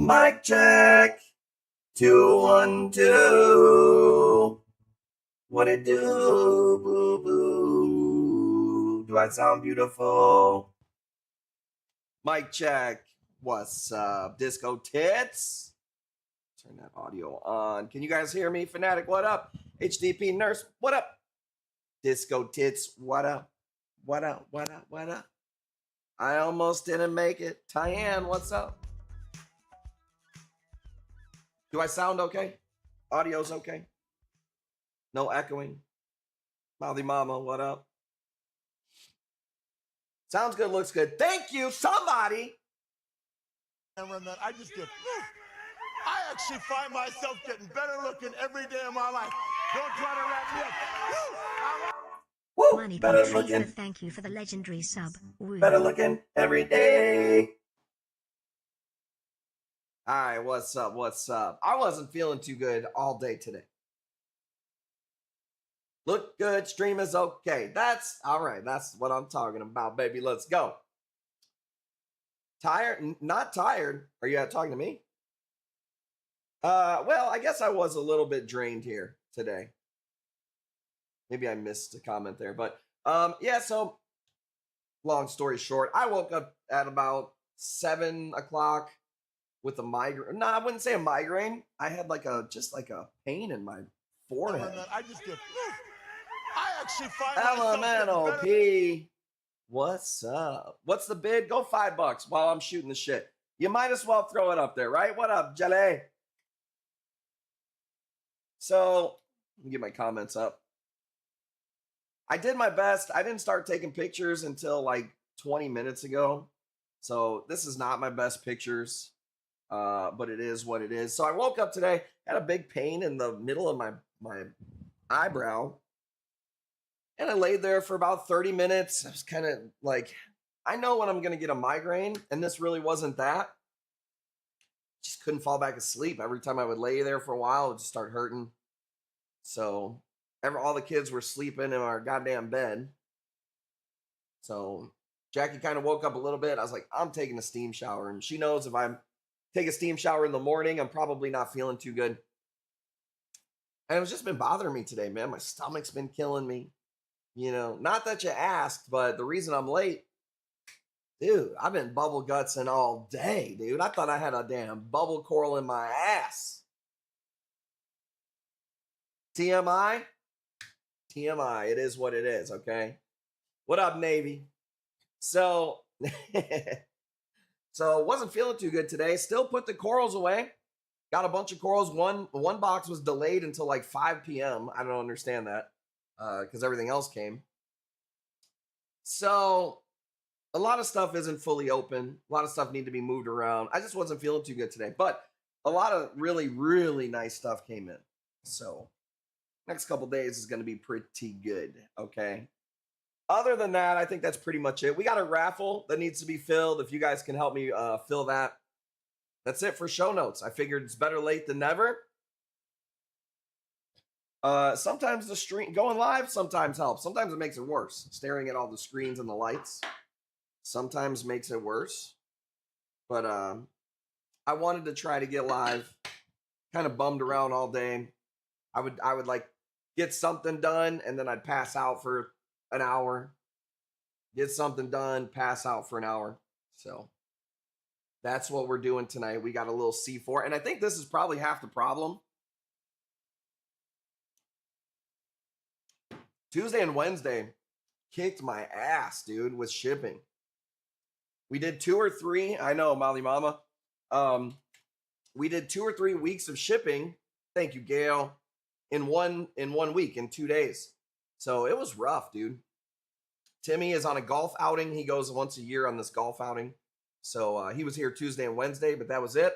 Mic check. 2, 1, 2. What it do? Boo boo. Do I sound beautiful? Mic check. What's up, disco tits? Turn that audio on. Can you guys hear me? Fanatic, what up? HDP nurse, what up? Disco tits, what up? What up? What up? What up? I almost didn't make it. Tyann, what's up? Do I sound okay? Audio's okay? No echoing? Mouthy Mama, what up? Sounds good, looks good. Thank you, somebody. Cameraman, I just get. I actually find myself getting better looking every day of my life. Don't try to wrap me up. Woo, Money better Pig looking. Thank you for the legendary sub. Woo. Better looking every day. All right, what's up? What's up? I wasn't feeling too good all day today. Look good, stream is okay. That's all right. That's what I'm talking about, baby. Let's go. Tired? Not tired. Are you talking to me? Well, I guess I was a little bit drained here today. Maybe I missed a comment there, but yeah, so long story short, I woke up at about 7 o'clock with a migraine. No, I wouldn't say a migraine. I had just like a pain in my forehead. I just get. I actually find myself Elemental getting better. P. What's up? What's the bid? Go $5 while I'm shooting the shit. You might as well throw it up there, right? What up, Jelly? So, let me get my comments up. I did my best. I didn't start taking pictures until like 20 minutes ago. So, this is not my best pictures, but it is what it is. So, I woke up today, had a big pain in the middle of my eyebrow. And I laid there for about 30 minutes. I was kind of like, I know when I'm going to get a migraine, and this really wasn't that. Just couldn't fall back asleep. Every time I would lay there for a while, it would just start hurting. So all the kids were sleeping in our goddamn bed. So Jackie kind of woke up a little bit. I was like, I'm taking a steam shower. And she knows if I take a steam shower in the morning, I'm probably not feeling too good. And it's just been bothering me today, man. My stomach's been killing me. You know, not that you asked, but the reason I'm late, dude, I've been bubble gutsing all day, dude. I thought I had a damn bubble coral in my ass. TMI? TMI, it is what it is, okay? What up, Navy? So, wasn't feeling too good today. Still put the corals away. Got a bunch of corals. One box was delayed until like 5 p.m. I don't understand that. Because everything else came. So a lot of stuff isn't fully open. A lot of stuff need to be moved around. I just wasn't feeling too good today, but a lot of really, really nice stuff came in. So next couple days is going to be pretty good. Okay. Other than that, I think that's pretty much it. We got a raffle that needs to be filled. If you guys can help me fill that, that's it for show notes. I figured it's better late than never. Sometimes the stream going live sometimes helps. Sometimes it makes it worse. Staring at all the screens and the lights sometimes makes it worse. But I wanted to try to get live. Kind of bummed around all day. I would like get something done and then I'd pass out for an hour. Get something done, pass out for an hour. So that's what we're doing tonight. We got a little C4, and I think this is probably half the problem. Tuesday and Wednesday kicked my ass, dude, with shipping. We did 2 or 3. I know, Molly Mama. We did 2 or 3 weeks of shipping. Thank you, Gail. In one week, in 2 days. So it was rough, dude. Timmy is on a golf outing. He goes once a year on this golf outing. So he was here Tuesday and Wednesday, but that was it.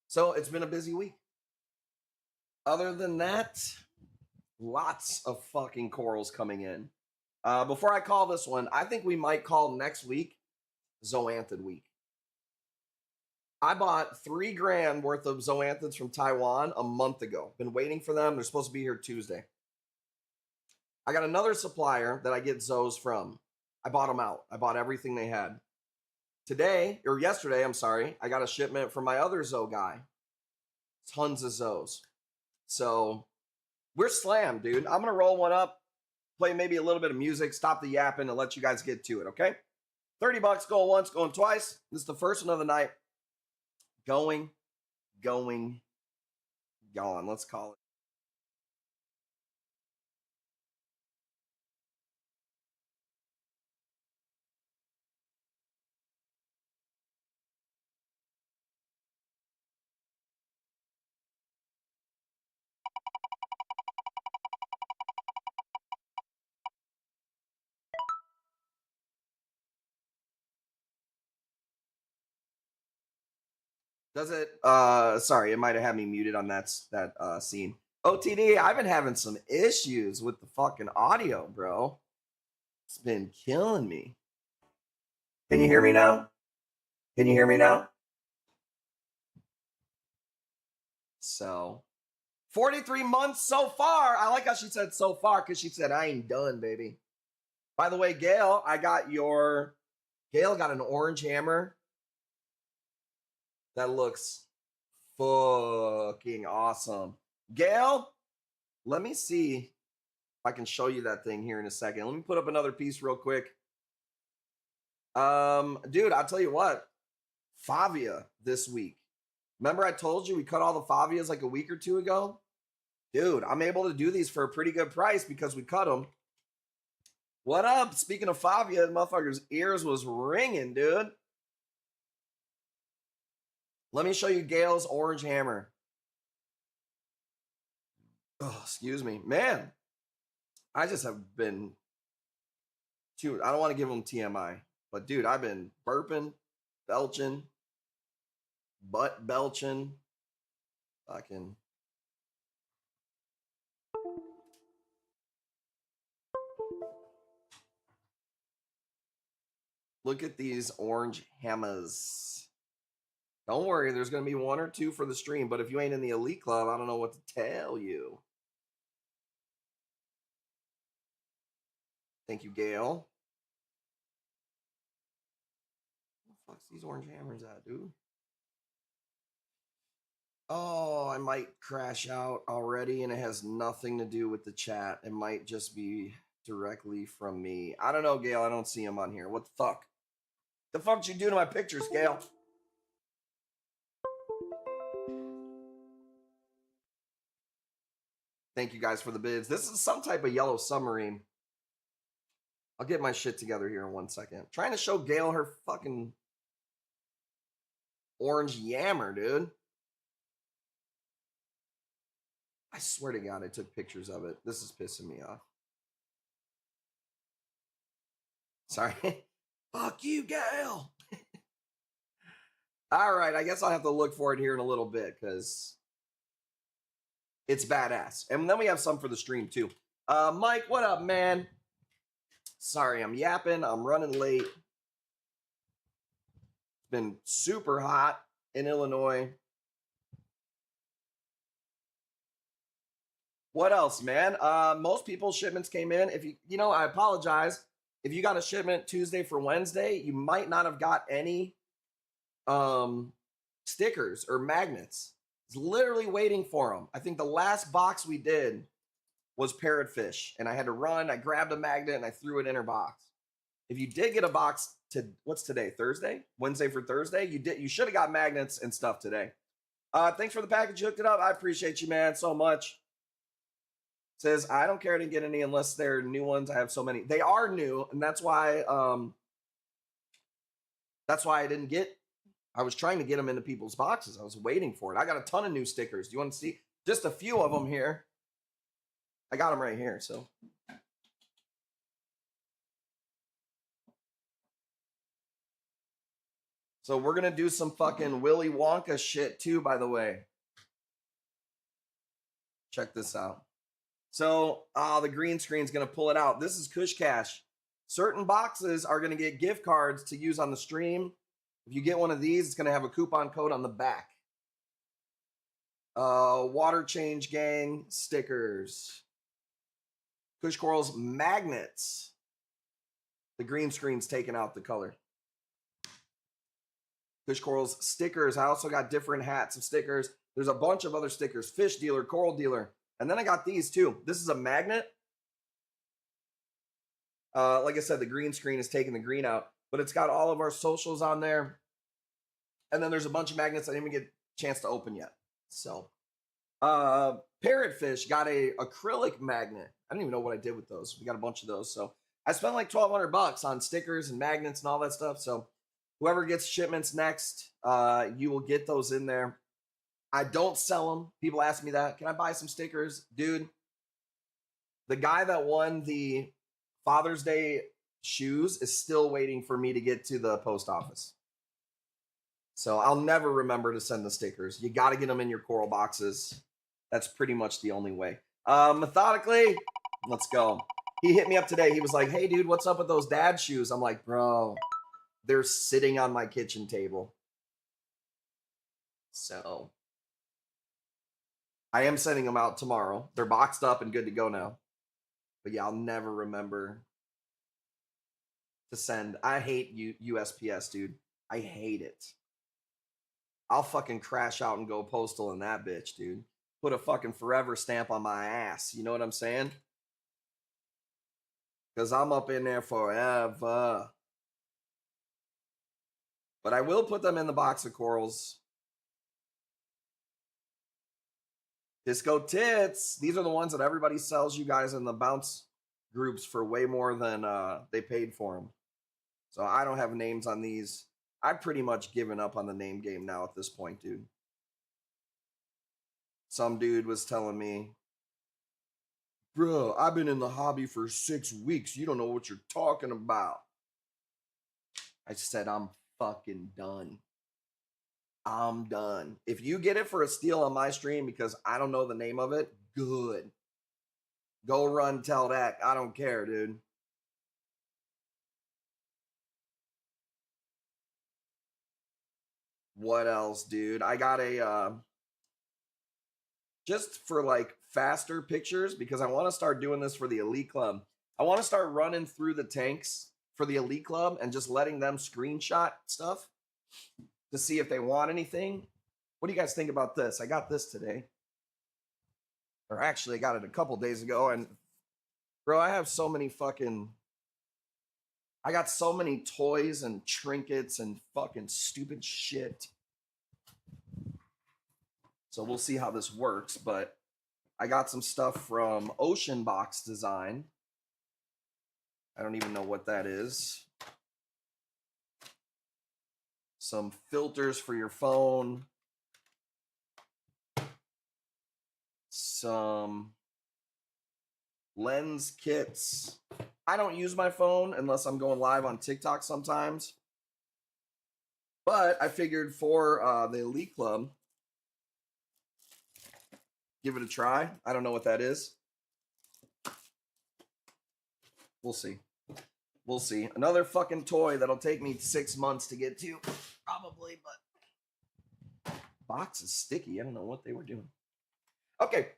So it's been a busy week. Other than that, lots of fucking corals coming in. Before I call this one, I think we might call next week Zoanthid week. I bought $3,000 worth of zoanthids from Taiwan a month ago. Been waiting for them. They're supposed to be here Tuesday. I got another supplier that I get zoes from. I bought them out. I bought everything they had. today or yesterday, I'm sorry, I got a shipment from my other Zoe guy. Tons of Zoes. So we're slammed, dude. I'm gonna roll one up, play maybe a little bit of music, stop the yapping, and let you guys get to it, okay? $30 going once, going twice. This is the first one of the night. Going, gone. Let's call it. Does it sorry, it might have had me muted on that scene. OTD, I've been having some issues with the fucking audio, bro. It's been killing me. Can you hear me now? Can you hear me now? So 43 months so far. I like how she said so far because she said I ain't done, baby. By the way, Gail, Gail got an orange hammer that looks fucking awesome. Gail, let me see if I can show you that thing here in a second. Let me put up another piece real quick. Dude, I'll tell you what. Favia this week. Remember I told you we cut all the Favias like a week or two ago? Dude, I'm able to do these for a pretty good price because we cut them. What up? Speaking of Favia, the motherfucker's ears was ringing, dude. Let me show you Gail's orange hammer. Oh, excuse me. Man, I just have been too, I don't want to give them TMI, but dude, I've been burping, belching, butt belching, fucking. Look at these orange hammers. Don't worry, there's going to be one or two for the stream, but if you ain't in the Elite Club, I don't know what to tell you. Thank you, Gail. What the fuck's these orange hammers at, dude? Oh, I might crash out already, and it has nothing to do with the chat. It might just be directly from me. I don't know, Gail. I don't see him on here. What the fuck? The fuck you do to my pictures, Gail? Thank you guys for the bids. This is some type of yellow submarine. I'll get my shit together here in 1 second. Trying to show Gail her fucking orange yammer, dude. I swear to God, I took pictures of it. This is pissing me off. Sorry. Fuck you, Gail. All right, I guess I'll have to look for it here in a little bit because it's badass. And then we have some for the stream too. Mike, what up, man? Sorry, I'm yapping. I'm running late. It's been super hot in Illinois. What else, man? Most people's shipments came in. If I apologize. If you got a shipment Tuesday for Wednesday, you might not have got any stickers or magnets. It's literally waiting for them. I think the last box we did was parrotfish, and I had to run. I grabbed a magnet and I threw it in her box. If you did get a box what's today? Thursday? Wednesday for Thursday? You should have got magnets and stuff today. Thanks for the package. You hooked it up. I appreciate you, man, so much. Says, I don't care to get any unless they're new ones. I have so many. They are new, and that's why I didn't get. I was trying to get them into people's boxes. I was waiting for it. I got a ton of new stickers. Do you want to see just a few of them here? I got them right here, so. So we're going to do some fucking Willy Wonka shit too, by the way. Check this out. So the green screen's going to pull it out. This is Kush Cash. Certain boxes are going to get gift cards to use on the stream. If you get one of these, it's going to have a coupon code on the back. Water Change Gang stickers. Kush Corals magnets. The green screen's taking out the color. Fish corals, stickers. I also got different hats of stickers. There's a bunch of other stickers. Fish dealer, coral dealer. And then I got these too. This is a magnet. Like I said, the green screen is taking the green out, but it's got all of our socials on there. And then there's a bunch of magnets I didn't even get a chance to open yet. So, parrotfish got a acrylic magnet. I don't even know what I did with those. We got a bunch of those. So I spent like $1,200 on stickers and magnets and all that stuff. So whoever gets shipments next, you will get those in there. I don't sell them. People ask me that. Can I buy some stickers? Dude, the guy that won the Father's Day shoes is still waiting for me to get to the post office. So I'll never remember to send the stickers. You got to get them in your coral boxes. That's pretty much the only way. Methodically, let's go. He hit me up today. He was like, hey, dude, what's up with those dad shoes? I'm like, bro, they're sitting on my kitchen table. So I am sending them out tomorrow. They're boxed up and good to go now. But yeah, I'll never remember to send. I hate USPS, dude. I hate it. I'll fucking crash out and go postal in that bitch, dude. Put a fucking forever stamp on my ass. You know what I'm saying? Because I'm up in there forever. But I will put them in the box of corals. Disco Tits. These are the ones that everybody sells you guys in the bounce groups for way more than they paid for them. So I don't have names on these. I've pretty much given up on the name game now at this point, dude. Some dude was telling me, bro, I've been in the hobby for 6 weeks. You don't know what you're talking about. I said, I'm fucking done. I'm done. If you get it for a steal on my stream because I don't know the name of it, good. Go run, tell that. I don't care, dude. What else, dude? I got a, just for like faster pictures, because I want to start doing this for the Elite Club. I want to start running through the tanks for the Elite Club and just letting them screenshot stuff to see if they want anything. What do you guys think about this? I got this today. Or actually, I got it a couple days ago. And bro, I have so many fucking... I got so many toys and trinkets and fucking stupid shit. So we'll see how this works. But I got some stuff from Ocean Box Design. I don't even know what that is. Some filters for your phone. Some lens kits. I don't use my phone unless I'm going live on TikTok sometimes. But I figured for the Elite Club, give it a try. I don't know what that is. We'll see. We'll see. Another fucking toy that'll take me 6 months to get to. Probably, but... box is sticky. I don't know what they were doing. Okay.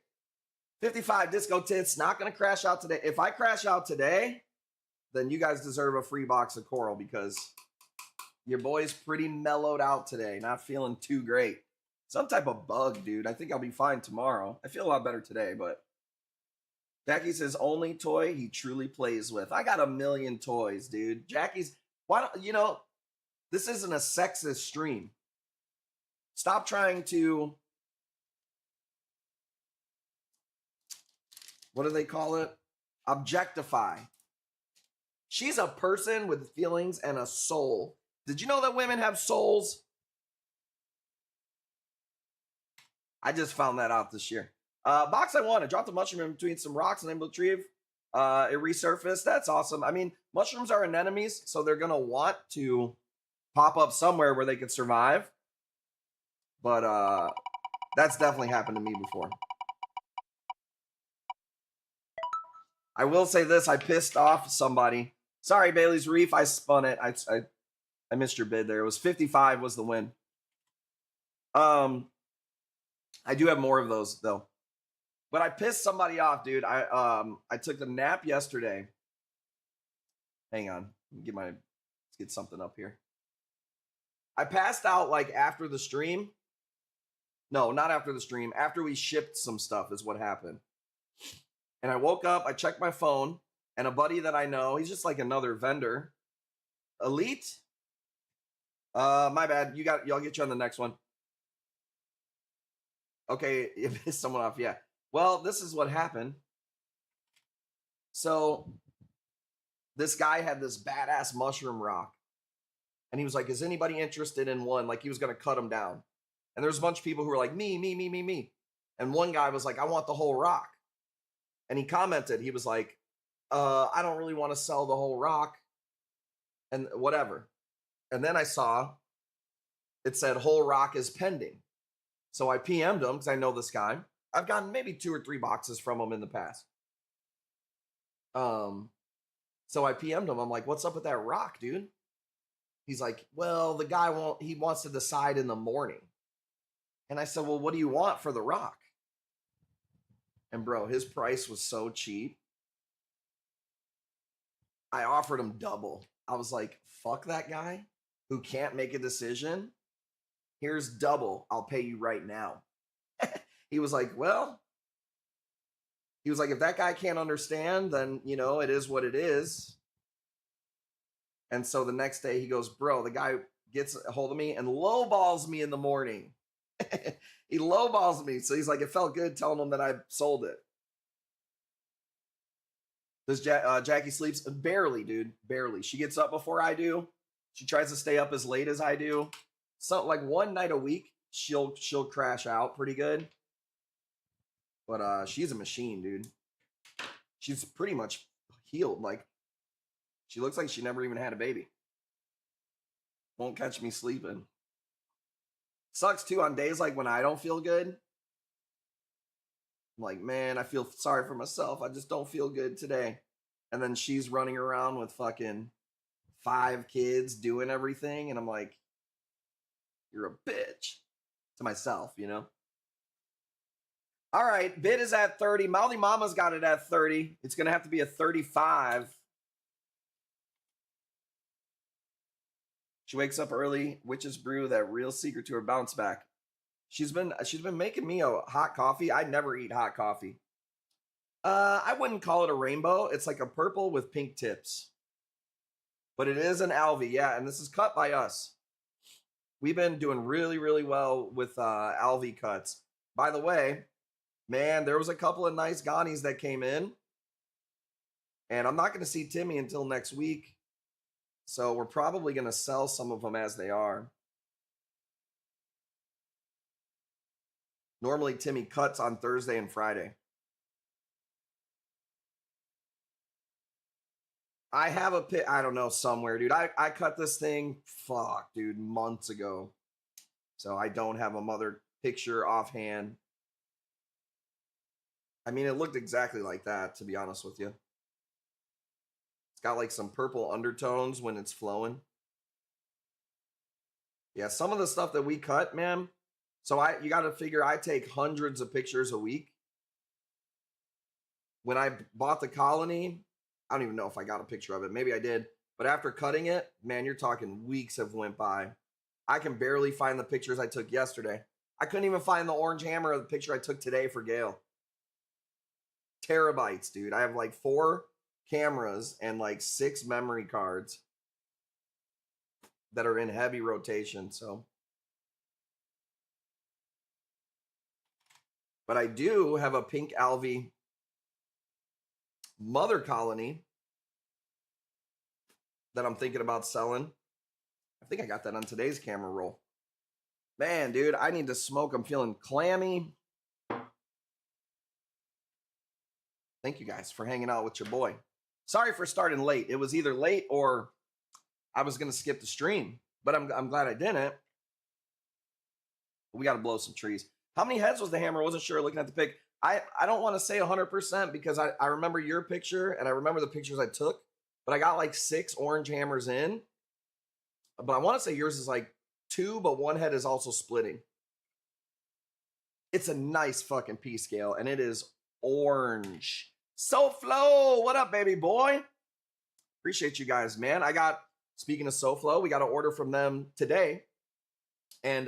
55 Disco Tits. Not going to crash out today. If I crash out today, then you guys deserve a free box of coral because your boy's pretty mellowed out today. Not feeling too great. Some type of bug, dude. I think I'll be fine tomorrow. I feel a lot better today, but Jackie's his only toy he truly plays with. I got a million toys, dude. Jackie's, why don't, you know, this isn't a sexist stream. Stop trying to, what do they call it? Objectify. She's a person with feelings and a soul. Did you know that women have souls? I just found that out this year. Box I won. I dropped a mushroom in between some rocks and able to retrieve. It resurfaced. That's awesome. I mean, mushrooms are anemones, so they're going to want to pop up somewhere where they can survive. But that's definitely happened to me before. I will say this. I pissed off somebody. Sorry, Bailey's Reef. I spun it. I missed your bid there. It was 55 was the win. I do have more of those, though. But I pissed somebody off, dude. I took a nap yesterday. Hang on. Let's get something up here. I passed out like after the stream. No, not after the stream. After we shipped some stuff is what happened. And I woke up, I checked my phone, and a buddy that I know, he's just like another vendor. Elite? My bad. Y'all get you on the next one. Okay, you missed someone off, yeah. Well, this is what happened. So this guy had this badass mushroom rock. And he was like, is anybody interested in one? Like he was going to cut them down. And there's a bunch of people who were like, me. And one guy was like, I want the whole rock. And he commented, he was like, I don't really want to sell the whole rock and whatever. And then I saw it said whole rock is pending. So I PM'd him because I know this guy. I've gotten maybe 2 or 3 boxes from him in the past. So I PM'd him. I'm like, what's up with that rock, dude? He's like, well, the guy he wants to decide in the morning. And I said, well, what do you want for the rock? And bro, his price was so cheap. I offered him double. I was like, fuck that guy who can't make a decision. Here's double. I'll pay you right now. He was like, well, if that guy can't understand, then, you know, it is what it is. And so the next day he goes, bro, the guy gets a hold of me and lowballs me in the morning. He lowballs me. So he's like, it felt good telling him that I sold it. Does Jackie sleeps? Barely, dude. Barely. She gets up before I do. She tries to stay up as late as I do. So like one night a week, she'll crash out pretty good. But she's a machine, dude. She's pretty much healed. Like, she looks like she never even had a baby. Won't catch me sleeping. Sucks too on days like when I don't feel good. I'm like, man, I feel sorry for myself. I just don't feel good today. And then she's running around with fucking 5 kids doing everything. And I'm like, you're a bitch to myself, you know? All right, bid is at 30. Mouthy Mama's got it at 30. It's going to have to be a 35. She wakes up early. Witch's brew, that real secret to her bounce back. She's been making me a hot coffee. I never eat hot coffee. I wouldn't call it a rainbow. It's like a purple with pink tips. But it is an Alvi, yeah, and this is cut by us. We've been doing really, really well with Alvi cuts. By the way, man, there was a couple of nice Ghani's that came in. And I'm not going to see Timmy until next week. So we're probably going to sell some of them as they are. Normally, Timmy cuts on Thursday and Friday. I have a pit, I don't know, somewhere, dude. I cut this thing, dude, months ago. So I don't have a mother picture offhand. I mean, it looked exactly like that, to be honest with you. It's got like some purple undertones when it's flowing. Yeah, some of the stuff that we cut, man. So you got to figure I take hundreds of pictures a week. When I bought the colony, I don't even know if I got a picture of it. Maybe I did. But after cutting it, man, you're talking weeks have went by. I can barely find the pictures I took yesterday. I couldn't even find the orange hammer of the picture I took today for Gail. Terabytes, dude. I have like 4 cameras and like 6 memory cards that are in heavy rotation. So, but I do have a pink Alvi mother colony that I'm thinking about selling. I think I got that on today's camera roll. Man, dude, I need to smoke. I'm feeling clammy. Thank you guys for hanging out with your boy. Sorry for starting late. It was either late or I was going to skip the stream, but I'm glad I didn't. We got to blow some trees. How many heads was the hammer? I wasn't sure looking at the pic. I don't want to say 100% because I remember your picture and I remember the pictures I took, but I got like 6 orange hammers in. But I want to say yours is like 2, but one head is also splitting. It's a nice fucking P scale and it is orange. SoFlo, what up, baby boy? Appreciate you guys, man. Speaking of SoFlo, we got an order from them today. And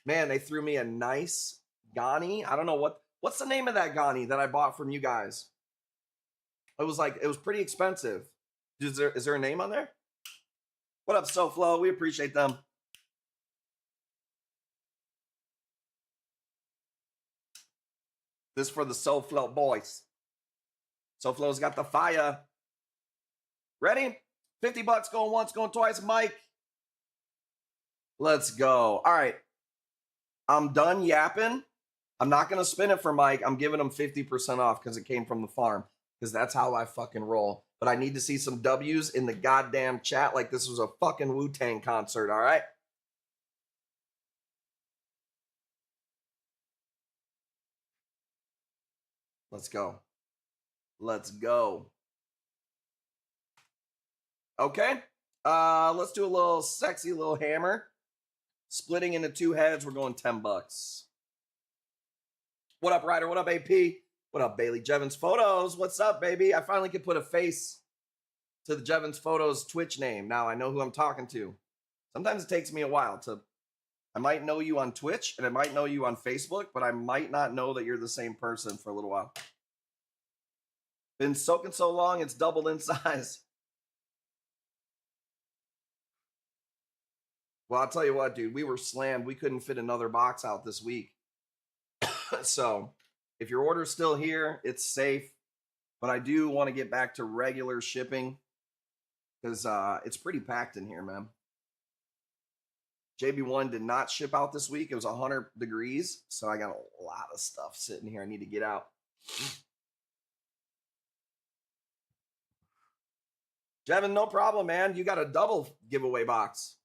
man, they threw me a nice Ghani. I don't know what's the name of that Ghani that I bought from you guys. It was pretty expensive. Is there a name on there? What up, SoFlo? We appreciate them. This for the SoFlo boys. SoFlo's got the fire. Ready? 50 bucks going once, going twice. Mike. Let's go. All right. I'm done yapping. I'm not going to spin it for Mike. I'm giving him 50% off because it came from the farm. Because that's how I fucking roll. But I need to see some W's in the goddamn chat like this was a fucking Wu-Tang concert, all right? Let's go. Let's go. Okay. Let's do a little sexy little hammer. Splitting into two heads, we're going 10 bucks. What up, Ryder? What up, AP? What up, Bailey? Jevons Photos. What's up, baby? I finally could put a face to the Jevons Photos Twitch name. Now I know who I'm talking to. Sometimes it takes me a while to... I might know you on Twitch, and I might know you on Facebook, but I might not know that you're the same person for a little while. Been soaking so long, it's doubled in size. Well, I'll tell you what, dude. We were slammed. We couldn't fit another box out this week. So, if your order's still here, it's safe. But I do want to get back to regular shipping because it's pretty packed in here, man. JB1 did not ship out this week. It was 100 degrees. So, I got a lot of stuff sitting here I need to get out. Jevin, no problem, man. You got a double giveaway box.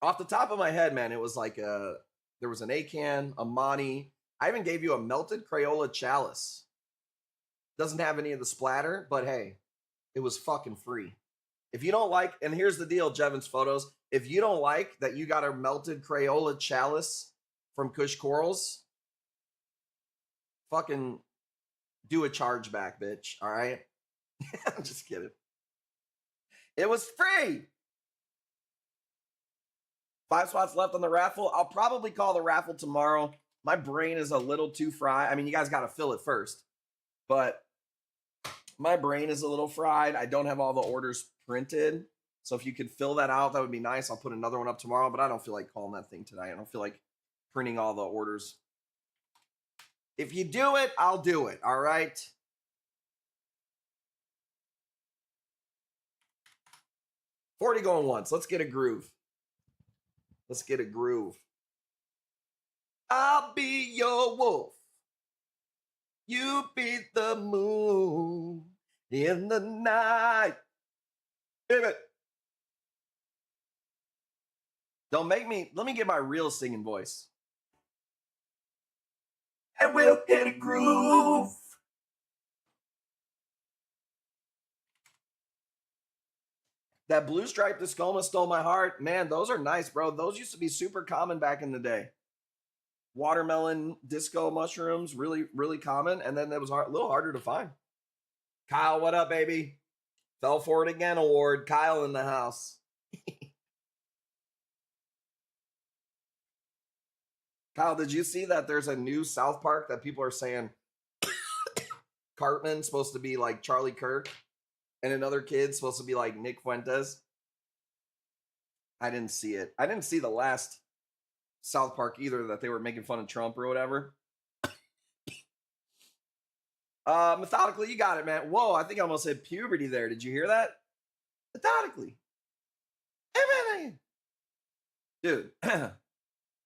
Off the top of my head, man, it was like there was an A-can, a Monty. I even gave you a melted Crayola chalice. Doesn't have any of the splatter, but hey, it was fucking free. If you don't like, and here's the deal, Jevons Photos, if you don't like that you got a melted Crayola chalice from Kush Corals, fucking do a chargeback, bitch, all right? I'm just kidding. It was free. 5 spots left on the raffle. I'll probably call the raffle tomorrow. My brain is a little too fried. I mean, you guys got to fill it first. But my brain is a little fried. I don't have all the orders printed. So if you could fill that out, that would be nice. I'll put another one up tomorrow. But I don't feel like calling that thing tonight. I don't feel like printing all the orders. If you do it, I'll do it. All right? $40 going once. Let's get a groove. Let's get a groove. I'll be your wolf. You be the moon in the night. Baby. Don't make me, let me get my real singing voice. And we'll get a groove. That blue stripe Discoma stole my heart. Man, those are nice, bro. Those used to be super common back in the day. Watermelon disco mushrooms, really, really common. And then it was a little harder to find. Kyle, what up, baby? Fell for it again award. Kyle in the house. Kyle, did you see that there's a new South Park that people are saying Cartman's supposed to be like Charlie Kirk? And another kid's supposed to be like Nick Fuentes. I didn't see it. I didn't see the last South Park either that they were making fun of Trump or whatever. Methodically, you got it, man. Whoa, I think I almost said puberty there. Did you hear that? Methodically. Everything. Dude,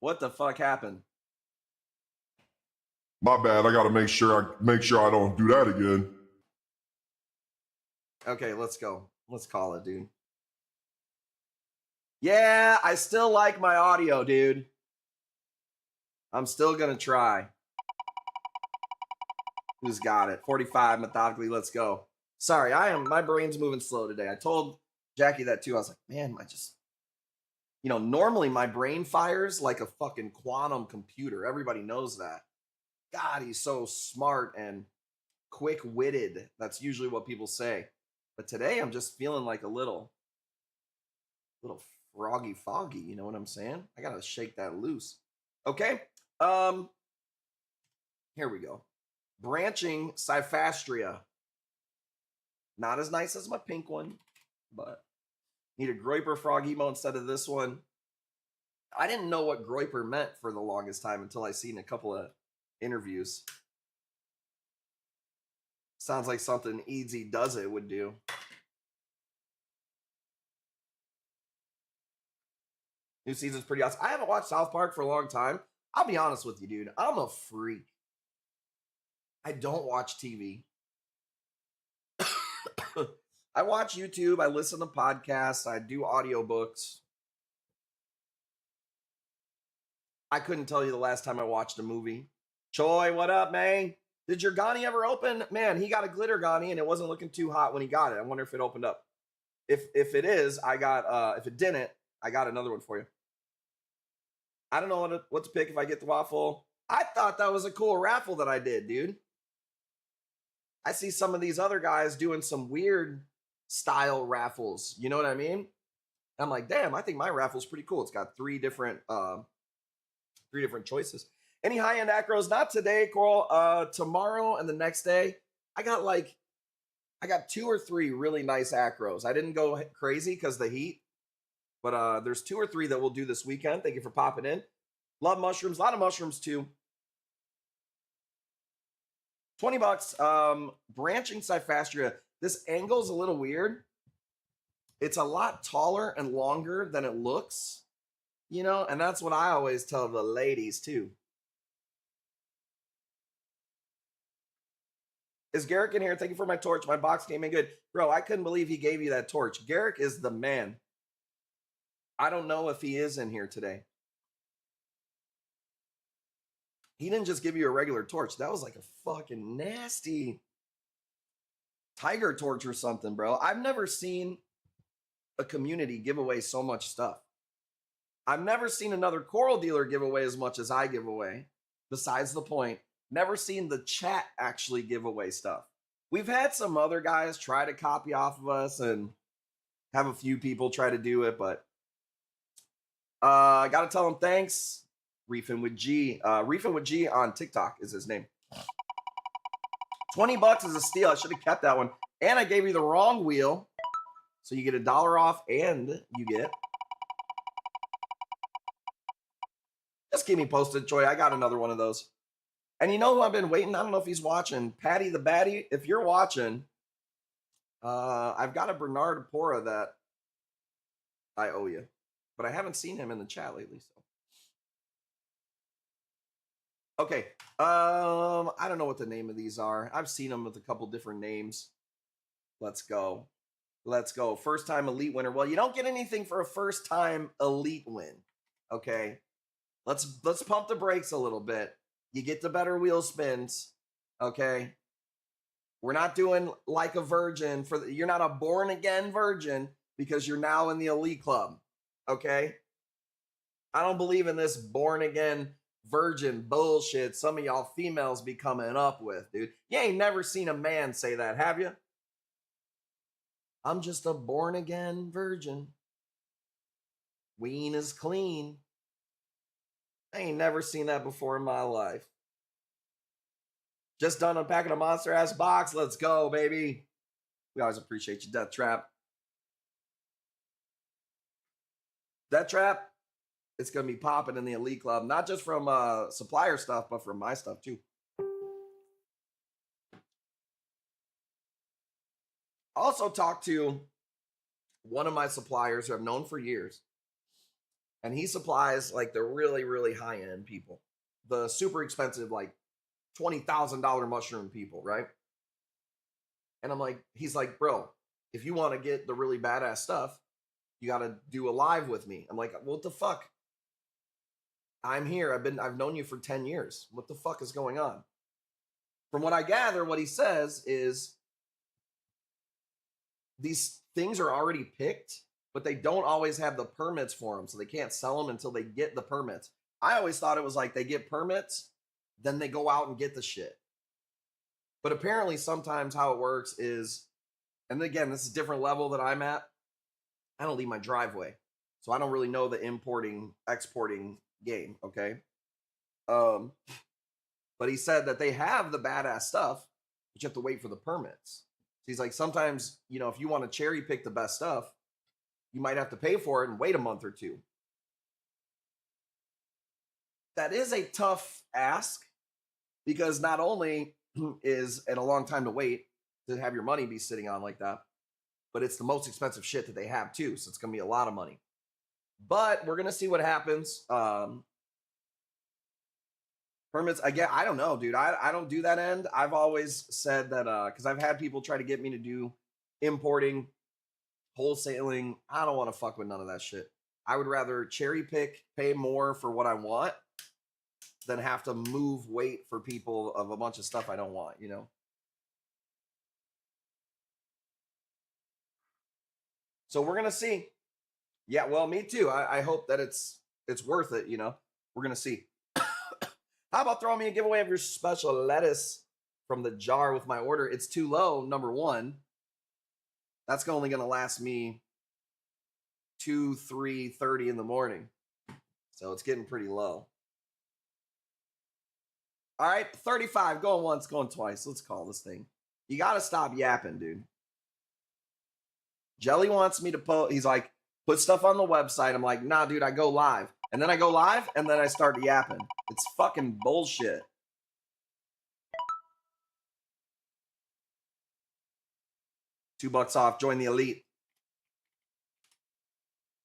what the fuck happened? My bad. I gotta make sure I don't do that again. Okay, let's go. Let's call it, dude. Yeah, I still like my audio, dude. I'm still gonna try. Who's got it? 45 methodically. Let's go. Sorry, my brain's moving slow today. I told Jackie that too. I was like, man, normally my brain fires like a fucking quantum computer. Everybody knows that. God, he's so smart and quick-witted. That's usually what people say. But today I'm just feeling like a little Froggy foggy, you know what I'm saying? I gotta shake that loose. Okay. Here we go. Branching Cyphastria. Not as nice as my pink one, but need a Groiper frog emo instead of this one. I didn't know what Groiper meant for the longest time until I seen a couple of interviews. Sounds like something Easy Does It would do. New season's pretty awesome. I haven't watched South Park for a long time. I'll be honest with you, dude. I'm a freak. I don't watch TV. I watch YouTube. I listen to podcasts. I do audiobooks. I couldn't tell you the last time I watched a movie. Choi, what up, man? Did your Ghani ever open? Man, he got a glitter Ghani and it wasn't looking too hot when he got it. I wonder if it opened up. If it is, I got if it didn't, I got another one for you. I don't know what to pick if I get the waffle. I thought that was a cool raffle that I did, dude. I see some of these other guys doing some weird style raffles. You know what I mean? I'm like, damn, I think my raffle's pretty cool. It's got three different choices. Any high-end acros? Not today, Coral. Tomorrow and the next day, I got 2 or 3 really nice acros. I didn't go crazy because the heat, but there's 2 or 3 that we'll do this weekend. Thank you for popping in. Love mushrooms. A lot of mushrooms too. $20. Branching Cyphastria. This angle's a little weird. It's a lot taller and longer than it looks, you know, and that's what I always tell the ladies too. Is Garrick in here? Thank you for my torch. My box came in good. Bro, I couldn't believe he gave you that torch. Garrick is the man. I don't know if he is in here today. He didn't just give you a regular torch. That was like a fucking nasty tiger torch or something, bro. I've never seen a community give away so much stuff. I've never seen another coral dealer give away as much as I give away. Besides the point, never seen the chat actually give away stuff. We've had some other guys try to copy off of us and have a few people try to do it, but I gotta tell him thanks. Reefing with G. Reefing with G on TikTok is his name. $20 is a steal. I should have kept that one. And I gave you the wrong wheel. So you get $1 off and you get. Just keep me posted, Troy. I got another one of those. And you know who I've been waiting? I don't know if he's watching. Patty the Batty. If you're watching, I've got a Bernard Pora that I owe you. But I haven't seen him in the chat lately. So. Okay. I don't know what the name of these are. I've seen them with a couple different names. Let's go. Let's go. First time elite winner. Well, you don't get anything for a first time elite win. Okay. Let's pump the brakes a little bit. You get the better wheel spins. Okay. We're not doing like a virgin you're not a born again virgin because you're now in the elite club. Okay. I don't believe in this born again virgin bullshit some of y'all females be coming up with, dude. You ain't never seen a man say that, have you? I'm just a born again virgin. Ween is clean. I ain't never seen that before in my life. Just done unpacking a monster ass box. Let's go, baby. We always appreciate you, Death Trap. Death Trap, it's going to be popping in the Elite Club, not just from supplier stuff, but from my stuff too. Also talked to one of my suppliers who I've known for years. And he supplies like the really, really high-end people. The super expensive, like $20,000 mushroom people, right? And I'm like, he's like, bro, if you want to get the really badass stuff, you got to do a live with me. I'm like, what the fuck? I'm here. I've known you for 10 years. What the fuck is going on? From what I gather, what he says is these things are already picked, but they don't always have the permits for them. So they can't sell them until they get the permits. I always thought it was like they get permits, then they go out and get the shit. But apparently sometimes how it works is, and again, this is a different level that I'm at. I don't leave my driveway. So I don't really know the importing, exporting game, okay? But he said that they have the badass stuff, but you have to wait for the permits. So he's like, sometimes, you know, if you want to cherry pick the best stuff, you might have to pay for it and wait a month or two. That is a tough ask because not only is it a long time to wait to have your money be sitting on like that, but it's the most expensive shit that they have too. So it's going to be a lot of money. But we're going to see what happens. Permits, again, I don't know, dude. I don't do that end. I've always said that because I've had people try to get me to do importing, wholesaling. I don't want to fuck with none of that shit. I would rather cherry pick, pay more for what I want than have to wait for people of a bunch of stuff I don't want, you know? So we're going to see. Yeah, well, me too. I hope that it's worth it, you know? We're going to see. How about throwing me a giveaway of your special lettuce from the jar with my order? It's too low, number one. That's only going to last me 2, 3, 30 in the morning. So it's getting pretty low. All right, 35. Going once, going twice. Let's call this thing. You got to stop yapping, dude. Jelly wants me to post. He's like, put stuff on the website. I'm like, nah, dude, I go live. And then I go live, and then I start yapping. It's fucking bullshit. $2 off. Join the elite.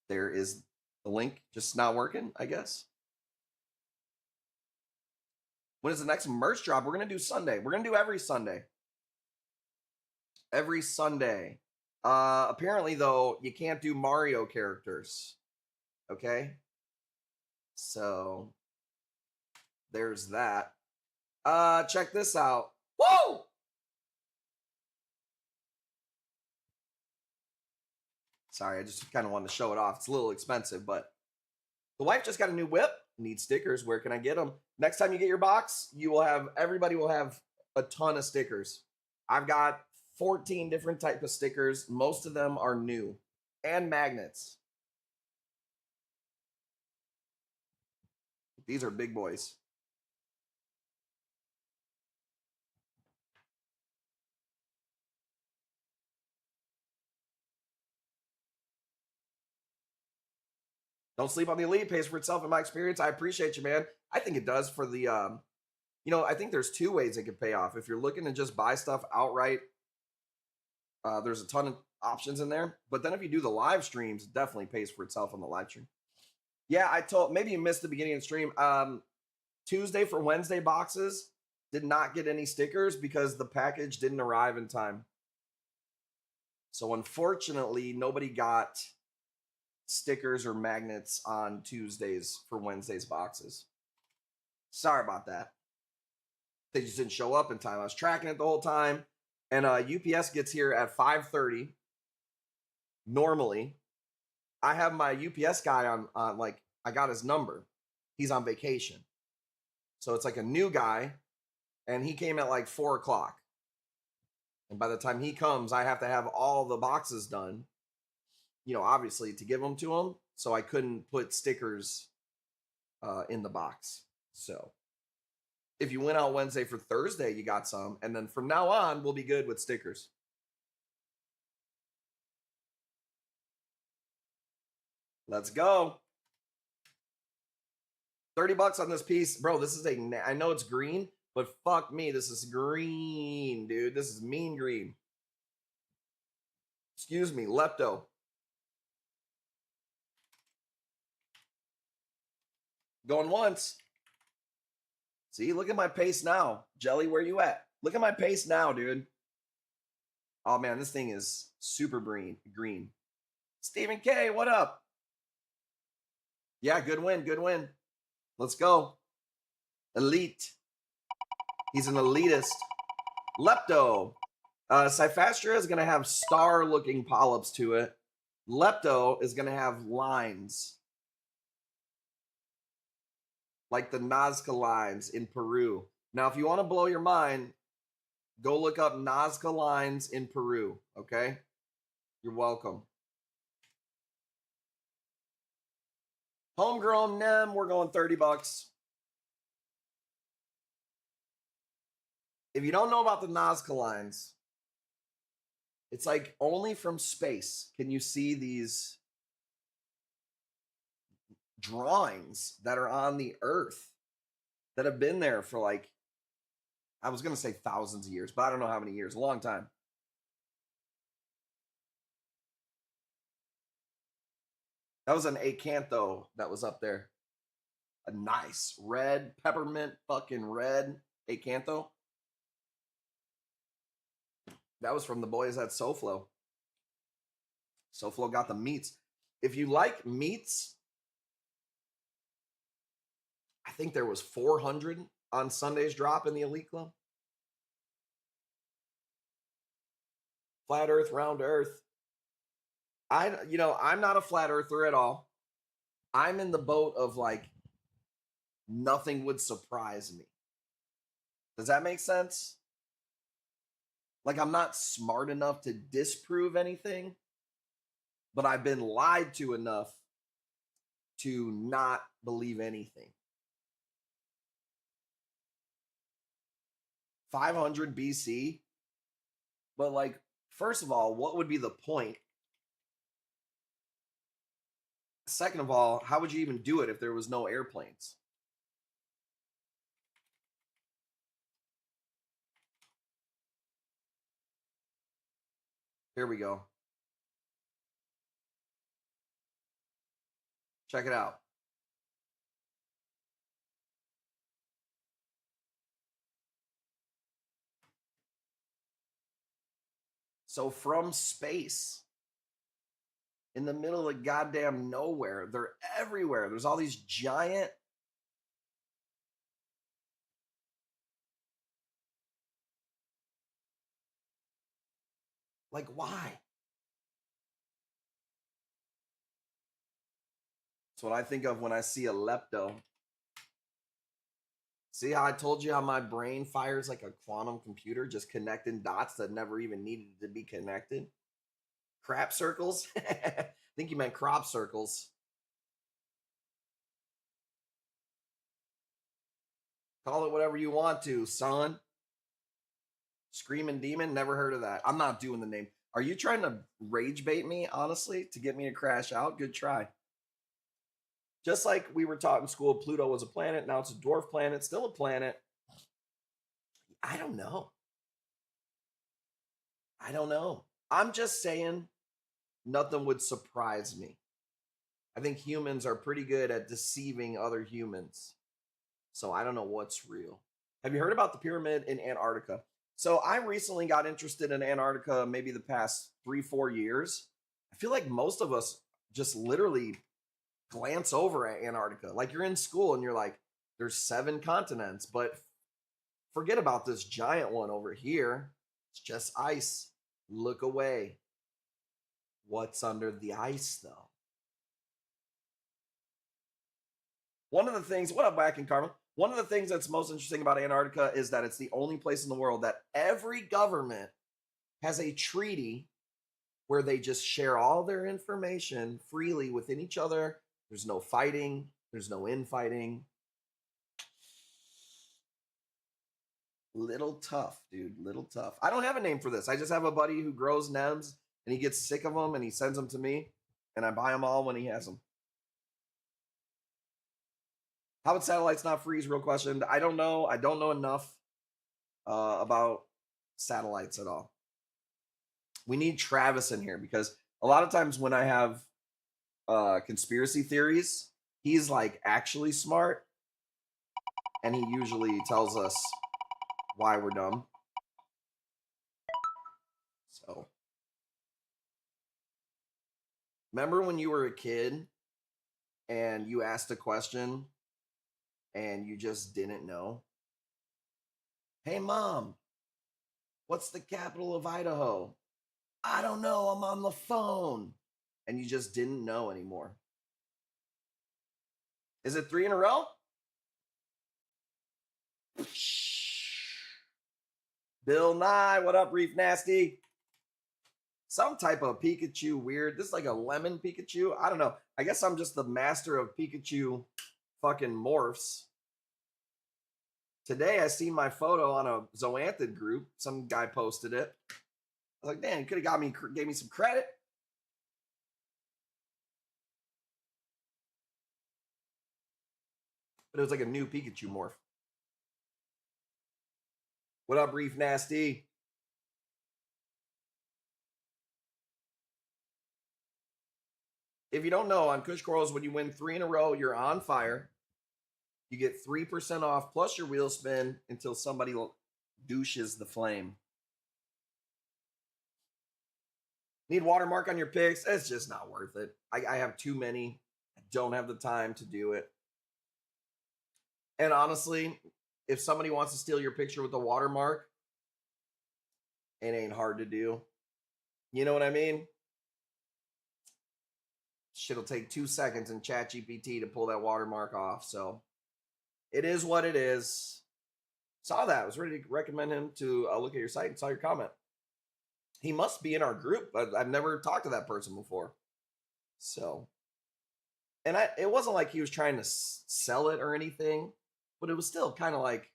There is the link. Just not working, I guess. When is the next merch drop? We're going to do Sunday. We're going to do every Sunday. Every Sunday. Apparently, though, you can't do Mario characters. Okay? So, there's that. Check this out. Woo! Sorry, I just kind of wanted to show it off. It's a little expensive, but the wife just got a new whip. Need stickers. Where can I get them? Next time you get your box, everybody will have a ton of stickers. I've got 14 different types of stickers. Most of them are new. And magnets. These are big boys. Don't sleep on the elite. It pays for itself in my experience. I appreciate you, man. I think it does for the, you know, I think there's two ways it could pay off. If you're looking to just buy stuff outright, there's a ton of options in there. But then if you do the live streams, it definitely pays for itself on the live stream. Yeah, maybe you missed the beginning of the stream. Tuesday for Wednesday boxes did not get any stickers because the package didn't arrive in time. So unfortunately, nobody got stickers or magnets on Tuesdays for Wednesday's boxes. Sorry about that. They just didn't show up in time. I was tracking it the whole time. And UPS gets here at 5:30. Normally, I have my UPS guy on like, I got his number. He's on vacation. So it's like a new guy. And he came at like 4 o'clock. And by the time he comes, I have to have all the boxes done, you know, obviously to give them to him. So I couldn't put stickers in the box. So if you went out Wednesday for Thursday, you got some. And then from now on, we'll be good with stickers. Let's go. $30 on this piece. Bro, this is I know it's green, but fuck me. This is green, dude. This is mean green. Excuse me, Lepto. Going once. See, look at my pace now. Jelly, where you at? Look at my pace now, dude. Oh, man, this thing is super green. Stephen K, what up? Yeah, good win, good win. Let's go. Elite. He's an elitist. Lepto. Cyphastria is going to have star-looking polyps to it. Lepto is going to have lines. Like the Nazca lines in Peru. Now, if you want to blow your mind, go look up Nazca lines in Peru, okay? You're welcome. Homegrown Nem, we're going 30 bucks. If you don't know about the Nazca lines, it's like only from space can you see these drawings that are on the Earth that have been there for like, I was going to say thousands of years, but I don't know how many years, a long time. That was an Cant though that was up there. A nice red, peppermint fucking red Cant though. That was from the boys at SoFlo. SoFlo got the meats. If you like meats, I think there was 400 on Sunday's drop in the Elite Club. Flat Earth, round Earth. I'm not a flat earther at all. I'm in the boat of like nothing would surprise me. Does that make sense? Like I'm not smart enough to disprove anything, but I've been lied to enough to not believe anything. 500 BC. But like, first of all, what would be the point? Second of all, how would you even do it if there was no airplanes? Here we go. Check it out. So from space, in the middle of goddamn nowhere, they're everywhere. There's all these giant like why? That's what I think of when I see a lepto. See how I told you how my brain fires like a quantum computer, just connecting dots that never even needed to be connected? Crap circles? I think you meant crop circles. Call it whatever you want to, son. Screaming Demon, never heard of that. I'm not doing the name. Are you trying to rage bait me, honestly, to get me to crash out? Good try. Just like we were taught in school, Pluto was a planet. Now it's a dwarf planet, still a planet. I don't know. I'm just saying nothing would surprise me. I think humans are pretty good at deceiving other humans. So I don't know what's real. Have you heard about the pyramid in Antarctica? So I recently got interested in Antarctica maybe the past 3-4 years. I feel like most of us just literally glance over at Antarctica. Like you're in school and you're like, there's 7 continents, but forget about this giant one over here. It's just ice. Look away. What's under the ice, though? One of the things, what up, Whack and Carmen? One of the things that's most interesting about Antarctica is that it's the only place in the world that every government has a treaty where they just share all their information freely within each other. There's no fighting. There's no infighting. Little tough, dude. Little tough. I don't have a name for this. I just have a buddy who grows nems and he gets sick of them and he sends them to me and I buy them all when he has them. How would satellites not freeze? Real question. I don't know. I don't know enough about satellites at all. We need Travis in here because a lot of times when I have conspiracy theories, he's like actually smart and he usually tells us why we're dumb. So, remember when you were a kid and you asked a question and you just didn't know? Hey, Mom, what's the capital of Idaho? I don't know. I'm on the phone. And you just didn't know anymore. Is it 3 in a row? Bill Nye, what up, Reef Nasty? some type of Pikachu weird. This is like a lemon Pikachu. I don't know. I guess I'm just the master of Pikachu fucking morphs. Today I seen my photo on a Zoanthid group. Some guy posted it. I was like, damn, you could have gave me some credit. But it was like a new Pikachu morph. What up, Reef Nasty? If you don't know, on Kush Corals, when you win 3 in a row, you're on fire. You get 3% off plus your wheel spin until somebody douches the flame. Need watermark on your picks? It's just not worth it. I have too many. I don't have the time to do it. And honestly, if somebody wants to steal your picture with a watermark, it ain't hard to do. You know what I mean? Shit'll take 2 seconds in ChatGPT to pull that watermark off. So it is what it is. Saw that. I was ready to recommend him to look at your site and saw your comment. He must be in our group. I've never talked to that person before. So, and it wasn't like he was trying to sell it or anything, but it was still kind of like,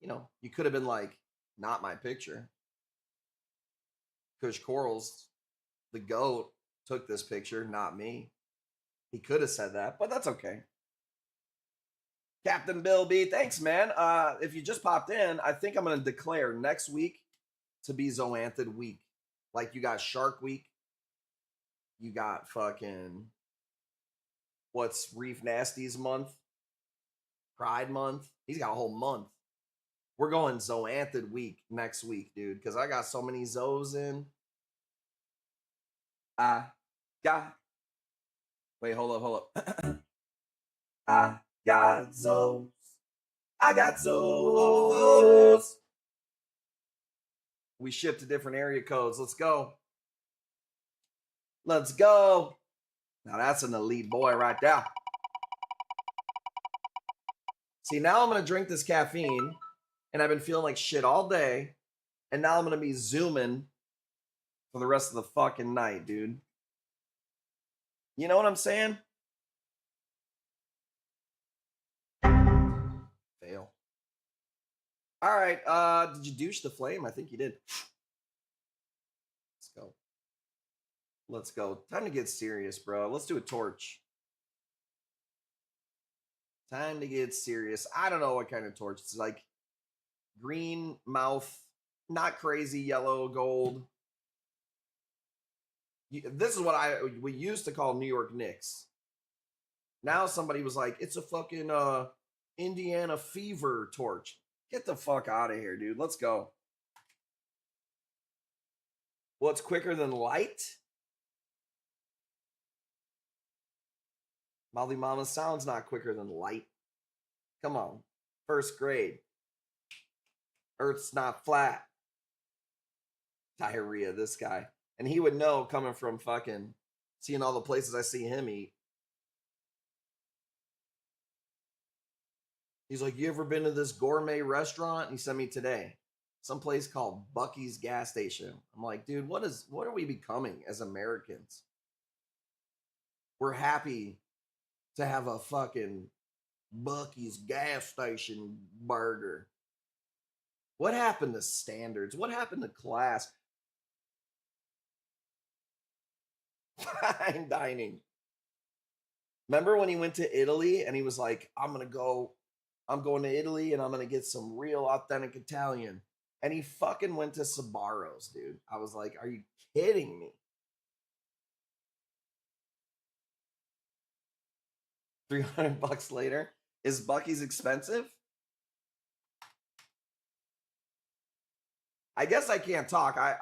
you know, you could have been like, not my picture. Kush Corals, the GOAT, took this picture, not me. He could have said that, but that's okay. Captain Bill B, thanks, man. If you just popped in, I think I'm going to declare next week to be Zoanthid week. Like, you got Shark Week. You got fucking, what's Reef Nasty's month? Pride month. He's got a whole month. We're going Zoanthid week next week, dude, because I got so many Zos in. Wait, hold up. I got Zos. I got Zos. We ship to different area codes. Let's go. Let's go. Now that's an elite boy right there. See, now I'm going to drink this caffeine, and I've been feeling like shit all day, and now I'm going to be zooming for the rest of the fucking night, dude. You know what I'm saying? Fail. All right. Did you douche the flame? I think you did. Let's go. Let's go. Time to get serious, bro. Let's do a torch. Time to get serious. I don't know what kind of torch. It's like green mouth, not crazy yellow, gold. This is what we used to call New York Knicks. Now somebody was like, it's a fucking Indiana Fever torch. Get the fuck out of here, dude. Let's go. What's quicker than light? Molly Mama sounds not quicker than light. Come on. First grade. Earth's not flat. Diarrhea, this guy. And he would know coming from fucking seeing all the places I see him eat. He's like, you ever been to this gourmet restaurant? And he sent me today. Some place called Bucky's Gas Station. I'm like, dude, what are we becoming as Americans? We're happy to have a fucking Bucky's Gas Station burger. What happened to standards? What happened to class? Fine dining. Remember when he went to Italy and he was like, I'm going to Italy and I'm going to get some real authentic Italian. And he fucking went to Sbarro's, dude. I was like, are you kidding me? $300 later. Is Bucky's expensive? I guess I can't talk. I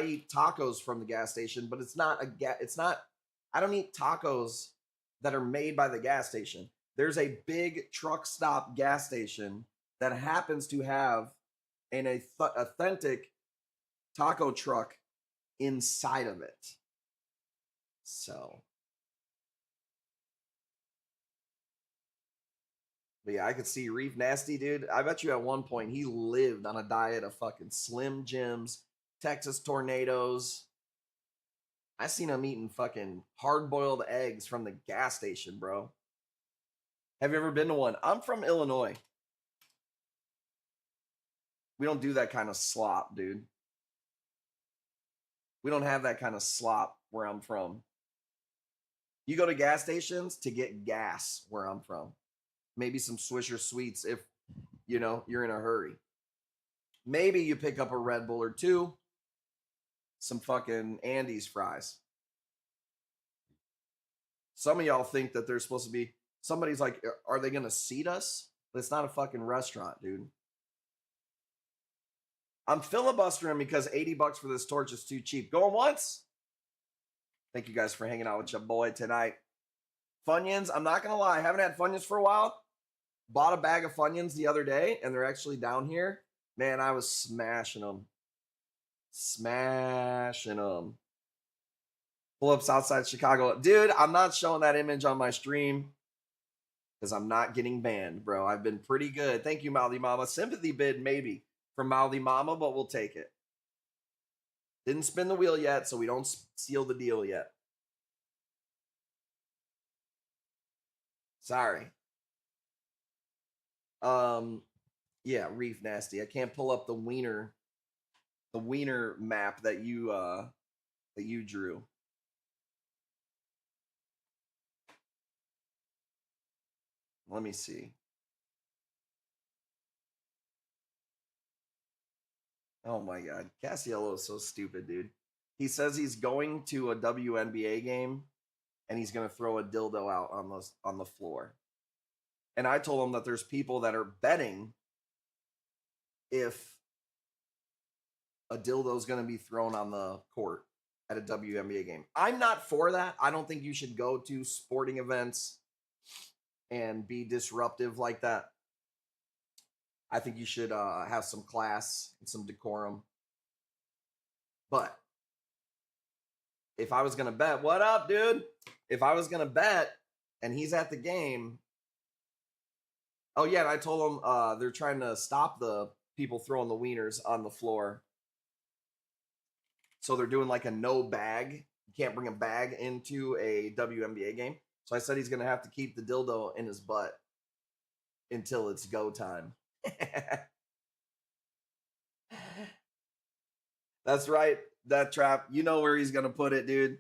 eat tacos from the gas station, but I don't eat tacos that are made by the gas station. There's a big truck stop gas station that happens to have an authentic taco truck inside of it. So, but yeah, I could see Reef Nasty, dude. I bet you at one point he lived on a diet of fucking Slim Jims Texas tornadoes. I seen him eating fucking hard-boiled eggs from the gas station, bro. Have you ever been to one? I'm from Illinois. We don't do that kind of slop, dude. We don't have that kind of slop where I'm from. You go to gas stations to get gas where I'm from. Maybe some Swisher Sweets if, you know, you're in a hurry. Maybe you pick up a Red Bull or two. Some fucking Andy's fries. Some of y'all think that they're supposed to be, somebody's like, are they going to seat us? But it's not a fucking restaurant, dude. I'm filibustering because $80 for this torch is too cheap. Going once? Thank you guys for hanging out with your boy tonight. Funyuns, I'm not going to lie. I haven't had Funyuns for a while. Bought a bag of Funyuns the other day, and they're actually down here. Man, I was smashing them. Smashing them. Pull ups outside Chicago. Dude, I'm not showing that image on my stream because I'm not getting banned, bro. I've been pretty good. Thank you, Mouthy Mama. Sympathy bid, maybe, from Mouthy Mama, but we'll take it. Didn't spin the wheel yet, so we don't seal the deal yet. Sorry. Yeah, Reef Nasty. I can't pull up the wiener map that you drew. Let me see. Oh my God. Cassiello is so stupid, dude. He says he's going to a WNBA game and he's going to throw a dildo out on the floor. And I told him that there's people that are betting if a dildo is going to be thrown on the court at a WNBA game. I'm not for that. I don't think you should go to sporting events and be disruptive like that. I think you should have some class and some decorum. But if I was going to bet, what up, dude? If I was going to bet and he's at the game. Oh, yeah, and I told him they're trying to stop the people throwing the wieners on the floor. So they're doing like a no bag. You can't bring a bag into a WNBA game. So I said he's going to have to keep the dildo in his butt until it's go time. That's right, that trap. You know where he's going to put it, dude.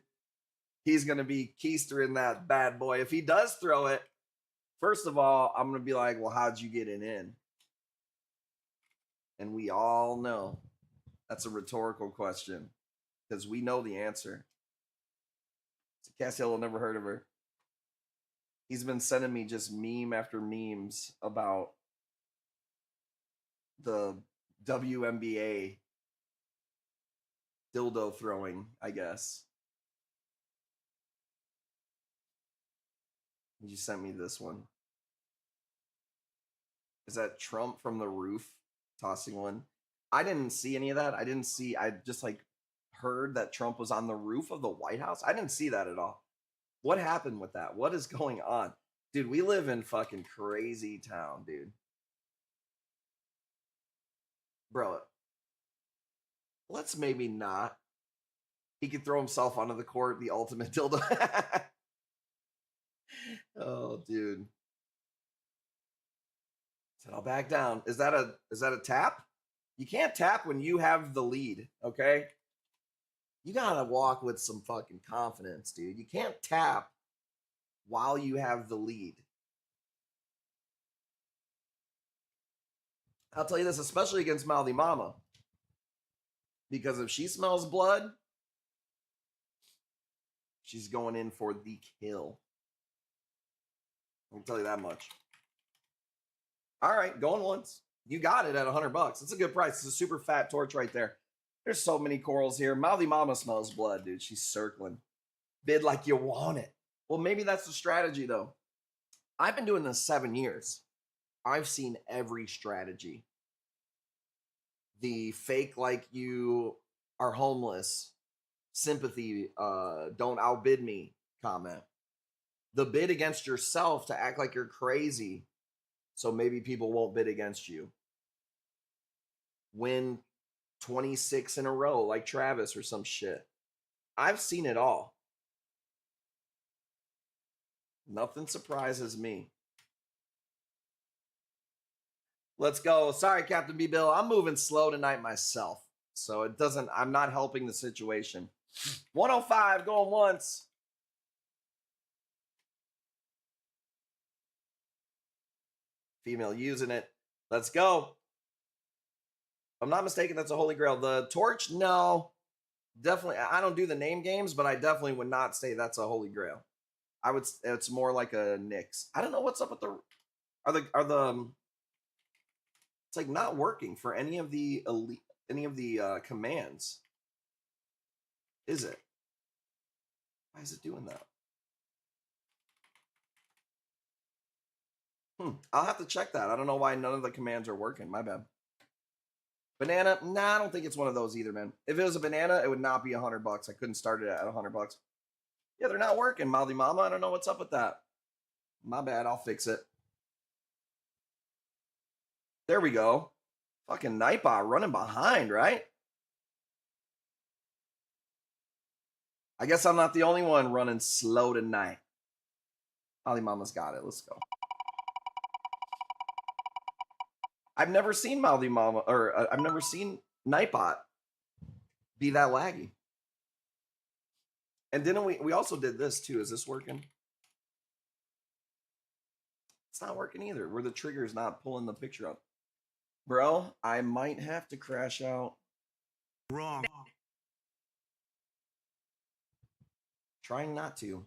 He's going to be keistering that bad boy. If he does throw it, first of all, I'm going to be like, well, how'd you get it in? And we all know that's a rhetorical question because we know the answer. So Cassiel never heard of her. He's been sending me just meme after memes about the WNBA dildo throwing, I guess. You sent me this one. Is that Trump from the roof tossing one? I didn't see any of that. I just like heard that Trump was on the roof of the White House. I didn't see that at all. What happened with that? What is going on? Dude, we live in fucking crazy town, dude. Bro, let's maybe not. He could throw himself onto the court, the ultimate dildo. Oh, dude. Said I'll back down. Is that a tap? You can't tap when you have the lead, okay? You gotta walk with some fucking confidence, dude. You can't tap while you have the lead. I'll tell you this, especially against Mouthy Mama. Because if she smells blood, she's going in for the kill. I'll tell you that much. All right, going once. You got it at $100. It's a good price. It's a super fat torch right there. There's so many corals here. Mouthy Mama smells blood, dude. She's circling. Bid like you want it. Well, maybe that's the strategy, though. I've been doing this 7 years. I've seen every strategy. The fake like you are homeless, sympathy, don't outbid me comment. The bid against yourself to act like you're crazy so maybe people won't bid against you. Win 26 in a row like Travis or some shit. I've seen it all. Nothing surprises me. Let's go. Sorry, Captain B. Bill. I'm moving slow tonight myself. So it doesn't, I'm not helping the situation. 105 going once. Female using it. Let's go. If I'm not mistaken, that's a holy grail. The torch, no. Definitely, I don't do the name games, but I definitely would not say that's a holy grail. I would, it's more like a Nyx. I don't know what's up with the, it's like not working for any of the elite, any of the commands. Is it? Why is it doing that? I'll have to check that. I don't know why none of the commands are working. My bad. Banana? Nah, I don't think it's one of those either, man. If it was a banana, it would not be $100. I couldn't start it at $100. Yeah, they're not working, Mouthy Mama. I don't know what's up with that. My bad. I'll fix it. There we go. Fucking Nightbot running behind, right? I guess I'm not the only one running slow tonight. Mouthy Mama's got it. Let's go. I've never seen Mouthy Mama, or I've never seen Nightbot be that laggy. And didn't we also did this too. Is this working? It's not working either. Where the trigger is not pulling the picture up. Bro, I might have to crash out. Wrong. Trying not to.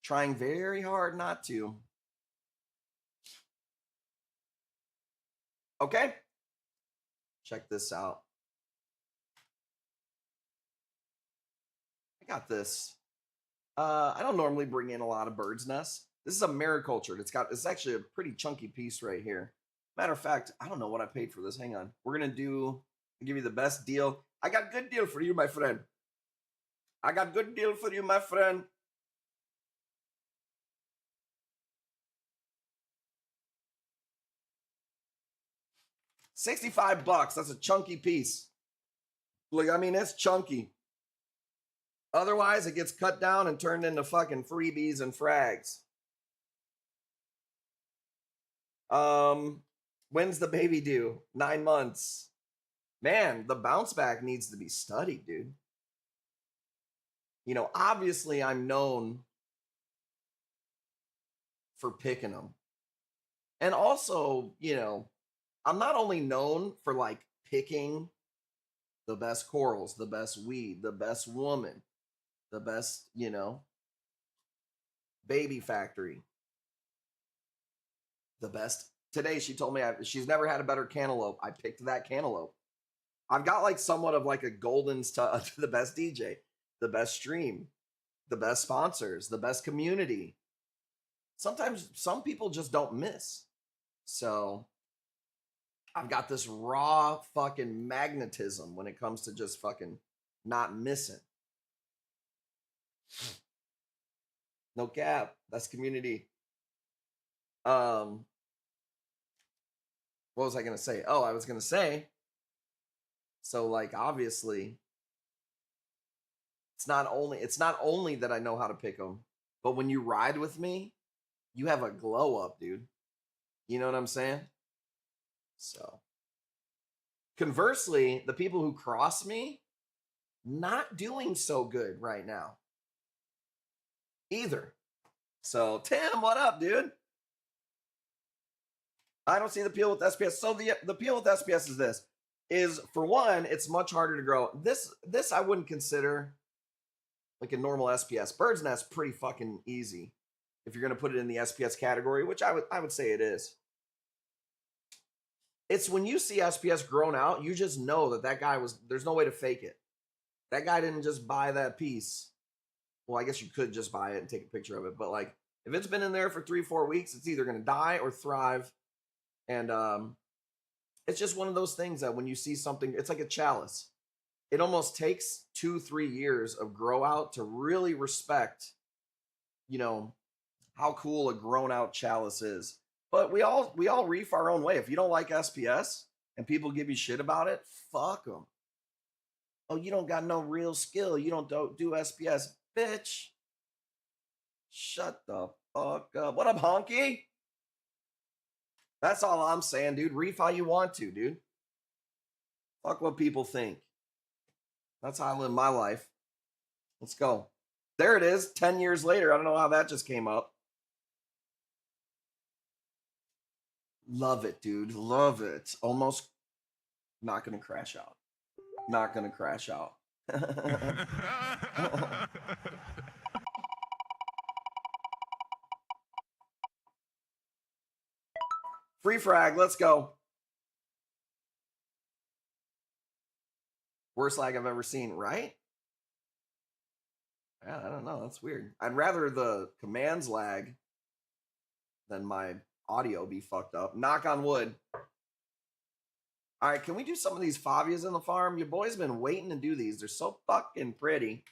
Trying very hard not to. Okay. Check this out. I got this. I don't normally bring in a lot of bird's nests. This is a maricultured. It's actually a pretty chunky piece right here. Matter of fact, I don't know what I paid for this. Hang on. We're gonna give you the best deal. I got good deal for you, my friend. I got good deal for you, my friend. $65. That's a chunky piece. Look, I mean, it's chunky. Otherwise, it gets cut down and turned into fucking freebies and frags. When's the baby due? 9 months. Man, the bounce back needs to be studied, dude. You know, obviously I'm known for picking them. And also, you know, I'm not only known for like picking the best corals, the best weed, the best woman, the best, you know, baby factory, the best. Today she told me she's never had a better cantaloupe. I picked that cantaloupe. I've got like somewhat of like a golden's to the best DJ, the best stream, the best sponsors, the best community. Sometimes some people just don't miss. So I've got this raw fucking magnetism when it comes to just fucking not missing. No cap. That's community. What was I going to say? Oh, I was going to say, so like, obviously it's not only that I know how to pick them, but when you ride with me, you have a glow up, dude. You know what I'm saying? So conversely, the people who cross me, not doing so good right now either. So Tim, what up, dude? I don't see the appeal with SPS. So the appeal with SPS is this. Is for one, it's much harder to grow. This I wouldn't consider like a normal SPS. Bird's nest pretty fucking easy if you're gonna put it in the SPS category, which I would say it is. It's when you see SPS grown out, you just know that guy there's no way to fake it. That guy didn't just buy that piece. Well, I guess you could just buy it and take a picture of it, but like if it's been in there for 3-4 weeks, it's either gonna die or thrive. And it's just one of those things that when you see something, it's like a chalice. It almost takes 2-3 years of grow out to really respect, you know, how cool a grown out chalice is. But we all reef our own way. If you don't like SPS and people give you shit about it, fuck them. Oh, you don't got no real skill. You don't do SPS. Bitch. Shut the fuck up. What up, honky? That's all I'm saying, dude. Reef how you want to, dude. Fuck what people think. That's how I live my life. Let's go. There it is. 10 years later. I don't know how that just came up. Love it, dude. Love it. Almost not going to crash out. Not going to crash out. Free frag. Let's go. Worst lag I've ever seen, right? Yeah, I don't know. That's weird. I'd rather the commands lag than my audio be fucked up. Knock on wood. All right, can we do some of these Favias in the farm? Your boy's been waiting to do these. They're so fucking pretty.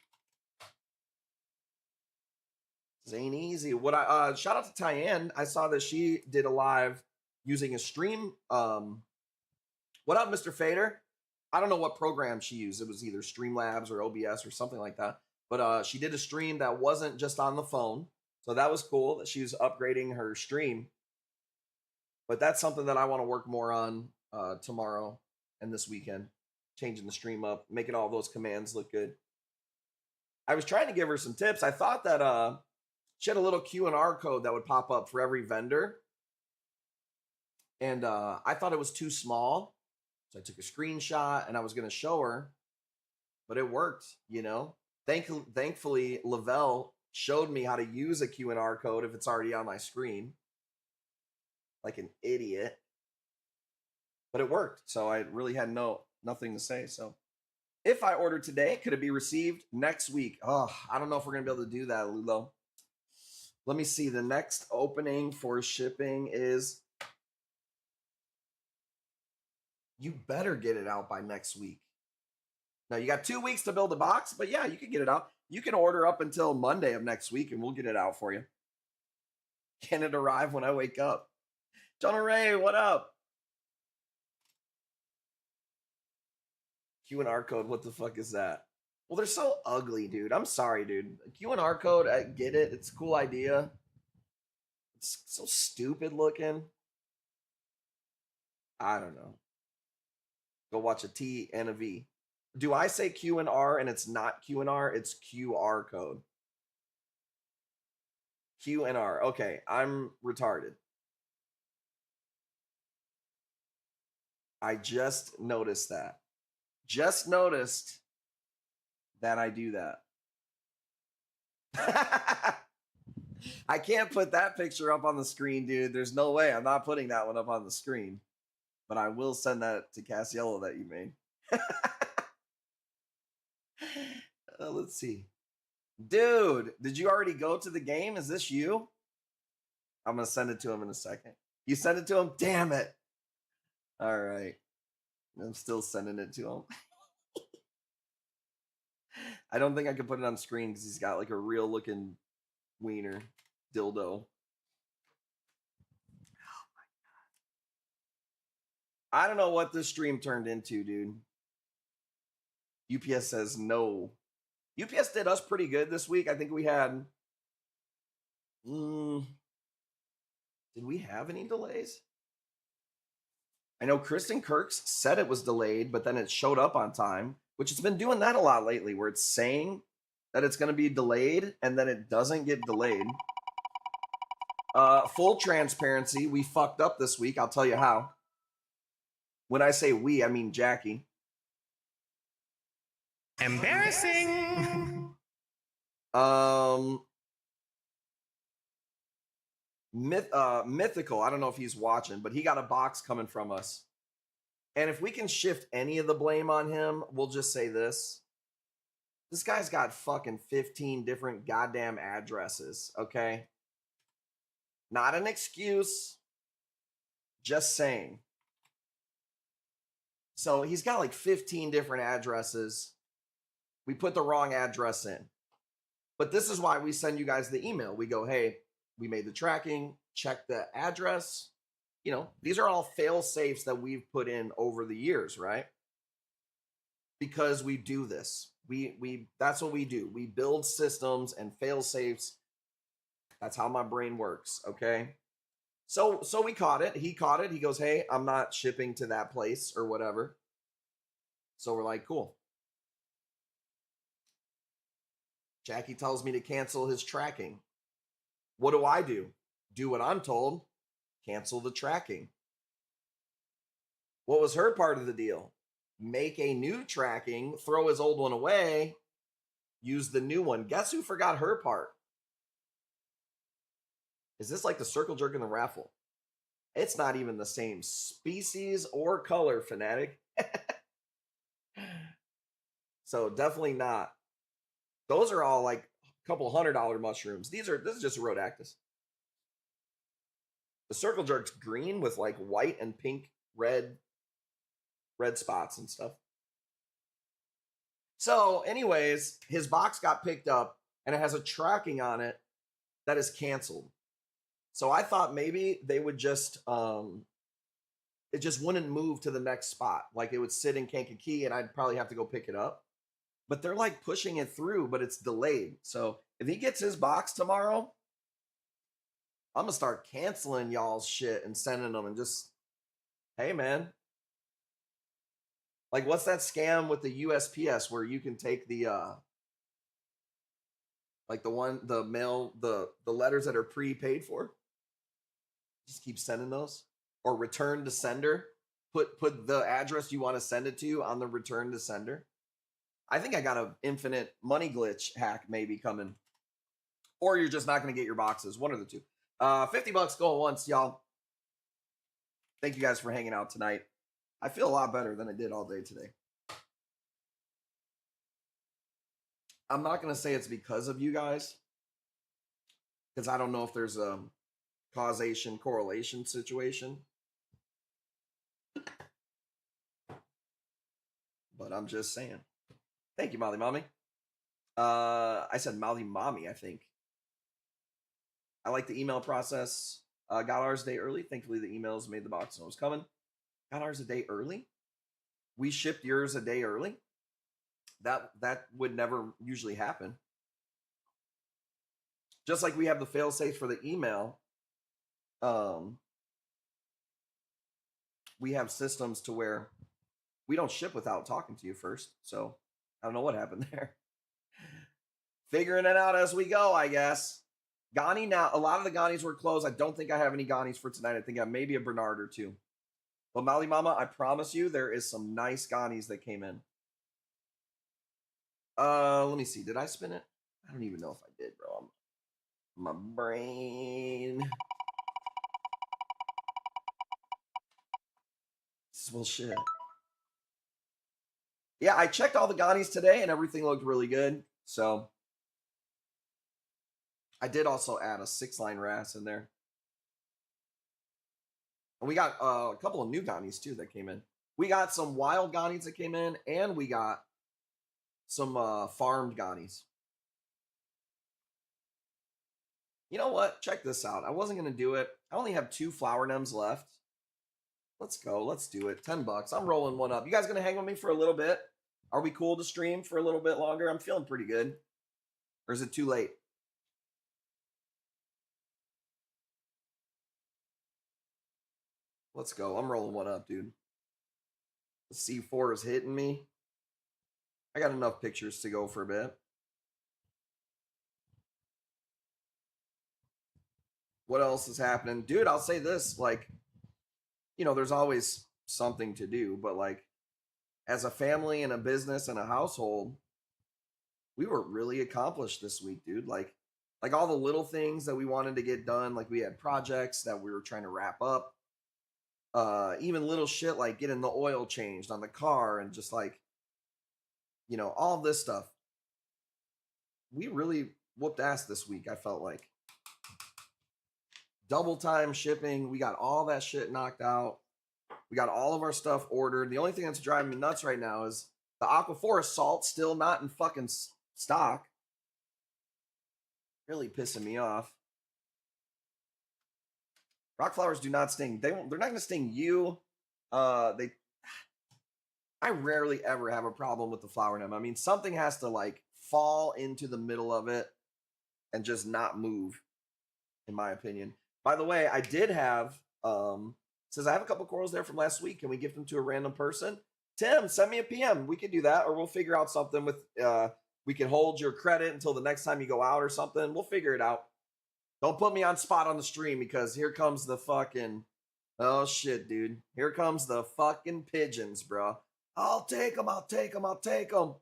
This ain't easy. What I shout out to Tyann. I saw that she did a live using a stream. What up, Mr. Fader? I don't know what program she used. It was either Streamlabs or OBS or something like that. But she did a stream that wasn't just on the phone. So that was cool that she was upgrading her stream. But that's something that I want to work more on tomorrow and this weekend. Changing the stream up, making all those commands look good. I was trying to give her some tips. I thought that she had a little Q&R code that would pop up for every vendor. And I thought it was too small. So I took a screenshot and I was going to show her. But it worked, you know. Thankfully, Lavelle showed me how to use a Q&R code if it's already on my screen. Like an idiot. But it worked. So I really had nothing to say. So if I order today, could it be received next week? Oh, I don't know if we're going to be able to do that, Lulo. Let me see. The next opening for shipping is... You better get it out by next week. Now, you got 2 weeks to build a box, but yeah, you can get it out. You can order up until Monday of next week, and we'll get it out for you. Can it arrive when I wake up? Jonah Ray, what up? Q&R code, what the fuck is that? Well, they're so ugly, dude. I'm sorry, dude. Q&R code, I get it. It's a cool idea. It's so stupid looking. I don't know. Go watch a T and a V. Do I say Q and R and it's not Q and R? It's QR code. Q and R. Okay, I'm retarded. I just noticed that. Just noticed that I do that. I can't put that picture up on the screen, dude. There's no way. I'm not putting that one up on the screen. But I will send that to Cassiello that you made. Let's see. Dude, did you already go to the game? Is this you? I'm going to send it to him in a second. You send it to him? Damn it. All right. I'm still sending it to him. I don't think I can put it on screen because he's got like a real looking wiener dildo. Oh my God. I don't know what this stream turned into, dude. UPS says no. UPS did us pretty good this week. I think we had... did we have any delays? I know Kristen Kirks said it was delayed, but then it showed up on time, which it's been doing that a lot lately, where it's saying that it's going to be delayed, and then it doesn't get delayed. Full transparency, we fucked up this week. I'll tell you how. When I say we, I mean Jackie. Embarrassing. Mythical, I don't know if he's watching, but he got a box coming from us. And if we can shift any of the blame on him, we'll just say this. This guy's got fucking 15 different goddamn addresses, okay? Not an excuse. Just saying. So he's got like 15 different addresses. We put the wrong address in. But this is why we send you guys the email. We go, hey, we made the tracking, check the address. You know, these are all fail safes that we've put in over the years, right? because we do this. We that's what we do. We build systems and fail safes. That's how my brain works, okay? So we caught it. He caught it. He goes, "Hey, I'm not shipping to that place or whatever." So we're like, "Cool." Jackie tells me to cancel his tracking. What do? Do what I'm told. Cancel the tracking. What was her part of the deal? Make a new tracking, throw his old one away, use the new one. Guess who forgot her part? Is this like the circle jerk in the raffle? It's not even the same species or color, fanatic. So definitely not. Those are all like a couple $100 mushrooms. This is just a Rhodactis. The circle jerk's green with like white and pink, red spots and stuff. So, anyways, his box got picked up and it has a tracking on it that is canceled. So I thought maybe they would just it just wouldn't move to the next spot. Like it would sit in Kankakee and I'd probably have to go pick it up. But they're like pushing it through, but it's delayed. So if he gets his box tomorrow, I'm gonna start canceling y'all's shit and sending them and just, hey man. Like what's that scam with the USPS where you can take the like the mail, the letters that are prepaid for? Just keep sending those. Or return to sender. Put the address you want to send it to on the return to sender. I think I got an infinite money glitch hack maybe coming. Or you're just not going to get your boxes. One of the two. $50 going once, y'all. Thank you guys for hanging out tonight. I feel a lot better than I did all day today. I'm not going to say it's because of you guys. Because I don't know if there's a causation correlation situation. But I'm just saying. Thank you, Molly Mommy. I said Molly Mommy, I think. I like the email process. Got ours a day early. Thankfully, the emails made the box and it was coming. Got ours a day early. We shipped yours a day early. That would never usually happen. Just like we have the fail safe for the email. We have systems to where we don't ship without talking to you first. So I don't know what happened there. Figuring it out as we go, I guess. Ghani now, a lot of the Ghanis were closed. I don't think I have any Ghanis for tonight. I think I have maybe a Bernard or two. But Molly Mama, I promise you, there is some nice Ghanis that came in. Let me see. Did I spin it? I don't even know if I did, bro. My brain. This is bullshit. Yeah, I checked all the Ghanis today and everything looked really good. So I did also add a 6-line RAS in there. And we got a couple of new Ghanis too that came in. We got some wild Ghanis that came in, and we got some farmed Ghanis. You know what? Check this out. I wasn't going to do it. I only have 2 flower nems left. Let's go. Let's do it. $10. I'm rolling one up. You guys going to hang with me for a little bit? Are we cool to stream for a little bit longer? I'm feeling pretty good. Or is it too late? Let's go. I'm rolling one up, dude. The C4 is hitting me. I got enough pictures to go for a bit. What else is happening? Dude, I'll say this. Like, you know, there's always something to do. But, like, as a family and a business and a household, we were really accomplished this week, dude. Like all the little things that we wanted to get done. Like, we had projects that we were trying to wrap up. Even little shit like getting the oil changed on the car and just like, you know, all this stuff. We really whooped ass this week, I felt like. Double time shipping. We got all that shit knocked out. We got all of our stuff ordered. The only thing that's driving me nuts right now is the Aquaforest salt still not in fucking stock. Really pissing me off. Rock flowers do not sting. They're not going to sting you. I I rarely ever have a problem with the flower nymph. I mean, something has to like fall into the middle of it and just not move, in my opinion. By the way, I did have says I have a couple corals there from last week. Can we give them to a random person? Tim, send me a PM. We could do that, or we'll figure out something with we can hold your credit until the next time you go out or something. We'll figure it out. Don't put me on spot on the stream because here comes the fucking oh shit, dude. Here comes the fucking pigeons, bro. I'll take them. I'll take them. I'll take them.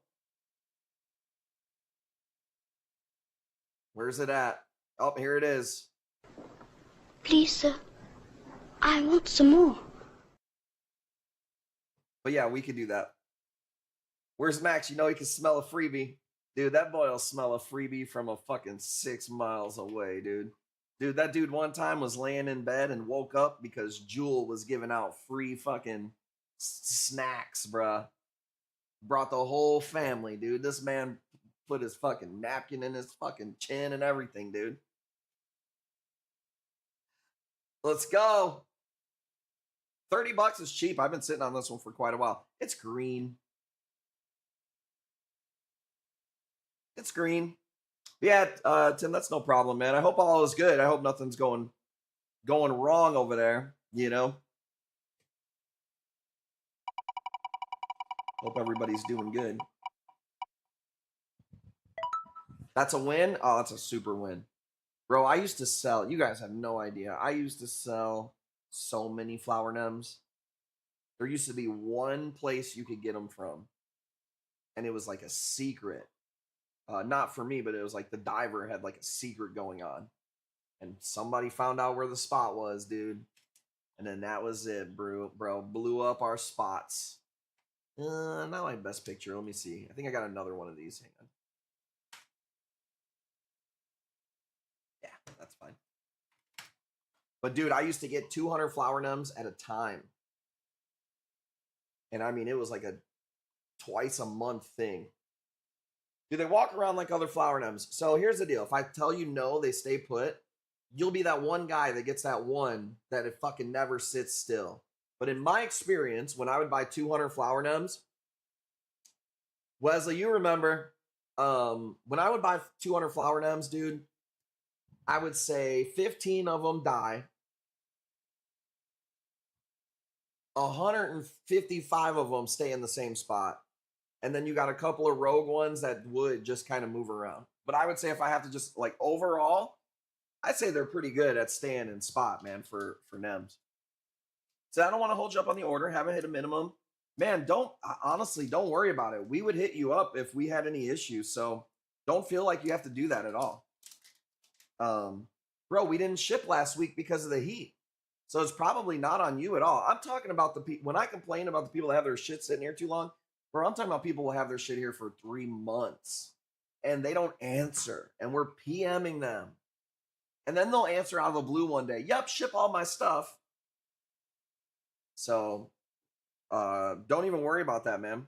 Where's it at? Oh, here it is. Please, sir. I want some more. But yeah, we could do that. Where's Max? You know he can smell a freebie. Dude, that boy will smell a freebie from a fucking 6 miles away, dude. Dude, that dude one time was laying in bed and woke up because Jewel was giving out free fucking snacks, bruh. Brought the whole family, dude. This man put his fucking napkin in his fucking chin and everything, dude. Let's go. $30 is cheap. I've been sitting on this one for quite a while. It's green. It's green. Yeah, Tim, that's no problem, man. I hope all is good. I hope nothing's going wrong over there, you know? Hope everybody's doing good. That's a win? Oh, that's a super win. Bro, I used to sell, you guys have no idea. I used to sell so many flower nems. There used to be one place you could get them from, and it was like a secret. Not for me, but it was like the diver had like a secret going on, and somebody found out where the spot was, dude. And then that was it, bro. Blew up our spots. Not my best picture. Let me see. I think I got another one of these. Hang on. Yeah, that's fine. But dude, I used to get 200 flower nems at a time. And I mean, it was like a twice a month thing. Do they walk around like other flower nems? So here's the deal. If I tell you no, they stay put, you'll be that one guy that gets that one that it fucking never sits still. But in my experience, when I would buy 200 flower nems, Wesley, you remember, when I would buy 200 flower nems, dude, I would say 15 of them die. 155 of them stay in the same spot. And then you got a couple of rogue ones that would just kind of move around. But I would say if I have to just like overall, I'd say they're pretty good at staying in spot, man, for nems. So I don't want to hold you up on the order. Haven't hit a minimum. Man, honestly, don't worry about it. We would hit you up if we had any issues. So don't feel like you have to do that at all. Bro, we didn't ship last week because of the heat. So it's probably not on you at all. I'm talking about the people, when I complain about the people that have their shit sitting here too long, bro, I'm talking about people who have their shit here for 3 months and they don't answer and we're PMing them. And then they'll answer out of the blue one day. Yep, ship all my stuff. So don't even worry about that, man.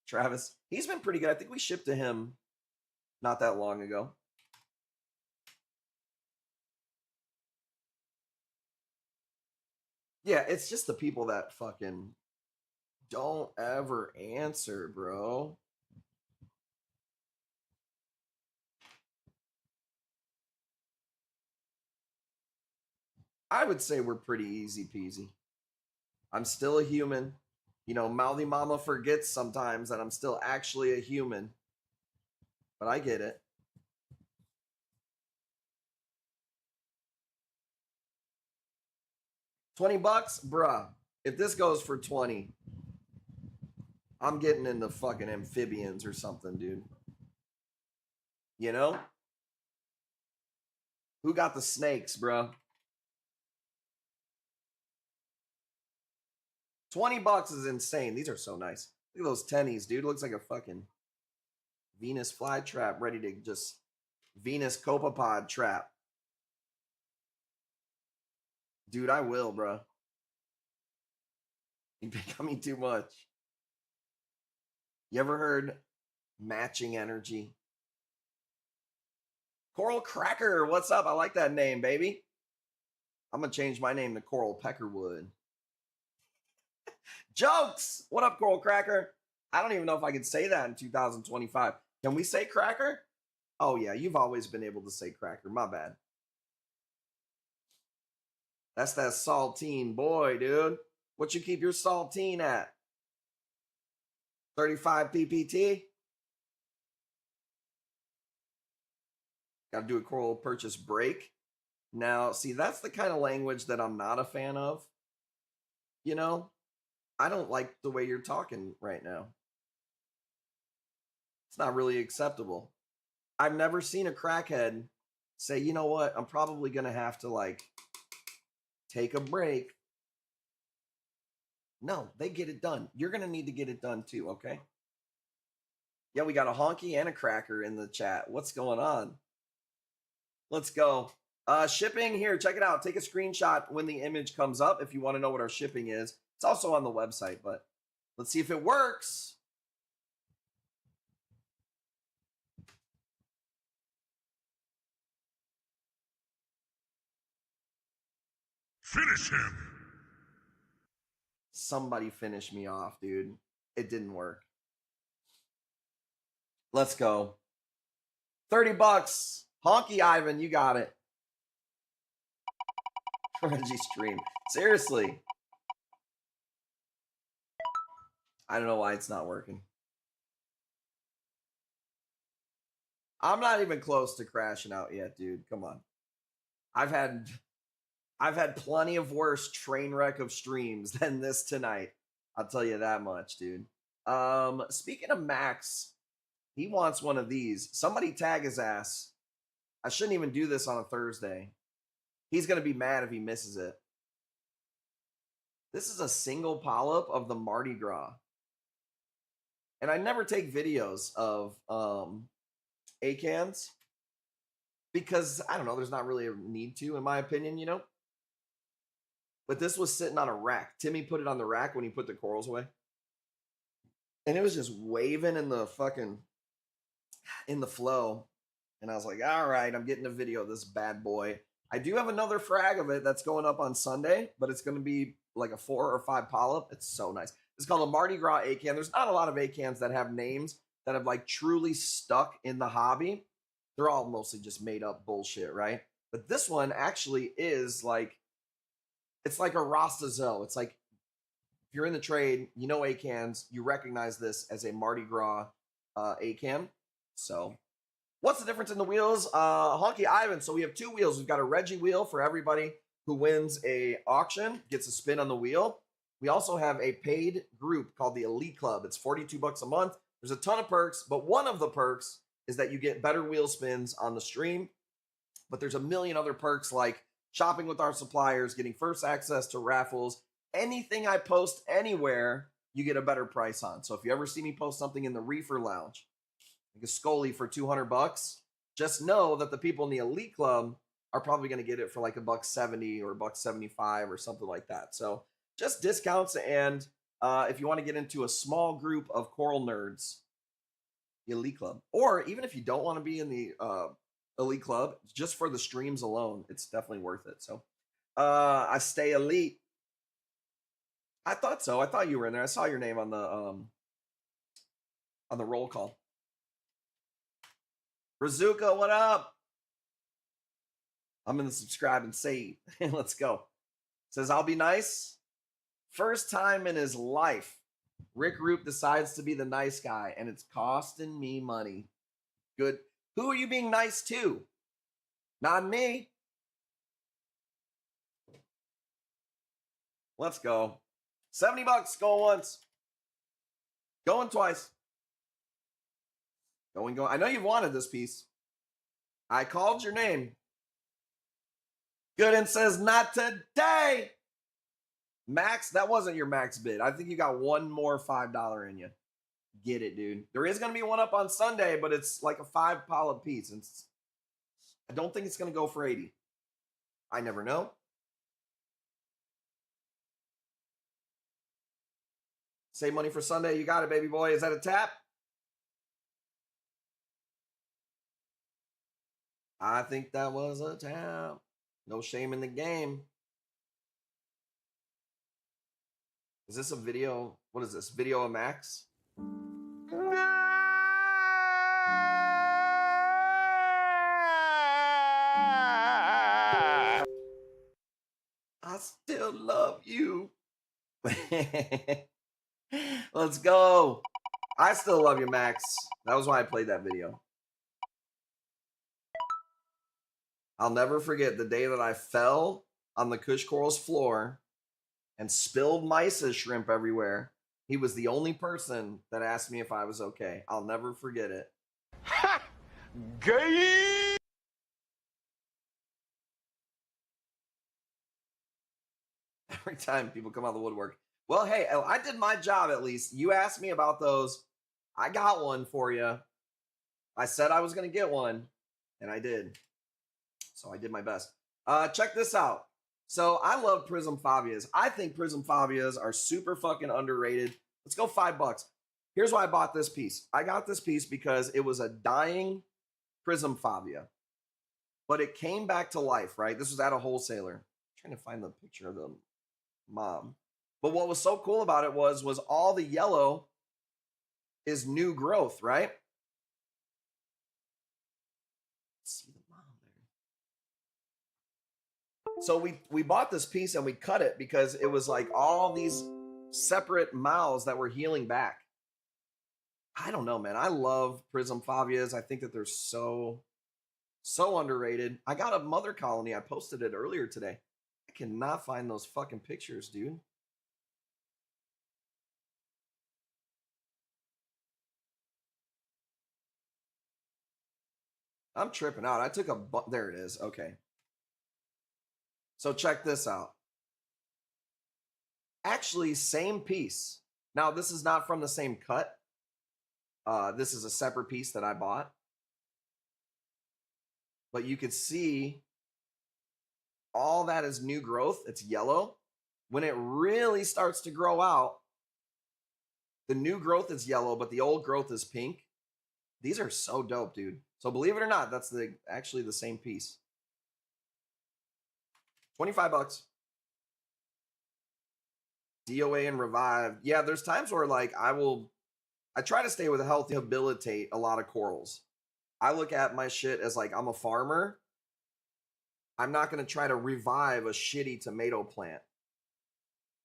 Travis, he's been pretty good. I think we shipped to him not that long ago. Yeah, it's just the people that fucking don't ever answer, bro. I would say we're pretty easy peasy. I'm still a human. You know, Mouthy Mama forgets sometimes that I'm still actually a human. But I get it. $20, bruh. If this goes for 20, I'm getting into fucking amphibians or something, dude. You know? Who got the snakes, bruh? $20 is insane. These are so nice. Look at those tennies, dude. It looks like a fucking Venus flytrap ready to just Venus copepod trap. Dude, I will, bro. You're becoming too much. You ever heard matching energy? Coral Cracker, what's up? I like that name, baby. I'm going to change my name to Coral Peckerwood. Jokes. What up, Coral Cracker? I don't even know if I could say that in 2025. Can we say cracker? Oh, yeah, you've always been able to say cracker. My bad. That's that saltine boy, dude. What you keep your saltine at? 35 PPT? Got to do a coral purchase break. Now, see, that's the kind of language that I'm not a fan of. You know, I don't like the way you're talking right now. It's not really acceptable. I've never seen a crackhead say, you know what, I'm probably going to have to like take a break. No, they get it done. You're going to need to get it done too, okay? Yeah, we got a honky and a cracker in the chat. What's going on? Let's go. Shipping here, check it out. Take a screenshot when the image comes up if you want to know what our shipping is. It's also on the website, but let's see if it works. Finish him. Somebody finish me off, dude. It didn't work. Let's go. 30 bucks. Honky Ivan, you got it. Reggie stream. Seriously. I don't know why it's not working. I'm not even close to crashing out yet, dude. Come on. I've had plenty of worse train wreck of streams than this tonight. I'll tell you that much, dude. Speaking of Max, he wants one of these. Somebody tag his ass. I shouldn't even do this on a Thursday. He's going to be mad if he misses it. This is a single polyp of the Mardi Gras. And I never take videos of acans because, I don't know, there's not really a need to, in my opinion, you know? But this was sitting on a rack. Timmy put it on the rack when he put the corals away. And it was just waving in the flow. And I was like, all right, I'm getting a video of this bad boy. I do have another frag of it that's going up on Sunday, but it's going to be like a 4 or 5 polyp. It's so nice. It's called a Mardi Gras acan. There's not a lot of acans that have names that have like truly stuck in the hobby. They're all mostly just made up bullshit, right? But this one actually is like, it's like a Rasta Zoe. It's like, if you're in the trade, you know acans, you recognize this as a Mardi Gras acan. So what's the difference in the wheels? Honky Ivan. So we have 2 wheels. We've got a Reggie wheel for everybody who wins a auction, gets a spin on the wheel. We also have a paid group called the Elite Club. It's 42 bucks a month. There's a ton of perks, but one of the perks is that you get better wheel spins on the stream. But there's a million other perks like shopping with our suppliers, getting first access to raffles. Anything I post anywhere, you get a better price on. So if you ever see me post something in the Reefer Lounge, like a Scully for 200 bucks, just know that the people in the Elite Club are probably going to get it for like $1.70 or $1.75 or something like that. So just discounts. And if you want to get into a small group of coral nerds, the Elite Club, or even if you don't want to be in the Elite Club, just for the streams alone, it's definitely worth it. So I stay elite. I thought so. I thought you were in there. I saw your name on the roll call. Razuka, what up? I'm going to subscribe and save. Let's go. Says, I'll be nice. First time in his life, Rick Roop decides to be the nice guy, and it's costing me money. Good. Who are you being nice to? Not me. Let's go. 70 bucks, going once. Going twice. Going. I know you wanted this piece. I called your name. Gooden says, not today. Max, that wasn't your max bid. I think you got one more $5 in you. Get it, dude. There is going to be one up on Sunday, but it's like a 5 polyp piece. And I don't think it's going to go for 80. I never know. Save money for Sunday. You got it, baby boy. Is that a tap? I think that was a tap. No shame in the game. Is this a video? What is this? Video Max? I still love you. Let's go. I still love you, Max. That was why I played that video. I'll never forget the day that I fell on the Kush Coral's floor and spilled Mice's shrimp everywhere. He was the only person that asked me if I was okay. I'll never forget it. Ha! Gay! Every time people come out of the woodwork. Well, hey, I did my job at least. You asked me about those. I got one for you. I said I was going to get one, and I did. So I did my best. Check this out. So I love Prism Fabias. I think Prism Fabias are super fucking underrated. Let's go $5. Here's why I bought this piece. I got this piece because it was a dying Prism Fabia, but it came back to life, right? This was at a wholesaler. I'm trying to find the picture of the mom. But what was so cool about it was all the yellow is new growth, right? Let's see the mom there. So we bought this piece and we cut it because it was like all these separate mouths that were healing back. I don't know, man. I love Prism Fabias. I think that they're so underrated. I got a mother colony. I posted it earlier today. I cannot find those fucking pictures, dude. I'm tripping out. I took a there it is. Okay. So check this out. Actually, same piece. Now, this is not from the same cut. This is a separate piece that I bought. But you could see all that is new growth. It's yellow. When it really starts to grow out, the new growth is yellow, but the old growth is pink. These are so dope, dude. So believe it or not, that's actually the same piece. $25. DOA and Revive. Yeah, there's times where like I try to stay with a healthy rehabilitate a lot of corals. I look at my shit as like I'm a farmer. I'm not going to try to revive a shitty tomato plant.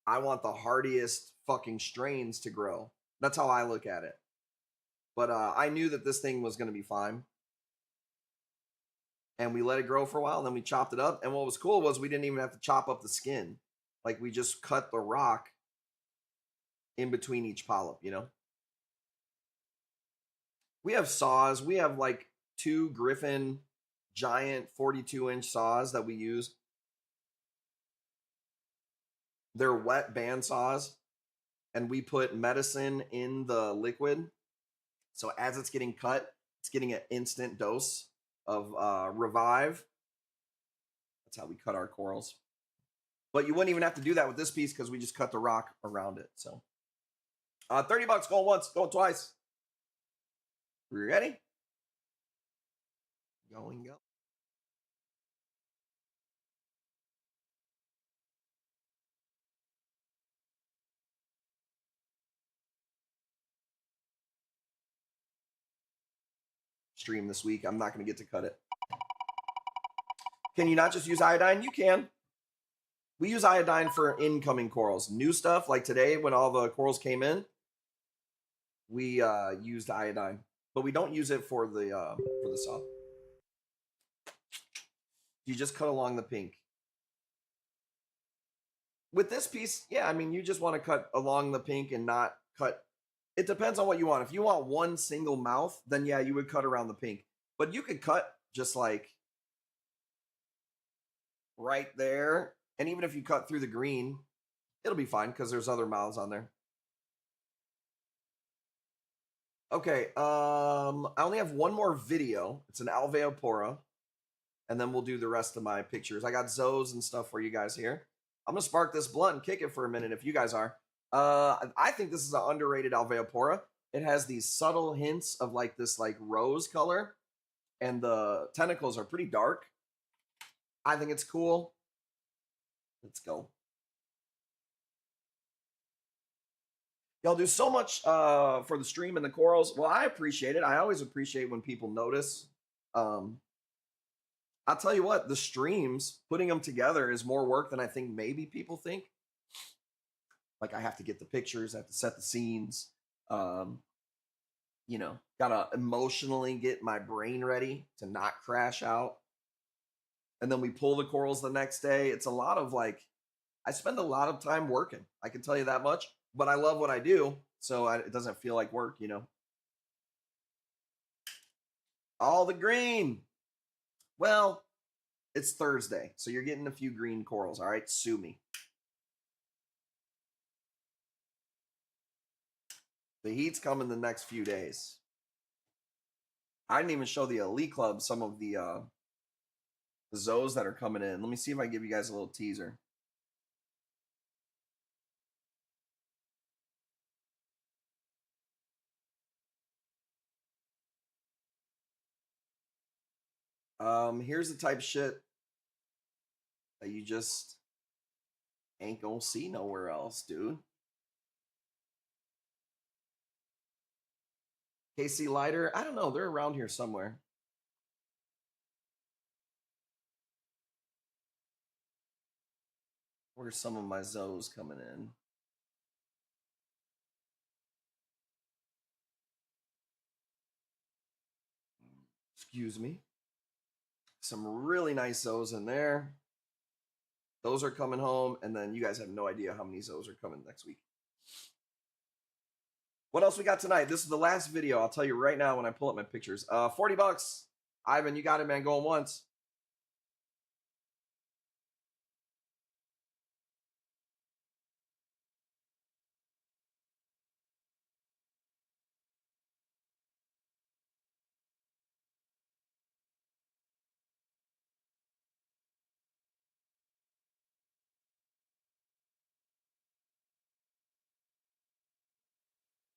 I want the hardiest fucking strains to grow. That's how I look at it. But I knew that this thing was going to be fine. And we let it grow for a while, and then we chopped it up. And what was cool was we didn't even have to chop up the skin. Like, we just cut the rock in between each polyp, you know? We have saws. We have, like, 2 Griffin giant 42-inch saws that we use. They're wet band saws. And we put medicine in the liquid. So as it's getting cut, it's getting an instant dose of Revive. That's how we cut our corals. But you wouldn't even have to do that with this piece because we just cut the rock around it. So $30 going once, going twice. We ready? Going, go. Stream this week. I'm not going to get to cut it. Can you not just use iodine? You can. We use iodine for incoming corals. New stuff, like today when all the corals came in, we used iodine. But we don't use it for the saw. You just cut along the pink. With this piece, yeah, I mean, you just want to cut along the pink and not cut. It depends on what you want. If you want one single mouth, then yeah, you would cut around the pink. But you could cut just like right there. And even if you cut through the green, it'll be fine because there's other mouths on there. Okay, I only have one more video. It's an Alveopora. And then we'll do the rest of my pictures. I got Zoes and stuff for you guys here. I'm going to spark this blunt and kick it for a minute if you guys are. I think this is an underrated Alveopora. It has these subtle hints of like this like rose color. And the tentacles are pretty dark. I think it's cool. Let's go. Y'all do so much for the stream and the corals. Well, I appreciate it. I always appreciate when people notice. I'll tell you what, the streams, putting them together is more work than I think maybe people think. Like I have to get the pictures, I have to set the scenes. You know, gotta emotionally get my brain ready to not crash out. And then we pull the corals the next day. It's a lot of like, I spend a lot of time working. I can tell you that much, but I love what I do. So it doesn't feel like work, you know. All the green. Well, it's Thursday, so you're getting a few green corals, all right? Sue me. The heat's coming the next few days. I didn't even show the Elite Club some of the zoos that are coming in. Let me see if I can give you guys a little teaser. Here's the type of shit that you just ain't gonna see nowhere else, dude. KC Lighter, I don't know. They're around here somewhere. Where's some of my zoos coming in? Excuse me. Some really nice zoos in there. Those are coming home, and then you guys have no idea how many zoos are coming next week. What else we got tonight? This is the last video. I'll tell you right now when I pull up my pictures. 40 bucks. Ivan, you got it, man. Going once.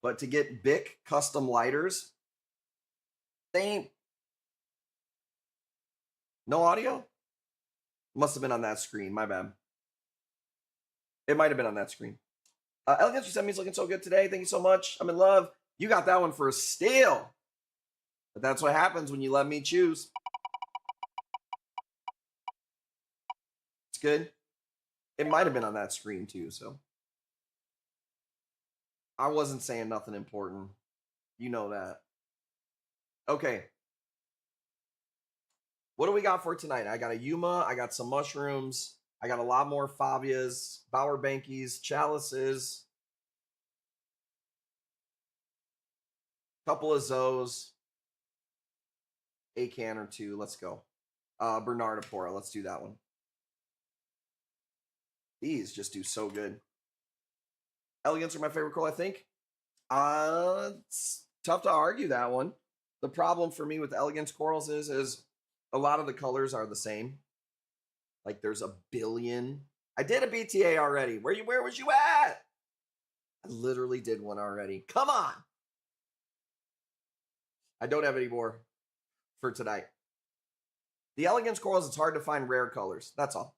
But to get Bic custom lighters, they ain't. No audio? Must have been on that screen. My bad. It might have been on that screen. Elegance, you sent me is looking so good today. Thank you so much. I'm in love. You got that one for a steal. But that's what happens when you let me choose. It's good. It might have been on that screen too, so. I wasn't saying nothing important. You know that. Okay. What do we got for tonight? I got a Yuma. I got some mushrooms. I got a lot more Fabias, Bauer Bankies, chalices. Couple of Zoes. A can or two. Let's go. Bernardapora. Let's do that one. These just do so good. Elegance are my favorite coral, I think. It's tough to argue that one. The problem for me with elegance corals is a lot of the colors are the same. Like there's a billion. I did a BTA already. Where was you at? I literally did one already. Come on. I don't have any more for tonight. The elegance corals, it's hard to find rare colors. That's all.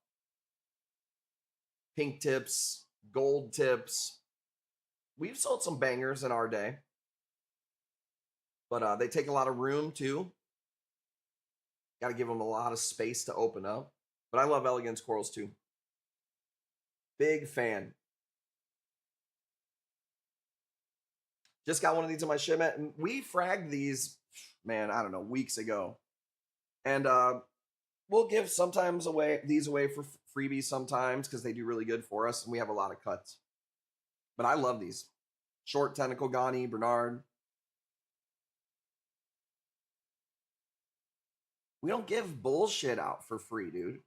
Pink tips, gold tips. We've sold some bangers in our day. But they take a lot of room too. Got to give them a lot of space to open up. But I love elegance corals too. Big fan. Just got one of these in my shipment. And we fragged these, man, I don't know, weeks ago. And we'll give sometimes these away for freebies sometimes because they do really good for us. And we have a lot of cuts. But I love these. Short tentacle Ghani, Bernard. We don't give bullshit out for free, dude.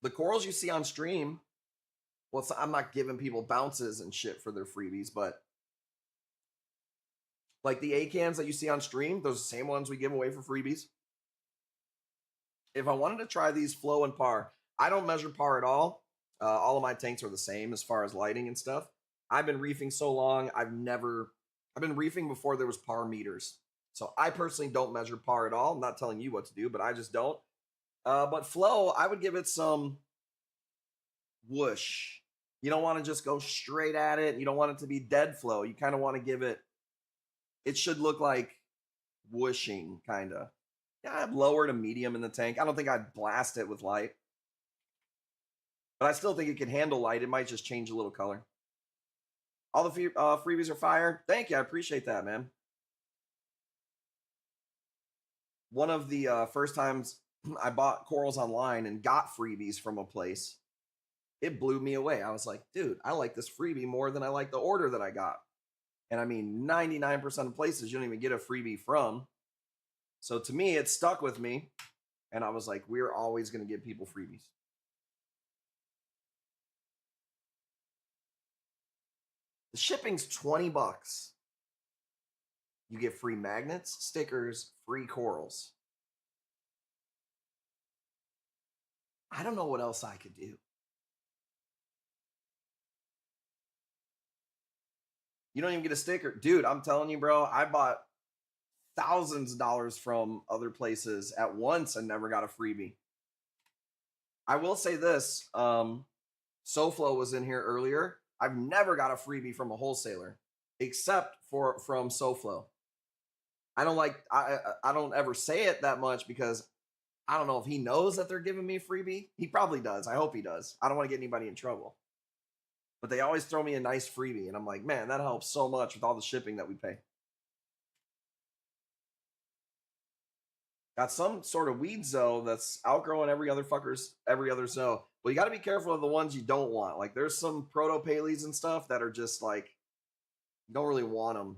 The corals you see on stream, well, I'm not giving people bounces and shit for their freebies, but like the A cans that you see on stream, those are the same ones we give away for freebies. If I wanted to try these flow and par, I don't measure par at all. All of my tanks are the same as far as lighting and stuff. I've been reefing so long, I've been reefing before there was par meters. So I personally don't measure par at all. I'm not telling you what to do, but I just don't. But flow, I would give it some whoosh. You don't want to just go straight at it. You don't want it to be dead flow. You kind of want to give it, it should look like whooshing, kind of. Yeah, I'd lower to medium in the tank. I don't think I'd blast it with light. But I still think it can handle light. It might just change a little color. All the freebies are fire. Thank you. I appreciate that, man. One of the first times I bought corals online and got freebies from a place, it blew me away. I was like, dude, I like this freebie more than I like the order that I got. And I mean, 99% of places you don't even get a freebie from. So to me, it stuck with me. And I was like, we're always going to give people freebies. The shipping's $20. You get free magnets, stickers, free corals. I don't know what else I could do. You don't even get a sticker. Dude, I'm telling you, bro, I bought thousands of dollars from other places at once and never got a freebie. I will say this, SoFlo was in here earlier. I've never got a freebie from a wholesaler except from SoFlo. I don't ever say it that much because I don't know if he knows that they're giving me a freebie. He probably does. I hope he does. I don't want to get anybody in trouble. But they always throw me a nice freebie and I'm like, man, that helps so much with all the shipping that we pay. Got some sort of weed zoo that's outgrowing every other zoo. But you got to be careful of the ones you don't want. Like there's some protopales and stuff that are just like, you don't really want them.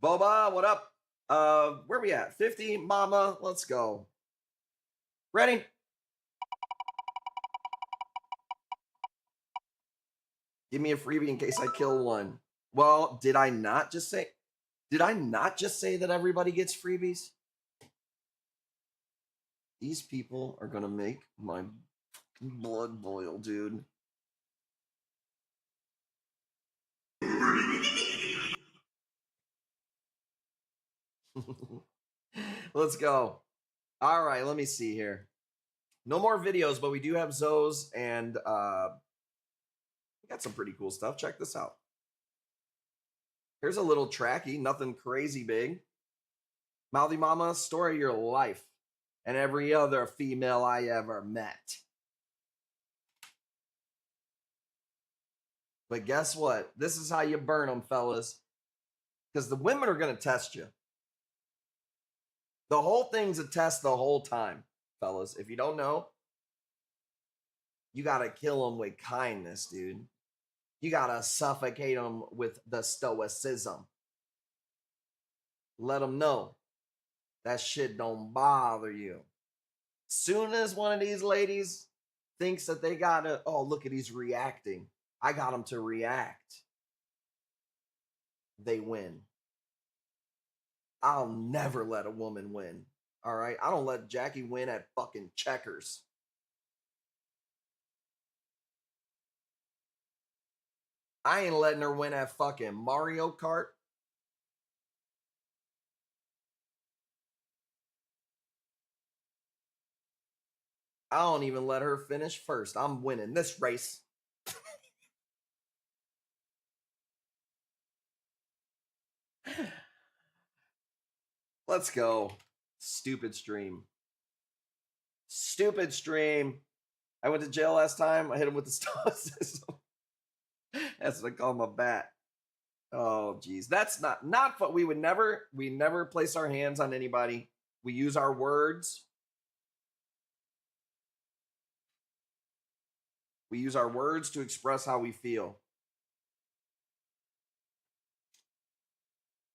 Boba, what up? Where we at? 50, mama, let's go. Ready? Give me a freebie in case I kill one. Well, did I not just say that everybody gets freebies? These people are gonna make my blood boil, dude. Let's go. All right, let me see here. No more videos, but we do have Zoes and we got some pretty cool stuff. Check this out. Here's a little tracky, nothing crazy big. Mouthy Mama, story of your life. And every other female I ever met. But guess what? This is how you burn them, fellas. Because the women are going to test you. The whole thing's a test the whole time, fellas. If you don't know, you got to kill them with kindness, dude. You got to suffocate them with the stoicism. Let them know that shit don't bother you. Soon as one of these ladies thinks that they got to, oh, look at he's reacting. I got him to react. They win. I'll never let a woman win. All right? I don't let Jackie win at fucking checkers. I ain't letting her win at fucking Mario Kart. I don't even let her finish first. I'm winning this race. Let's go. Stupid stream. Stupid stream. I went to jail last time. I hit him with the stoicism. That's what I call my bat. Oh, geez. That's not what we never place our hands on anybody. We use our words. We use our words to express how we feel.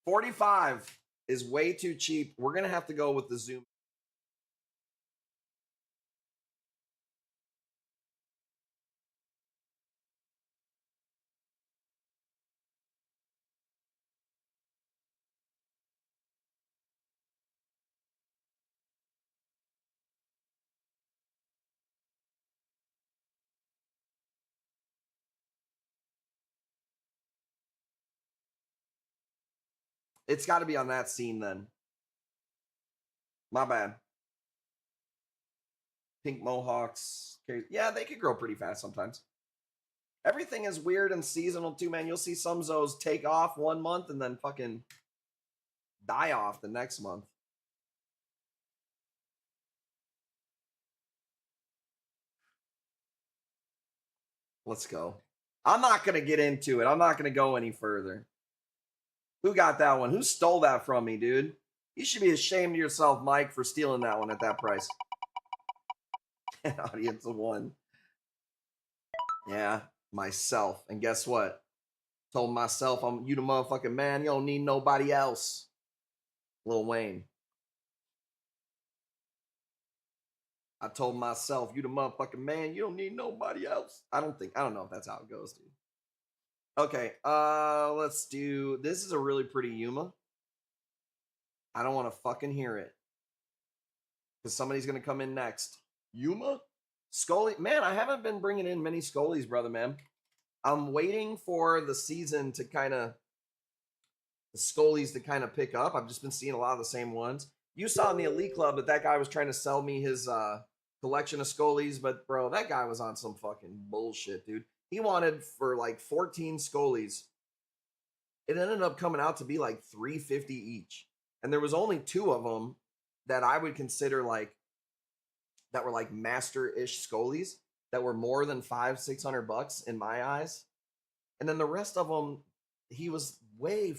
45 is way too cheap. We're going to have to go with the Zoom. It's got to be on that scene then. My bad. Pink mohawks. Yeah, they could grow pretty fast sometimes. Everything is weird and seasonal too, man. You'll see some zoos take off 1 month and then fucking die off the next month. Let's go. I'm not going to get into it. I'm not going to go any further. Who got that one? Who stole that from me, dude? You should be ashamed of yourself, Mike, for stealing that one at that price. An audience of one. Yeah, myself. And guess what? Told myself I'm you the motherfucking man. You don't need nobody else. Lil Wayne. I told myself, you the motherfucking man. You don't need nobody else. I don't know if that's how it goes, dude. Okay, let's do, this is a really pretty Yuma. I don't want to fucking hear it. Because somebody's going to come in next. Yuma? Scully? Man, I haven't been bringing in many Scullies, brother, man. I'm waiting for the season to kind of, the Scullies to kind of pick up. I've just been seeing a lot of the same ones. You saw in the Elite Club that guy was trying to sell me his collection of Scullies, but bro, that guy was on some fucking bullshit, dude. He wanted for like 14 Scullies. It ended up coming out to be like $350 each. And there was only 2 of them that I would consider like, that were like master-ish Scullies that were more than $500-600 in my eyes. And then the rest of them, he was way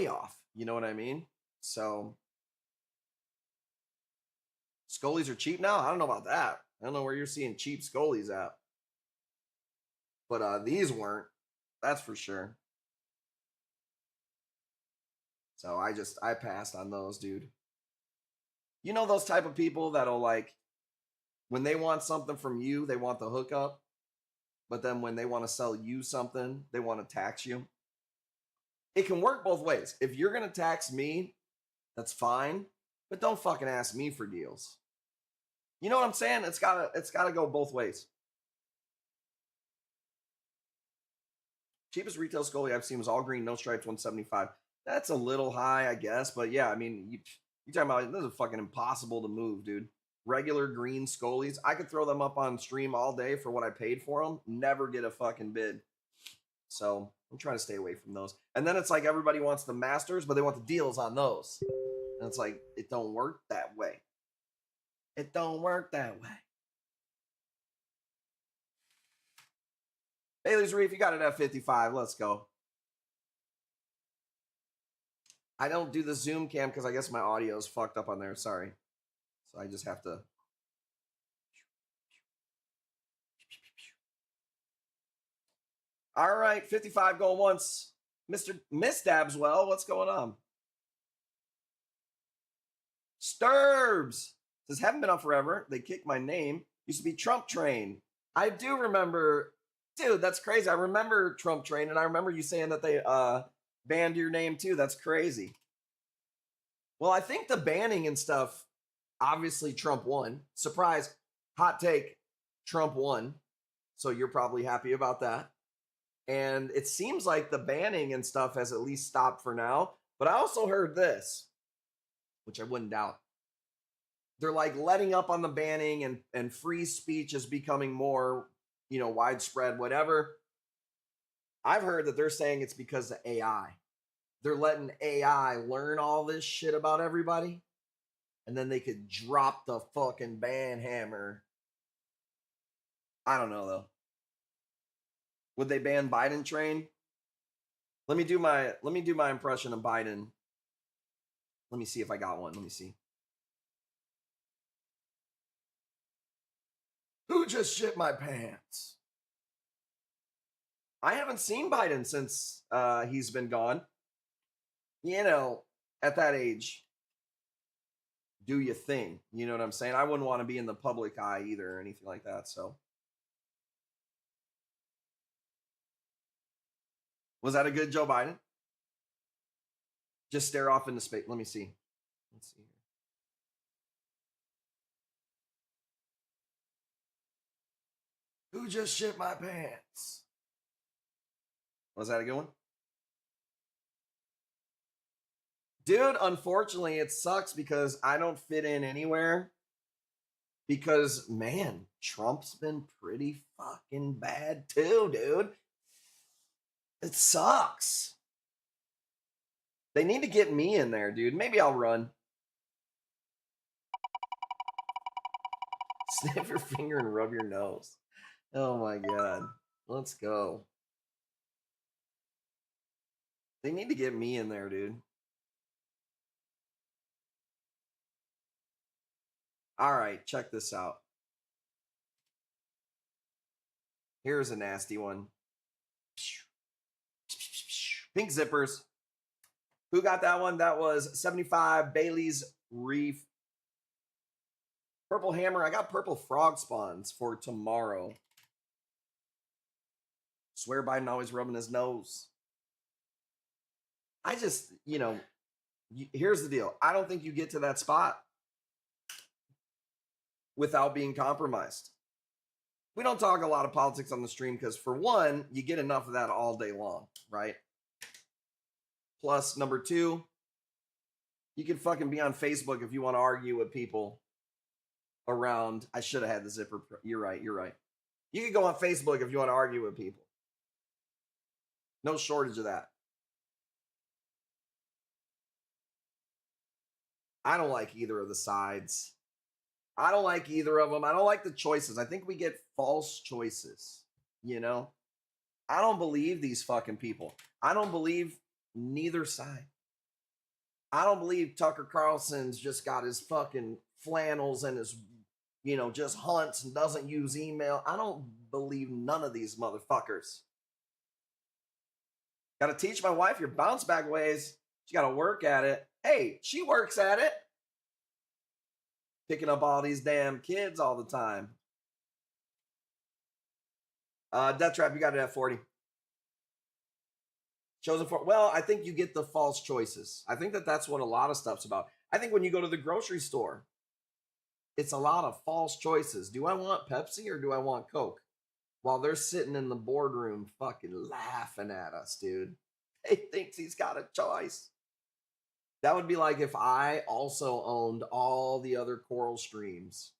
off. You know what I mean? So Scullies are cheap now? I don't know about that. I don't know where you're seeing cheap Scullies at. But these weren't. That's for sure. So I passed on those, dude. You know those type of people that'll like, when they want something from you, they want the hookup. But then when they want to sell you something, they want to tax you. It can work both ways. If you're going to tax me, that's fine. But don't fucking ask me for deals. You know what I'm saying? It's gotta go both ways. Cheapest retail Scully I've seen was all green, no stripes, 175. That's a little high, I guess. But yeah, I mean, you talking about, this is fucking impossible to move, dude. Regular green Scullies, I could throw them up on stream all day for what I paid for them. Never get a fucking bid. So I'm trying to stay away from those. And then it's like everybody wants the masters, but they want the deals on those. And it's like, it don't work that way. It don't work that way. Bailey's Reef, you got it at 55. Let's go. I don't do the Zoom cam because I guess my audio is fucked up on there. Sorry. So I just have to. All right, 55 going once. Mr. Miss Dabswell, what's going on? Sturbs says, haven't been on forever. They kicked my name. Used to be Trump Train. I do remember, dude, that's crazy. I remember Trump Train, and I remember you saying that they banned your name too. That's crazy. Well, I think the banning and stuff, obviously Trump won. Surprise, hot take, Trump won. So you're probably happy about that. And it seems like the banning and stuff has at least stopped for now. But I also heard this, which I wouldn't doubt. They're like letting up on the banning, and free speech is becoming more, widespread, whatever. I've heard that they're saying it's because of AI. They're letting AI learn all this shit about everybody, and then they could drop the fucking ban hammer. I don't know though. Would they ban Biden train? Let me do my impression of Biden. Let me see if I got one. Let me see. Who just shit my pants? I haven't seen Biden since he's been gone. At that age, do your thing. You know what I'm saying? I wouldn't want to be in the public eye either or anything like that. So, was that a good Joe Biden? Just stare off into space. Let me see. Let's see here. Who just shit my pants? Was that a good one? Dude, unfortunately, it sucks because I don't fit in anywhere. Because, man, Trump's been pretty fucking bad too, dude. It sucks. They need to get me in there, dude. Maybe I'll run. Snap your finger and rub your nose. Oh my God. Let's go. They need to get me in there, dude. All right, check this out. Here's a nasty one. Pink zippers. Who got that one? That was 75 Bailey's Reef. Purple hammer. I got purple frog spawns for tomorrow. Swear Biden always rubbing his nose. I just, here's the deal. I don't think you get to that spot without being compromised. We don't talk a lot of politics on the stream because, for one, you get enough of that all day long, right? Plus, number two, you can fucking be on Facebook if you want to argue with people around. I should have had the zipper. You're right. You can go on Facebook if you want to argue with people. No shortage of that. I don't like either of the sides. I don't like either of them. I don't like the choices. I think we get false choices, I don't believe these fucking people. I don't believe neither side. I don't believe Tucker Carlson's just got his fucking flannels and his, just hunts and doesn't use email. I don't believe none of these motherfuckers. Got to teach my wife your bounce back ways. She got to work at it. Hey, she works at it. Picking up all these damn kids all the time. Death Trap, you got it at 40. Chosen for, well, I think you get the false choices. I think that's what a lot of stuff's about. I think when you go to the grocery store, it's a lot of false choices. Do I want Pepsi or do I want Coke? While they're sitting in the boardroom fucking laughing at us, dude. He thinks he's got a choice. That would be like if I also owned all the other Coral streams,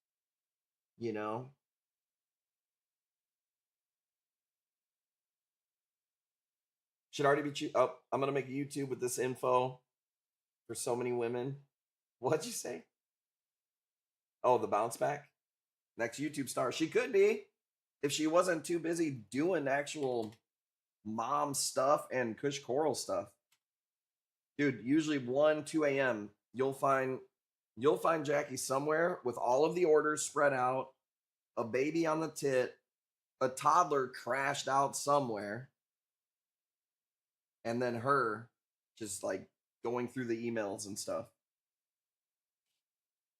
Should already be I'm going to make a YouTube with this info for so many women. What'd you say? Oh, the bounce back? Next YouTube star. She could be if she wasn't too busy doing actual mom stuff and Kush Coral stuff. Dude, usually 1, 2 a.m. you'll find Jackie somewhere with all of the orders spread out, a baby on the tit, a toddler crashed out somewhere, and then her just like going through the emails and stuff.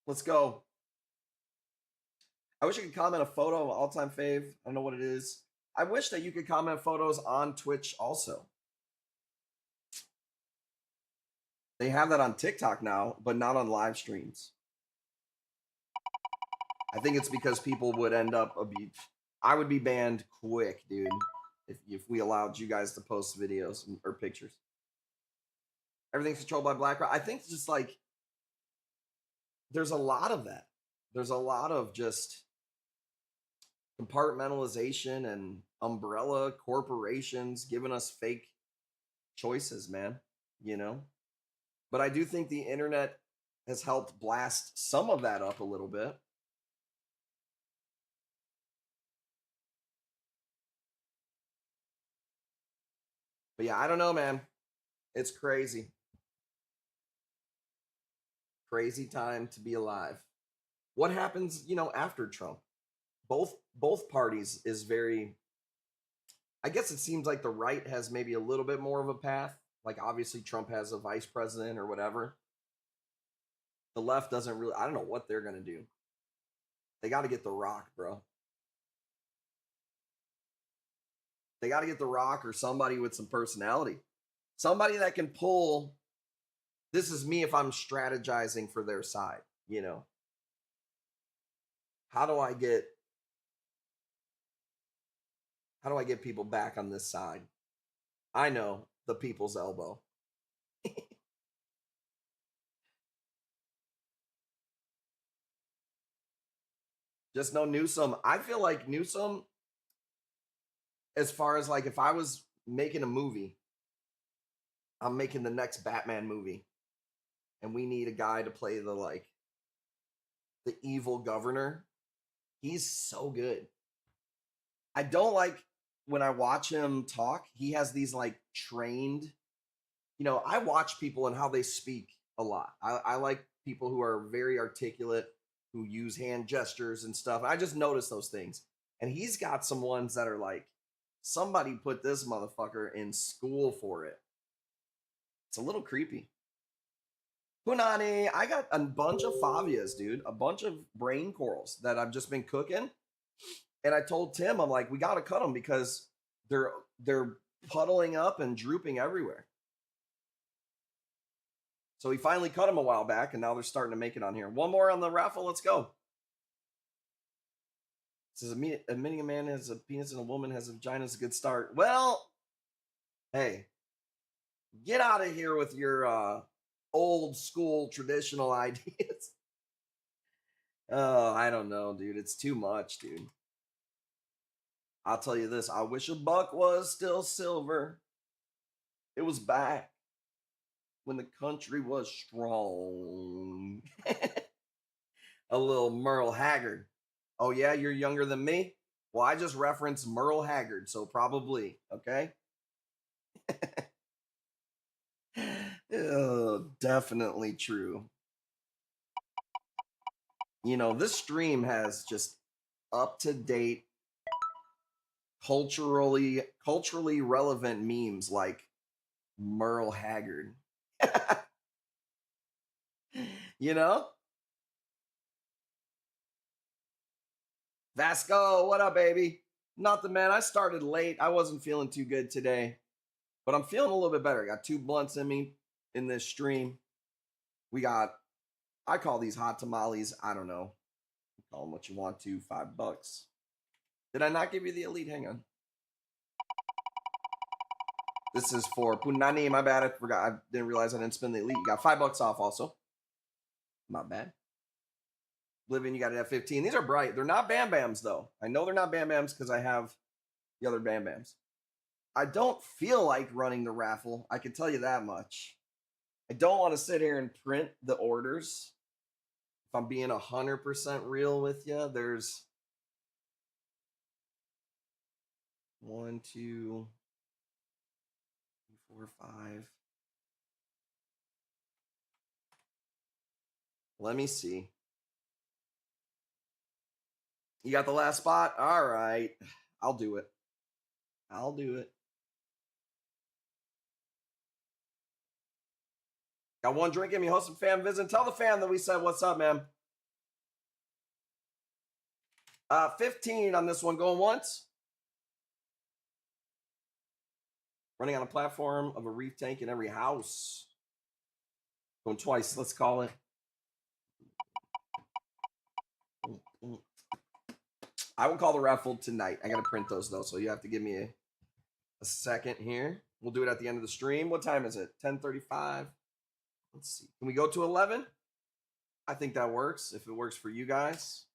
Let's go. I wish I could comment a photo of all-time fave. I don't know what it is. I wish that you could comment photos on Twitch also. They have that on TikTok now, but not on live streams. I think it's because people would end up I would be banned quick, dude, if we allowed you guys to post videos or pictures. Everything's controlled by BlackRock. I think it's just like there's a lot of that. There's a lot of just compartmentalization and umbrella corporations giving us fake choices, man, But I do think the internet has helped blast some of that up a little bit. But yeah, I don't know, man. It's crazy. Crazy time to be alive. What happens, after Trump? Both parties is very, I guess it seems like the right has maybe a little bit more of a path. Like, obviously, Trump has a vice president or whatever. The left doesn't really, I don't know what they're going to do. They got to get The Rock, bro. They got to get The Rock or somebody with some personality. Somebody that can pull, this is me if I'm strategizing for their side, How do I get people back on this side? I know, the people's elbow. Just no Newsom. I feel like Newsom, as far as like if I was making a movie, I'm making the next Batman movie, and we need a guy to play the evil governor. He's so good. I don't like when I watch him talk, he has these like trained, I watch people and how they speak a lot. I like people who are very articulate, who use hand gestures and stuff. I just notice those things. And he's got some ones that are like, somebody put this motherfucker in school for it. It's a little creepy. Punani, I got a bunch of favias, dude. A bunch of brain corals that I've just been cooking. And I told Tim, I'm like, we got to cut them because they're puddling up and drooping everywhere. So we finally cut them a while back, and now they're starting to make it on here. One more on the raffle. Let's go. It says admitting a man has a penis and a woman has a vagina is a good start. Well, hey, get out of here with your old school traditional ideas. Oh, I don't know, dude. It's too much, dude. I'll tell you this. I wish a buck was still silver. It was back when the country was strong. A little Merle Haggard. Oh, yeah, you're younger than me? Well, I just referenced Merle Haggard, so probably, okay? Oh, definitely true. This stream has just up-to-date, culturally relevant memes like Merle Haggard. Vasco, what up, baby? Nothing, man. I started late. I wasn't feeling too good today, but I'm feeling a little bit better. I got 2 blunts in me in this stream. I call these hot tamales. I don't know. Call them what you want to. $5. Did I not give you the elite? Hang on. This is for Punani. My bad. I forgot. I didn't realize I didn't spend the elite. You got $5 off also. Not bad. Living, you got it at 15. These are bright. They're not Bam Bams, though. I know they're not Bam Bams because I have the other Bam Bams. I don't feel like running the raffle. I can tell you that much. I don't want to sit here and print the orders. If I'm being 100% real with you, there's 1, 2, 3, 4, 5. Let me see. You got the last spot? All right. I'll do it. Got one drink in me. Host some fam visit. Tell the fam that we said what's up, man. 15 on this one. Going once. Running on a platform of a reef tank in every house. Going twice. Let's call it. I will call the raffle tonight. I got to print those, though, so you have to give me a second here. We'll do it at the end of the stream. What time is it? 10:35. Let's see. Can we go to 11? I think that works, if it works for you guys.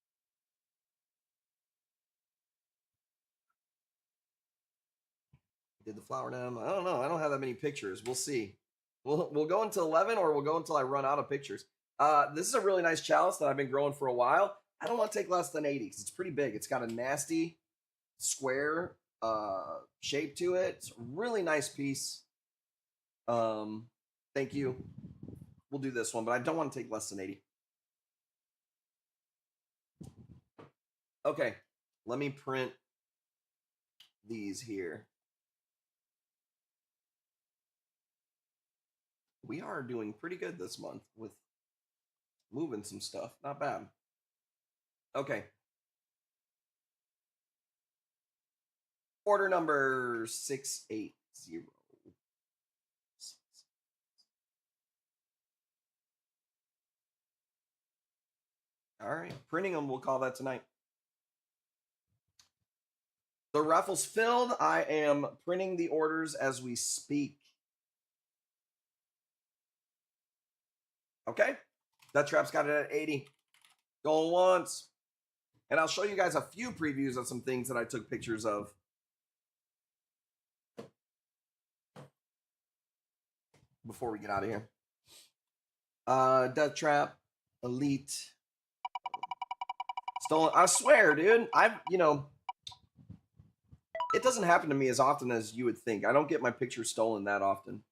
Did the flower down? I don't know. I don't have that many pictures. We'll see. We'll go until 11, or we'll go until I run out of pictures. This is a really nice chalice that I've been growing for a while. I don't want to take less than 80 because it's pretty big. It's got a nasty square shape to it. It's a really nice piece. Thank you. We'll do this one, but I don't want to take less than 80. Okay, let me print these here. We are doing pretty good this month with moving some stuff. Not bad. Okay. Order number 680. All right. Printing them, we'll call that tonight. The raffle's filled. I am printing the orders as we speak. Okay. That trap's got it at 80. Going once. And I'll show you guys a few previews of some things that I took pictures of. Before we get out of here. Death Trap, Elite, Stolen. I swear, dude, it doesn't happen to me as often as you would think. I don't get my picture stolen that often.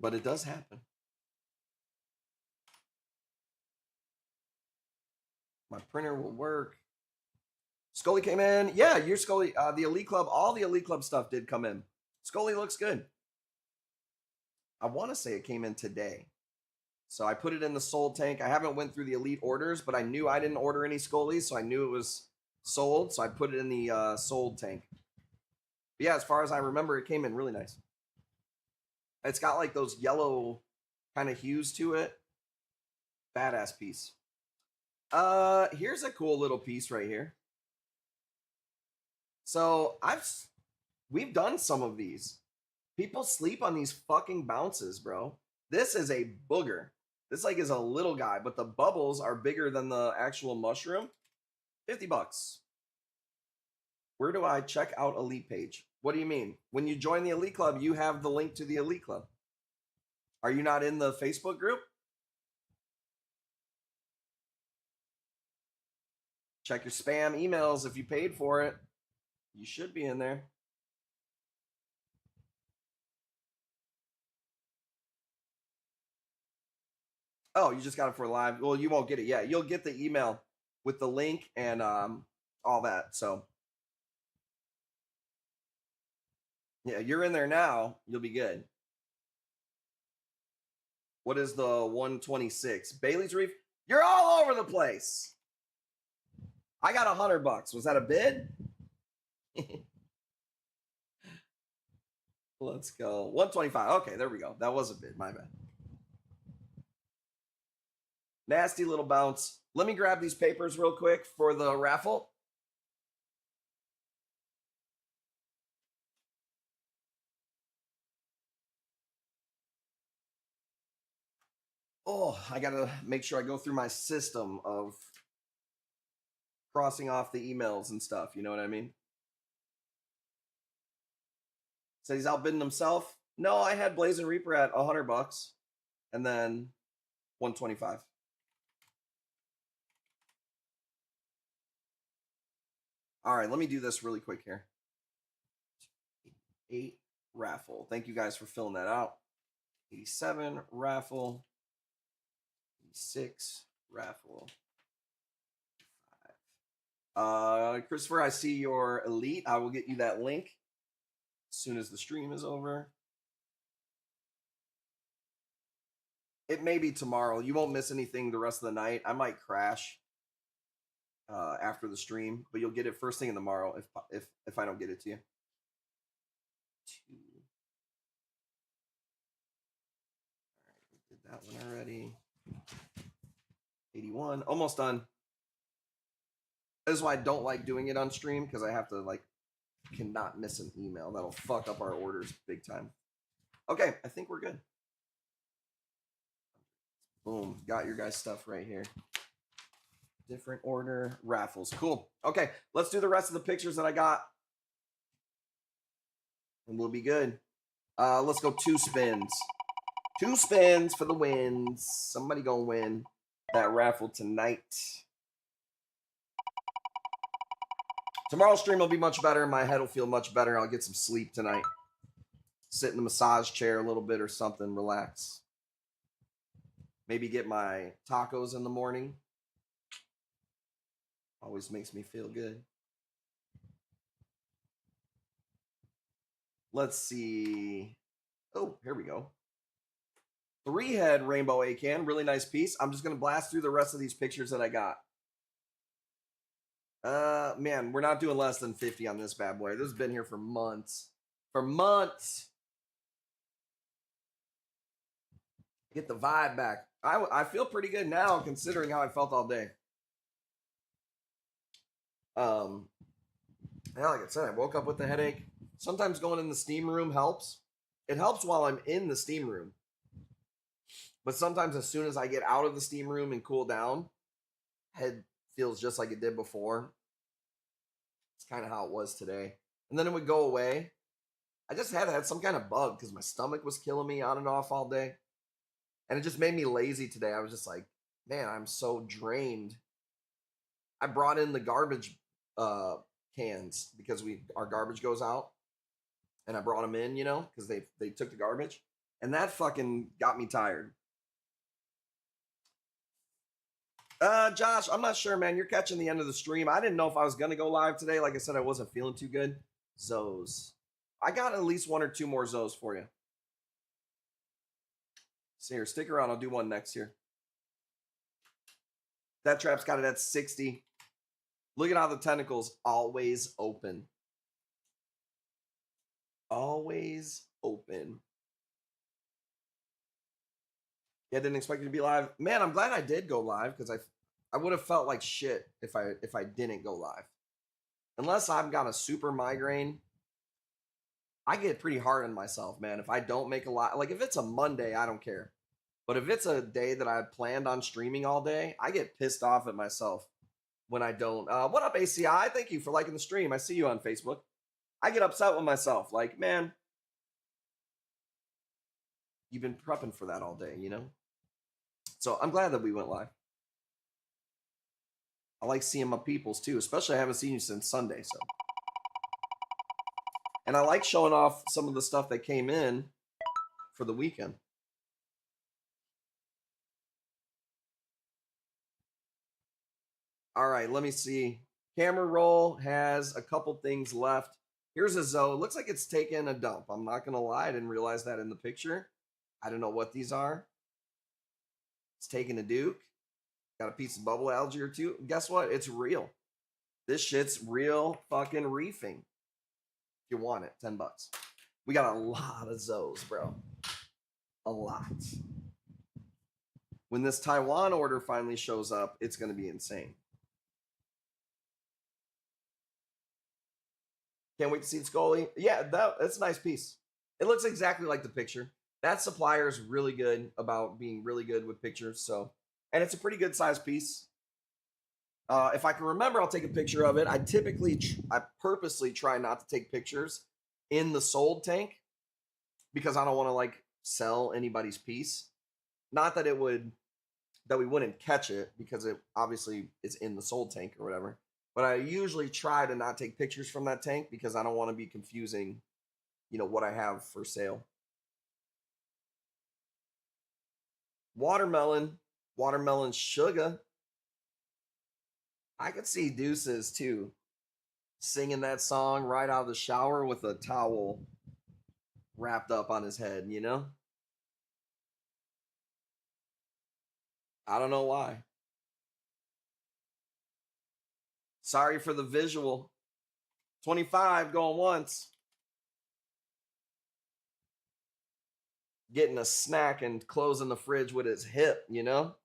But it does happen. My printer will work. Scully came in. Yeah, your Scully, the Elite Club, all the Elite Club stuff did come in. Scully looks good. I want to say it came in today. So I put it in the sold tank. I haven't went through the Elite orders, but I knew I didn't order any Scullies, so I knew it was sold. So I put it in the sold tank. But yeah, as far as I remember, it came in really nice. It's got like those yellow kind of hues to it. Badass piece. Here's a cool little piece right here. So we've done some of these. People sleep on these fucking bounces, bro. This is a booger. This like is a little guy, but the bubbles are bigger than the actual mushroom. $50. Where do I check out Elite page? What do you mean? When you join the Elite Club, you have the link to the Elite Club. Are you not in the Facebook group? Check your spam emails if you paid for it. You should be in there. Oh, you just got it for live. Well, you won't get it yet. You'll get the email with the link and all that. So yeah, you're in there now. You'll be good. What is the 126? Bailey's Reef? You're all over the place. I got $100. Was that a bid? Let's go. 125. Okay, there we go. That was a bid. My bad. Nasty little bounce. Let me grab these papers real quick for the raffle. Oh, I gotta make sure I go through my system of crossing off the emails and stuff. You know what I mean? Said he's outbidding himself. No, I had Blazing Reaper at $100 and then 125. All right, let me do this really quick here. 8 raffle. Thank you guys for filling that out. 87 raffle. 86 raffle. 5. Christopher, I see your Elite. I will get you that link as soon as the stream is over. It may be tomorrow. You won't miss anything the rest of the night. I might crash after the stream, but you'll get it first thing in tomorrow if I don't get it to you. 2. All right, we did that one already. 81, almost done. This is why I don't like doing it on stream, because I have to cannot miss an email. That'll fuck up our orders big time. Okay, I think we're good. Boom, got your guys' stuff right here. Different order, raffles. Cool. Okay, let's do the rest of the pictures that I got. And we'll be good. Let's go 2 spins. 2 spins for the wins. Somebody gonna win that raffle tonight. Tomorrow's stream will be much better. My head will feel much better. I'll get some sleep tonight. Sit in the massage chair a little bit or something. Relax. Maybe get my tacos in the morning. Always makes me feel good. Let's see. Oh, here we go. 3-head rainbow acan. Really nice piece. I'm just going to blast through the rest of these pictures that I got. Man, we're not doing less than 50 on this bad boy. This has been here for months. For months. Get the vibe back. I feel pretty good now considering how I felt all day. Yeah, like I said, I woke up with a headache. Sometimes going in the steam room helps. It helps while I'm in the steam room. But sometimes as soon as I get out of the steam room and cool down, head feels just like it did before. It's kind of how it was today. And then it would go away. I just had some kind of bug because my stomach was killing me on and off all day. And it just made me lazy today. I was just like, man, I'm so drained. I brought in the garbage cans because our garbage goes out. And I brought them in, you know, because they took the garbage. And that fucking got me tired. Josh, I'm not sure, man. You're catching the end of the stream. I didn't know if I was going to go live today. Like I said, I wasn't feeling too good. Zoes. I got at least 1 or 2 more Zoes for you. See here, stick around. I'll do one next year. That trap's got it at 60. Look at how the tentacles always open. Always open. Yeah, didn't expect you to be live. Man, I'm glad I did go live because I would have felt like shit if I didn't go live. Unless I've got a super migraine, I get pretty hard on myself, man. If I don't make a lot, like if it's a Monday, I don't care. But if it's a day that I planned on streaming all day, I get pissed off at myself when I don't. What up, ACI? Thank you for liking the stream. I see you on Facebook. I get upset with myself. Like, man, you've been prepping for that all day, you know? So I'm glad that we went live. I like seeing my peoples too, especially I haven't seen you since Sunday. So, and I like showing off some of the stuff that came in for the weekend. All right, let me see. Camera roll has a couple things left. Here's a Zoe. Looks like it's taken a dump. I'm not going to lie. I didn't realize that in the picture. I don't know what these are. It's taking a Duke. Got a piece of bubble algae or two. Guess what? It's real. This shit's real fucking reefing. If you want it, $10. We got a lot of Zoes, bro. A lot. When this Taiwan order finally shows up, it's going to be insane. Can't wait to see the Scully. Yeah, that's a nice piece. It looks exactly like the picture. That supplier is really good about being really good with pictures. So, and it's a pretty good size piece. If I can remember, I'll take a picture of it. I purposely try not to take pictures in the sold tank because I don't want to like sell anybody's piece. Not that we wouldn't catch it because it obviously is in the sold tank or whatever. But I usually try to not take pictures from that tank because I don't want to be confusing, you know, what I have for sale. Watermelon sugar. I could see Deuces too, singing that song right out of the shower with a towel wrapped up on his head, you know? I don't know why. Sorry for the visual. 25 going once. Getting a snack and closing the fridge with his hip, you know?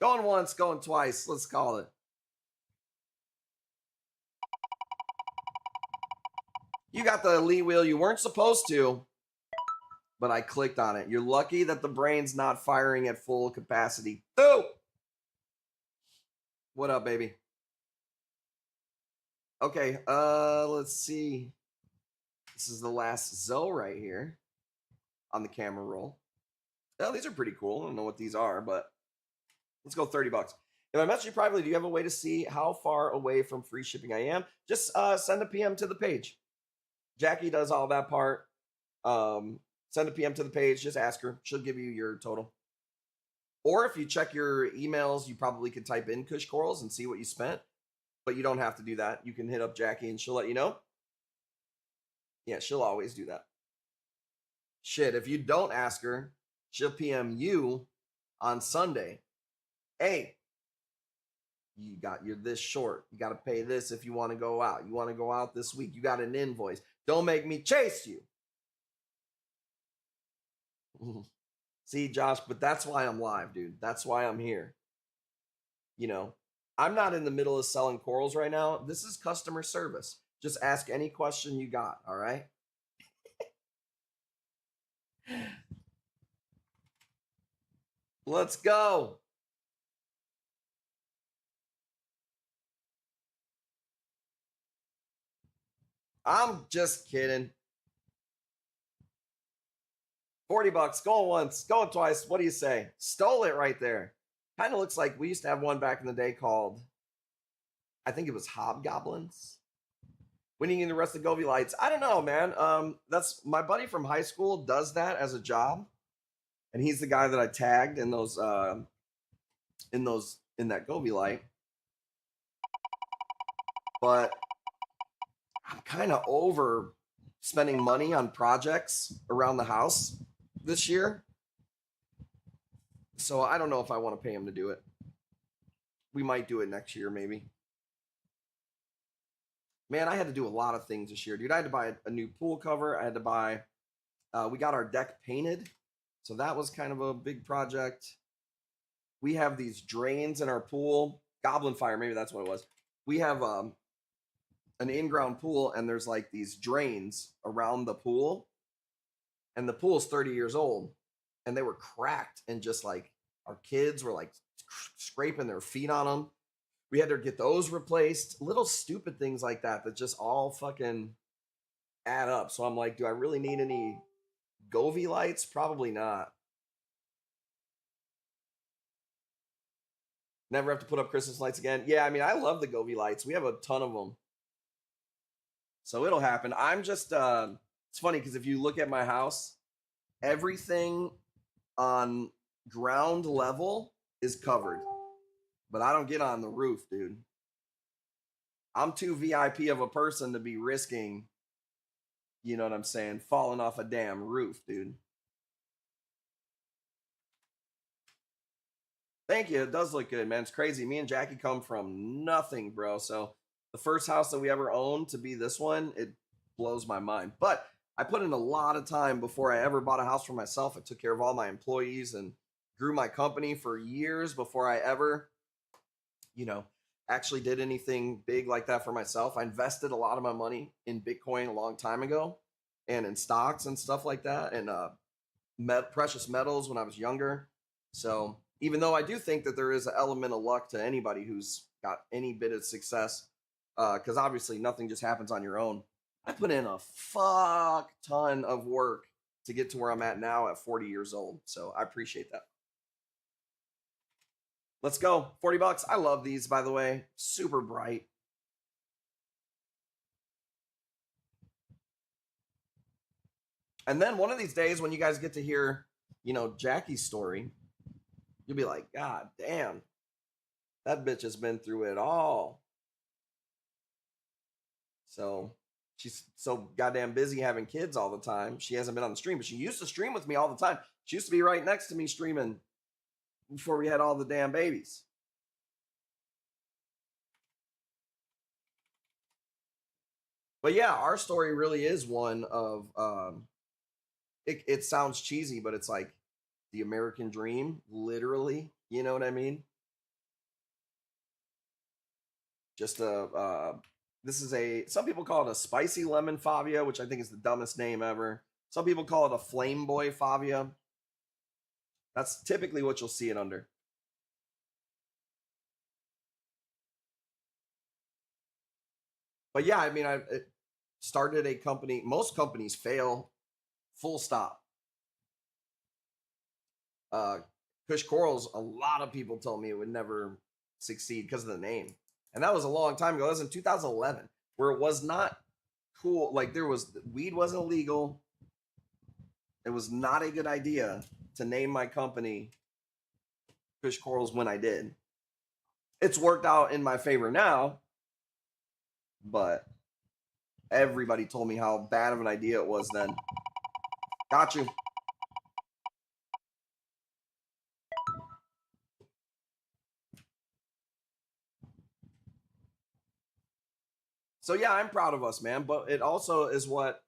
Going once, going twice. Let's call it. You got the elite wheel you weren't supposed to, but I clicked on it. You're lucky that the brain's not firing at full capacity. Ooh! What up, baby? Okay, let's see. This is the last Zoe right here on the camera roll. Oh, these are pretty cool. I don't know what these are, but let's go $30. If I message you privately, do you have a way to see how far away from free shipping I am? Just send a PM to the page. Jackie does all that part. Send a PM to the page. Just ask her. She'll give you your total. Or if you check your emails, you probably could type in Kush Corals and see what you spent. But you don't have to do that. You can hit up Jackie and she'll let you know. Yeah, she'll always do that. Shit, if you don't ask her, she'll PM you on Sunday. Hey, you're this short. You got to pay this if you want to go out. You want to go out this week. You got an invoice. Don't make me chase you. See, Josh, but that's why I'm live, dude. That's why I'm here. You know, I'm not in the middle of selling corals right now. This is customer service. Just ask any question you got, all right? Let's go. I'm just kidding. $40, going once, going twice. What do you say? Stole it right there. Kind of looks like we used to have one back in the day called, I think it was Hobgoblins. Winning in the rest of the Govy Lights. I don't know, man. That's my buddy from high school does that as a job, and he's the guy that I tagged in those in that Govy light. But I'm kind of over spending money on projects around the house this year. So I don't know if I want to pay him to do it. We might do it next year, maybe. Man, I had to do a lot of things this year, dude. I had to buy a new pool cover. I had to buy, we got our deck painted. So that was kind of a big project. We have these drains in our pool. Goblin Fire, maybe that's what it was. We have an in-ground pool, and there's like these drains around the pool. And the pool's 30 years old. And they were cracked, and just like our kids were like scraping their feet on them. We had to get those replaced. Little stupid things like that just all fucking add up. So I'm like, do I really need any Govy lights? Probably not. Never have to put up Christmas lights again. Yeah, I mean, I love the Govy lights. We have a ton of them. So it'll happen. I'm just, it's funny because if you look at my house, everything on ground level is covered. But I don't get on the roof, dude. I'm too VIP of a person to be risking, you know what I'm saying, falling off a damn roof, dude. Thank you. It does look good, man. It's crazy. Me and Jackie come from nothing, bro. So the first house that we ever owned to be this one, it blows my mind. But I put in a lot of time before I ever bought a house for myself. I took care of all my employees and grew my company for years before I ever, you know, actually did anything big like that for myself. I invested a lot of my money in Bitcoin a long time ago and in stocks and stuff like that, and precious metals when I was younger. So even though I do think that there is an element of luck to anybody who's got any bit of success, because obviously nothing just happens on your own. I put in a fuck ton of work to get to where I'm at now at 40 years old. So I appreciate that. Let's go. $40. I love these, by the way. Super bright. And then one of these days when you guys get to hear, you know, Jackie's story, you'll be like, God damn, that bitch has been through it all. So she's so goddamn busy having kids all the time. She hasn't been on the stream, but she used to stream with me all the time. She used to be right next to me streaming before we had all the damn babies. But yeah, our story really is one of, it sounds cheesy, but it's like the American dream, literally. You know what I mean? Just this is some people call it a spicy lemon favia, which I think is the dumbest name ever. Some people call it a flame boy favia. That's typically what you'll see it under. But yeah, I mean, I started a company. Most companies fail, full stop. Kush Corals, a lot of people told me it would never succeed because of the name. And that was a long time ago. That was in 2011, where it was not cool. Like, weed wasn't illegal. It was not a good idea to name my company Kush Corals when I did. It's worked out in my favor now, but everybody told me how bad of an idea it was then. Got you. So yeah, I'm proud of us, man. But it also is what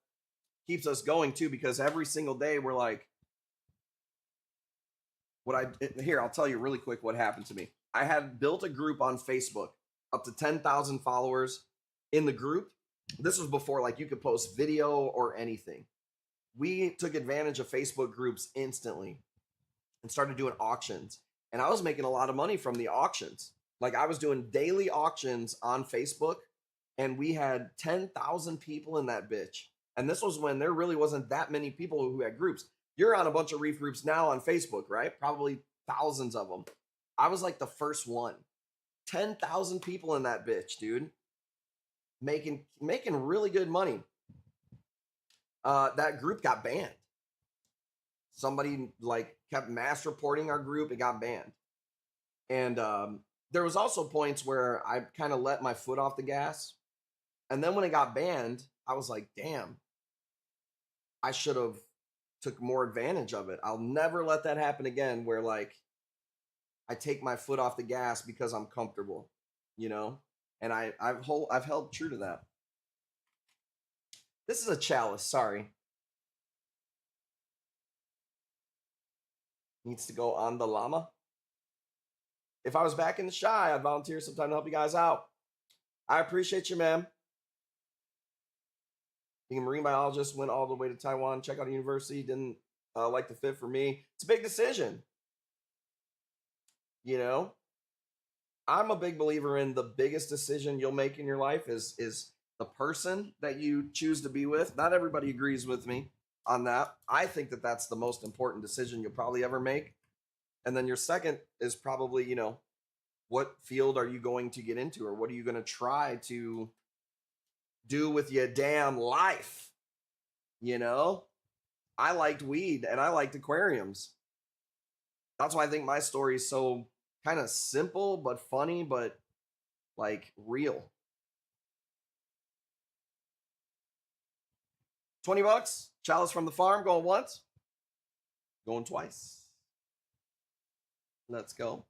keeps us going too, because every single day we're like, I'll tell you really quick what happened to me. I had built a group on Facebook, up to 10,000 followers in the group. This was before like you could post video or anything. We took advantage of Facebook groups instantly and started doing auctions. And I was making a lot of money from the auctions. Like, I was doing daily auctions on Facebook, and we had 10,000 people in that bitch. And this was when there really wasn't that many people who had groups. You're on a bunch of reef groups now on Facebook, right? Probably thousands of them. I was like the first one. 10,000 people in that bitch, dude. Making really good money. That group got banned. Somebody like kept mass reporting our group. It got banned. And there was also points where I kind of let my foot off the gas. And then when it got banned, I was like, damn, I should have took more advantage of it. I'll never let that happen again where like I take my foot off the gas because I'm comfortable, you know? And I've held true to that. This is a chalice, sorry. Needs to go on the llama. If I was back in the shy, I'd volunteer sometime to help you guys out. I appreciate you, man. Being a marine biologist, went all the way to Taiwan, check out a university, didn't like the fit for me. It's a big decision. You know, I'm a big believer in the biggest decision you'll make in your life is the person that you choose to be with. Not everybody agrees with me on that. I think that that's the most important decision you'll probably ever make. And then your second is probably, you know, what field are you going to get into, or what are you going to try to do with your damn life? You know, I liked weed and I liked aquariums. That's why I think my story is so kind of simple but funny, but like real. $20, chalice from the farm, going once, going twice. Let's go.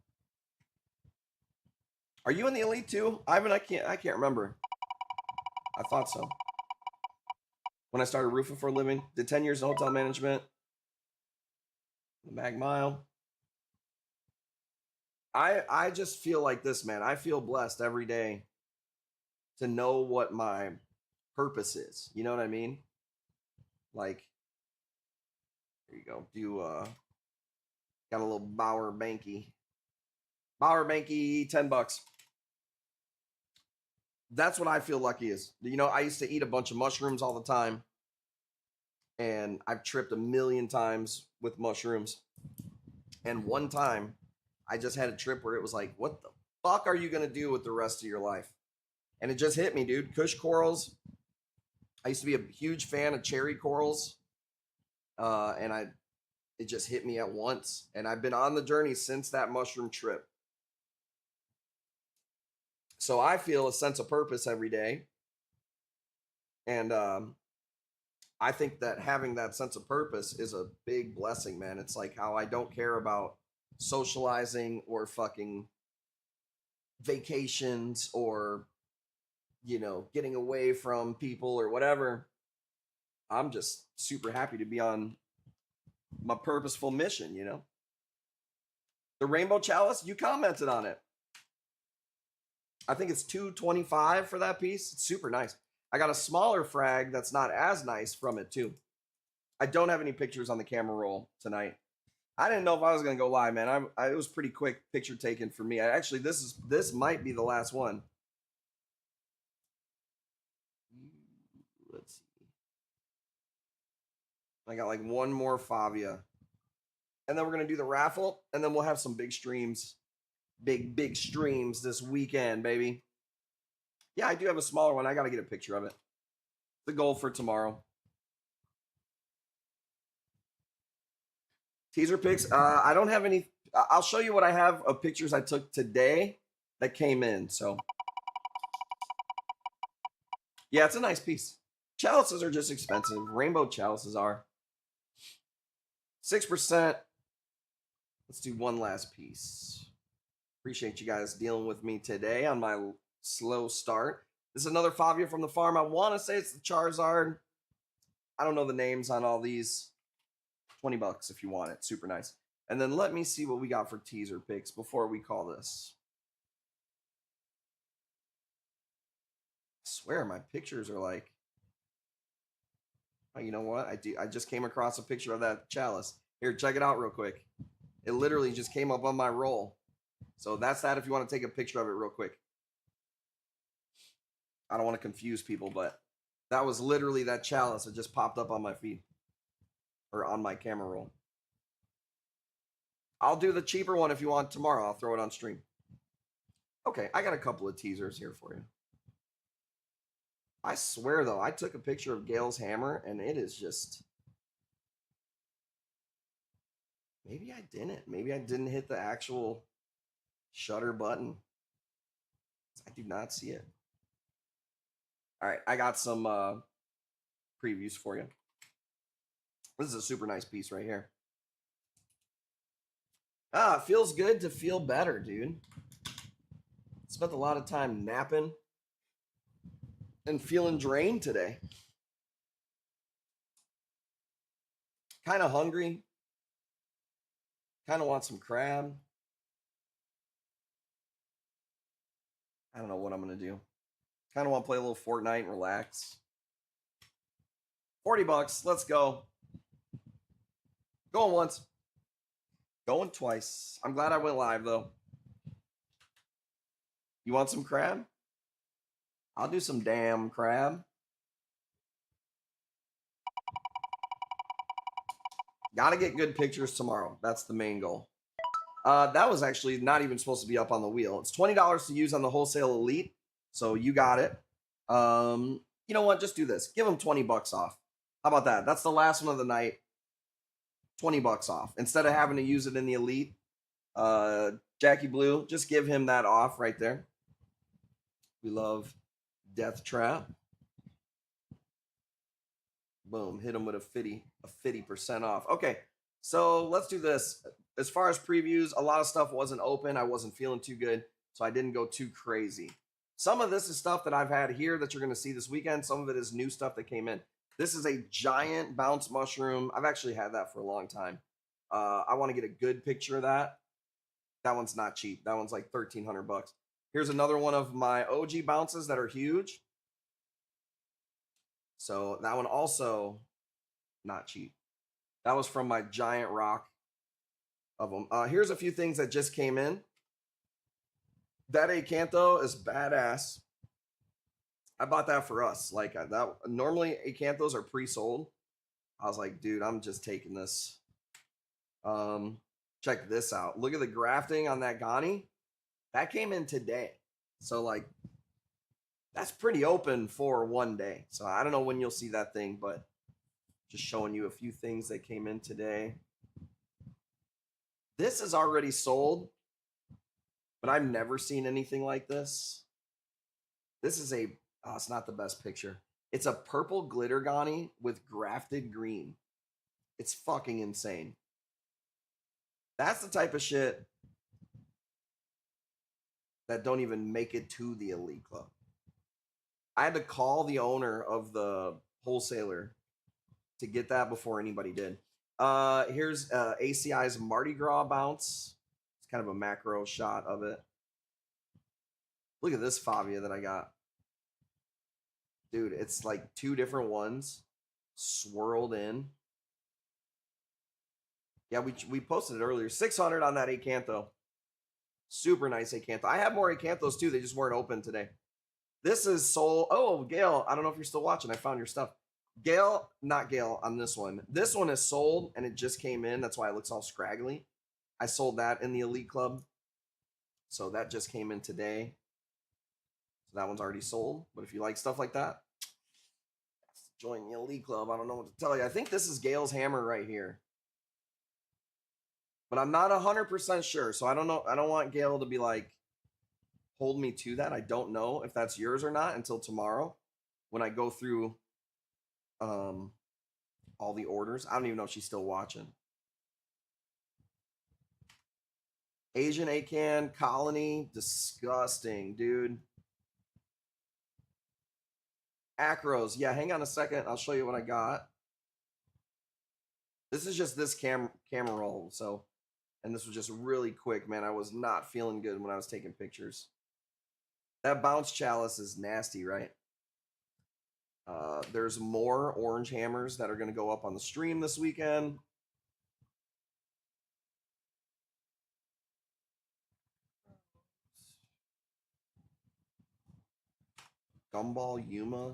Are you in the elite too, Ivan? I can't remember. I thought so. When I started roofing for a living, did 10 years in hotel management. The Mag Mile. I just feel like this, man. I feel blessed every day to know what my purpose is. You know what I mean? Like, here you go. Got a little Bauer Banky. Bauer Banky, $10. That's what I feel lucky is. You know, I used to eat a bunch of mushrooms all the time. And I've tripped a million times with mushrooms. And one time, I just had a trip where it was like, what the fuck are you going to do with the rest of your life? And it just hit me, dude. Kush corals. I used to be a huge fan of cherry corals. It just hit me at once. And I've been on the journey since that mushroom trip. So I feel a sense of purpose every day. And I think that having that sense of purpose is a big blessing, man. It's like how I don't care about socializing or fucking vacations or, you know, getting away from people or whatever. I'm just super happy to be on my purposeful mission, you know. The Rainbow Chalice, you commented on it. I think it's $2.25 for that piece. It's super nice. I got a smaller frag that's not as nice from it too. I don't have any pictures on the camera roll tonight. I didn't know if I was gonna go live, man. It was pretty quick picture taken for me. This might be the last one. Let's see. I got like one more Favia, and then we're gonna do the raffle, and then we'll have some big streams, big streams this weekend, baby. Yeah, I do have a smaller one. I gotta get a picture of it. The goal for tomorrow. Teaser pics. I don't have any. I'll show you what I have of pictures I took today that came in. So, yeah, it's a nice piece. Chalices are just expensive. Rainbow chalices are 6%. Let's do one last piece. Appreciate you guys dealing with me today on my slow start. This is another Favia from the farm. I want to say it's the Charizard. I don't know the names on all these. $20 if you want it. Super nice. And then let me see what we got for teaser picks before we call this. I swear my pictures are like, oh, you know what? I just came across a picture of that chalice. Here, check it out real quick. It literally just came up on my roll. So that's that if you want to take a picture of it real quick. I don't want to confuse people, but that was literally that chalice that just popped up on my feed or on my camera roll. I'll do the cheaper one if you want tomorrow. I'll throw it on stream. Okay, I got a couple of teasers here for you. I swear, though, I took a picture of Gail's hammer, and it is just... Maybe I didn't. Maybe I didn't hit the actual shutter button. I do not see it. All right, I got some previews for you. This is a super nice piece right here. It feels good to feel better, dude. Spent a lot of time napping and feeling drained today. Kind of hungry. Kind of want some crab. I don't know what I'm going to do. Kind of want to play a little Fortnite and relax. $40. Let's go. Going once. Going twice. I'm glad I went live, though. You want some crab? I'll do some damn crab. Got to get good pictures tomorrow. That's the main goal. That was actually not even supposed to be up on the wheel. It's $20 to use on the wholesale elite. So you got it. You know what? Just do this. Give them $20 off. How about that? That's the last one of the night. $20 off. Instead of having to use it in the elite, Jackie Blue, just give him that off right there. We love Death Trap. Boom. Hit him with a 50% off. Okay. So let's do this. As far as previews, a lot of stuff wasn't open. I wasn't feeling too good, so I didn't go too crazy. Some of this is stuff that I've had here that you're going to see this weekend. Some of it is new stuff that came in. This is a giant bounce mushroom. I've actually had that for a long time. I want to get a good picture of that. That one's not cheap. That one's like $1,300. Here's another one of my OG bounces that are huge. So that one also not cheap. That was from my giant rock of them. Here's a few things that just came in. That Acanto is badass. I bought that for us. Like that. Normally Acanthos are pre-sold. I was like, dude, I'm just taking this. Check this out. Look at the grafting on that Ghani. That came in today. So like, that's pretty open for one day. So I don't know when you'll see that thing, but just showing you a few things that came in today. This is already sold, but I've never seen anything like this. This is it's not the best picture. It's a purple glitter Ghani with grafted green. It's fucking insane. That's the type of shit that don't even make it to the elite club. I had to call the owner of the wholesaler to get that before anybody did. Here's ACI's Mardi Gras bounce. It's kind of a macro shot of it. Look at this Fabia that I got. Dude, it's like two different ones swirled in. Yeah, we posted it earlier. 600 on that Acantho. Super nice Acantho. I have more Acanthos too. They just weren't open today. This is sold. Oh, Gail, I don't know if you're still watching. I found your stuff. Gail, not Gail on this one. This one is sold and it just came in. That's why it looks all scraggly. I sold that in the Elite Club. So that just came in today. So that one's already sold. But if you like stuff like that, join the Elite Club. I don't know what to tell you. I think this is Gail's hammer right here. But I'm not 100% sure. So I don't know. I don't want Gail to be like, hold me to that. I don't know if that's yours or not until tomorrow when I go through all the orders. I don't even know if she's still watching. Asian Acan Colony, disgusting, dude. Acros, yeah, hang on a second. I'll show you what I got. This is just this camera roll, so, and this was just really quick, man. I was not feeling good when I was taking pictures. That bounce chalice is nasty, right? There's more orange hammers that are going to go up on the stream this weekend. Gumball Yuma.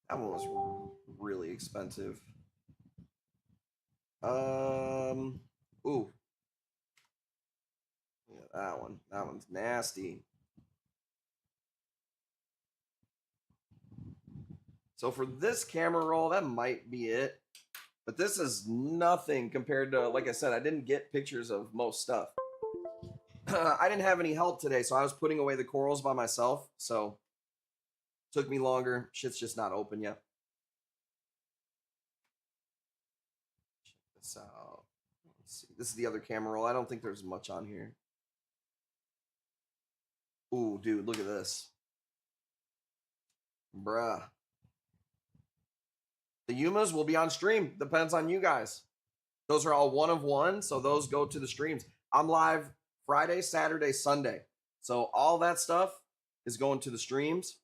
That one was really expensive. Ooh. Yeah, that one. That one's nasty. So for this camera roll, that might be it. But this is nothing compared to, like I said, I didn't get pictures of most stuff. I didn't have any help today, so I was putting away the corals by myself. So it took me longer. Shit's just not open yet. Check this out. Let's see. This is the other camera roll. I don't think there's much on here. Ooh, dude, look at this. Bruh. The Yumas will be on stream. Depends on you guys. Those are all one of one, so those go to the streams. I'm live Friday, Saturday, Sunday. So all that stuff is going to the streams.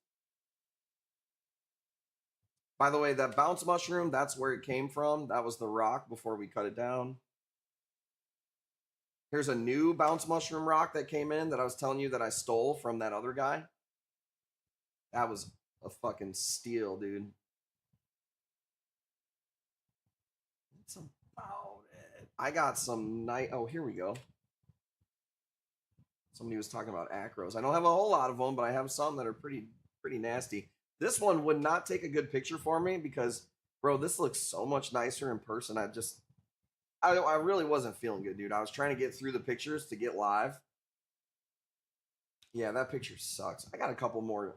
By the way, that bounce mushroom, that's where it came from. That was the rock before we cut it down. Here's a new bounce mushroom rock that came in that I was telling you that I stole from that other guy. That was a fucking steal, dude. It's about it. I got some night. Oh, here we go. Somebody was talking about acros. I don't have a whole lot of them, but I have some that are pretty nasty. This one would not take a good picture for me because, bro, this looks so much nicer in person. I really wasn't feeling good, dude. I was trying to get through the pictures to get live. Yeah, that picture sucks. I got a couple more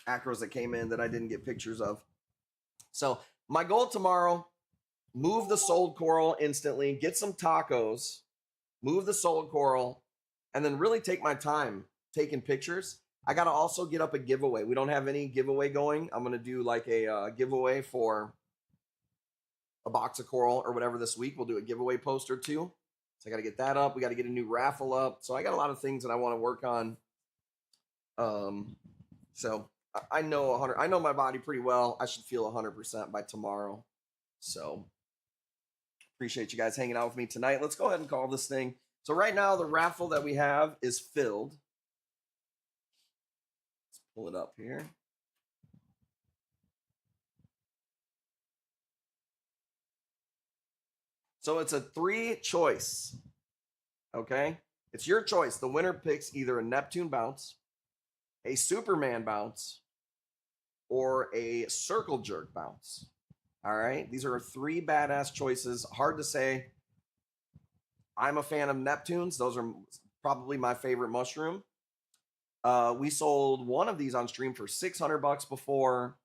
acros that came in that I didn't get pictures of. So my goal tomorrow, move the sold coral instantly, get some tacos, move the sold coral, and then really take my time taking pictures. I got to also get up a giveaway. We don't have any giveaway going. I'm going to do like a giveaway for a box of coral or whatever this week. We'll do a giveaway post or two. So I got to get that up. We got to get a new raffle up. So I got a lot of things that I want to work on. So I know my body pretty well. I should feel 100% by tomorrow. So appreciate you guys hanging out with me tonight. Let's go ahead and call this thing. So right now the raffle that we have is filled. Let's pull it up here. So it's a 3-choice. Okay? It's your choice. The winner picks either a Neptune bounce, a Superman bounce, or a circle jerk bounce. All right? These are 3 badass choices. Hard to say. I'm a fan of Neptunes. Those are probably my favorite mushroom. We sold one of these on stream for $600 before.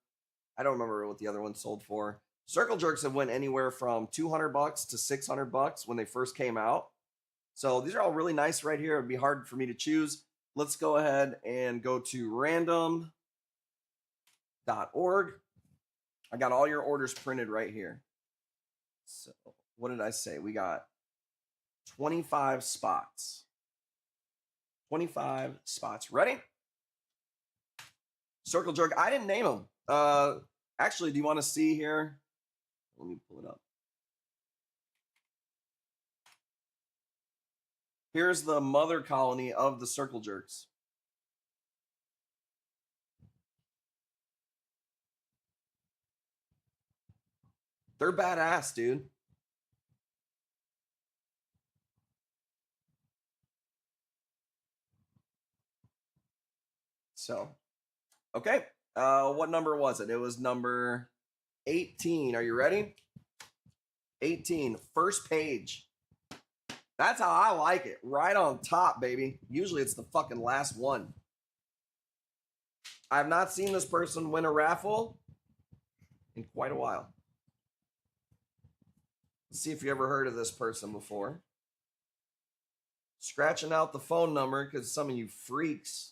I don't remember what the other one sold for. Circle jerks have went anywhere from $200 to $600 when they first came out. So these are all really nice right here. It'd be hard for me to choose. Let's go ahead and go to random.org. I got all your orders printed right here. So what did I say? We got 25 spots. 25 spots. Ready? Circle jerk. I didn't name them. Actually, do you want to see here? Let me pull it up. Here's the mother colony of the circle jerks. They're badass, dude. So, okay. What number was it? It was number 18. Are you ready? 18. First page. That's how I like it. Right on top, baby. Usually it's the fucking last one. I have not seen this person win a raffle in quite a while. Let's see if you ever heard of this person before. Scratching out the phone number because some of you freaks.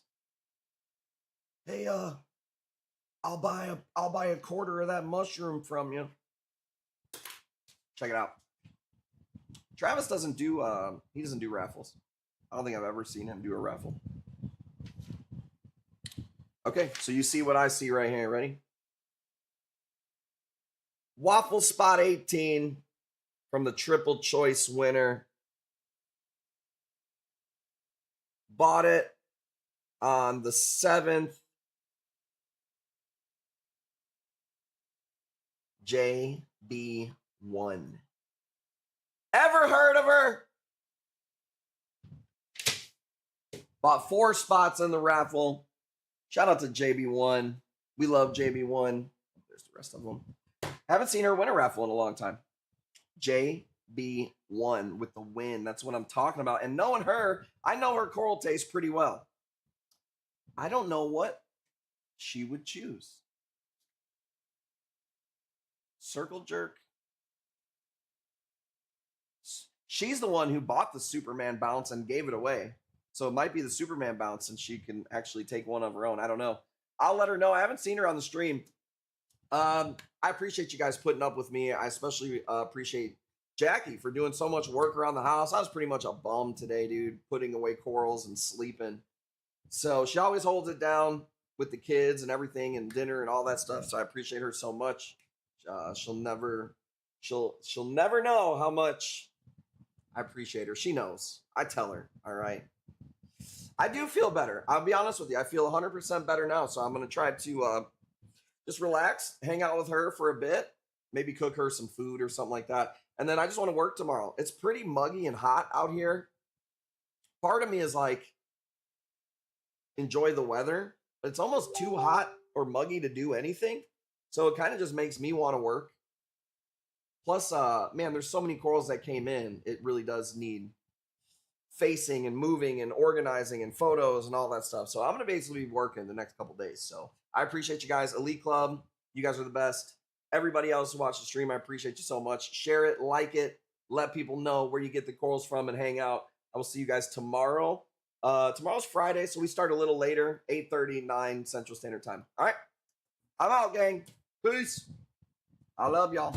Hey, I'll buy a quarter of that mushroom from you. Check it out. Travis doesn't do he doesn't do raffles. I don't think I've ever seen him do a raffle. Okay, so you see what I see right here. Ready? Waffle spot 18 from the triple choice winner. Bought it on the 7th, JB1. Ever heard of her? Bought 4 spots in the raffle. Shout out to JB1. We love JB1. There's the rest of them. Haven't seen her win a raffle in a long time. JB1 with the win. That's what I'm talking about. And knowing her, I know her coral taste pretty well. I don't know what she would choose. Circle jerk. She's the one who bought the Superman bounce and gave it away. So it might be the Superman bounce and she can actually take one of her own. I don't know. I'll let her know. I haven't seen her on the stream. I appreciate you guys putting up with me. I especially appreciate Jackie for doing so much work around the house. I was pretty much a bum today, dude, putting away corals and sleeping. So she always holds it down with the kids and everything and dinner and all that stuff. So I appreciate her so much. She'll never know how much I appreciate her. She knows. I tell her. All right. I do feel better. I'll be honest with you. I feel 100% better now. So I'm going to try to just relax, hang out with her for a bit, maybe cook her some food or something like that. And then I just want to work tomorrow. It's pretty muggy and hot out here. Part of me is like, enjoy the weather, but it's almost too hot or muggy to do anything. So it kind of just makes me want to work. Plus, man, there's so many corals that came in. It really does need facing and moving and organizing and photos and all that stuff. So I'm going to basically be working the next couple days. So I appreciate you guys. Elite Club, you guys are the best. Everybody else who watched the stream, I appreciate you so much. Share it, like it, let people know where you get the corals from and hang out. I will see you guys tomorrow. Tomorrow's Friday, so we start a little later, 8:30, 9 Central Standard Time. All right, I'm out, gang. Peace. I love y'all.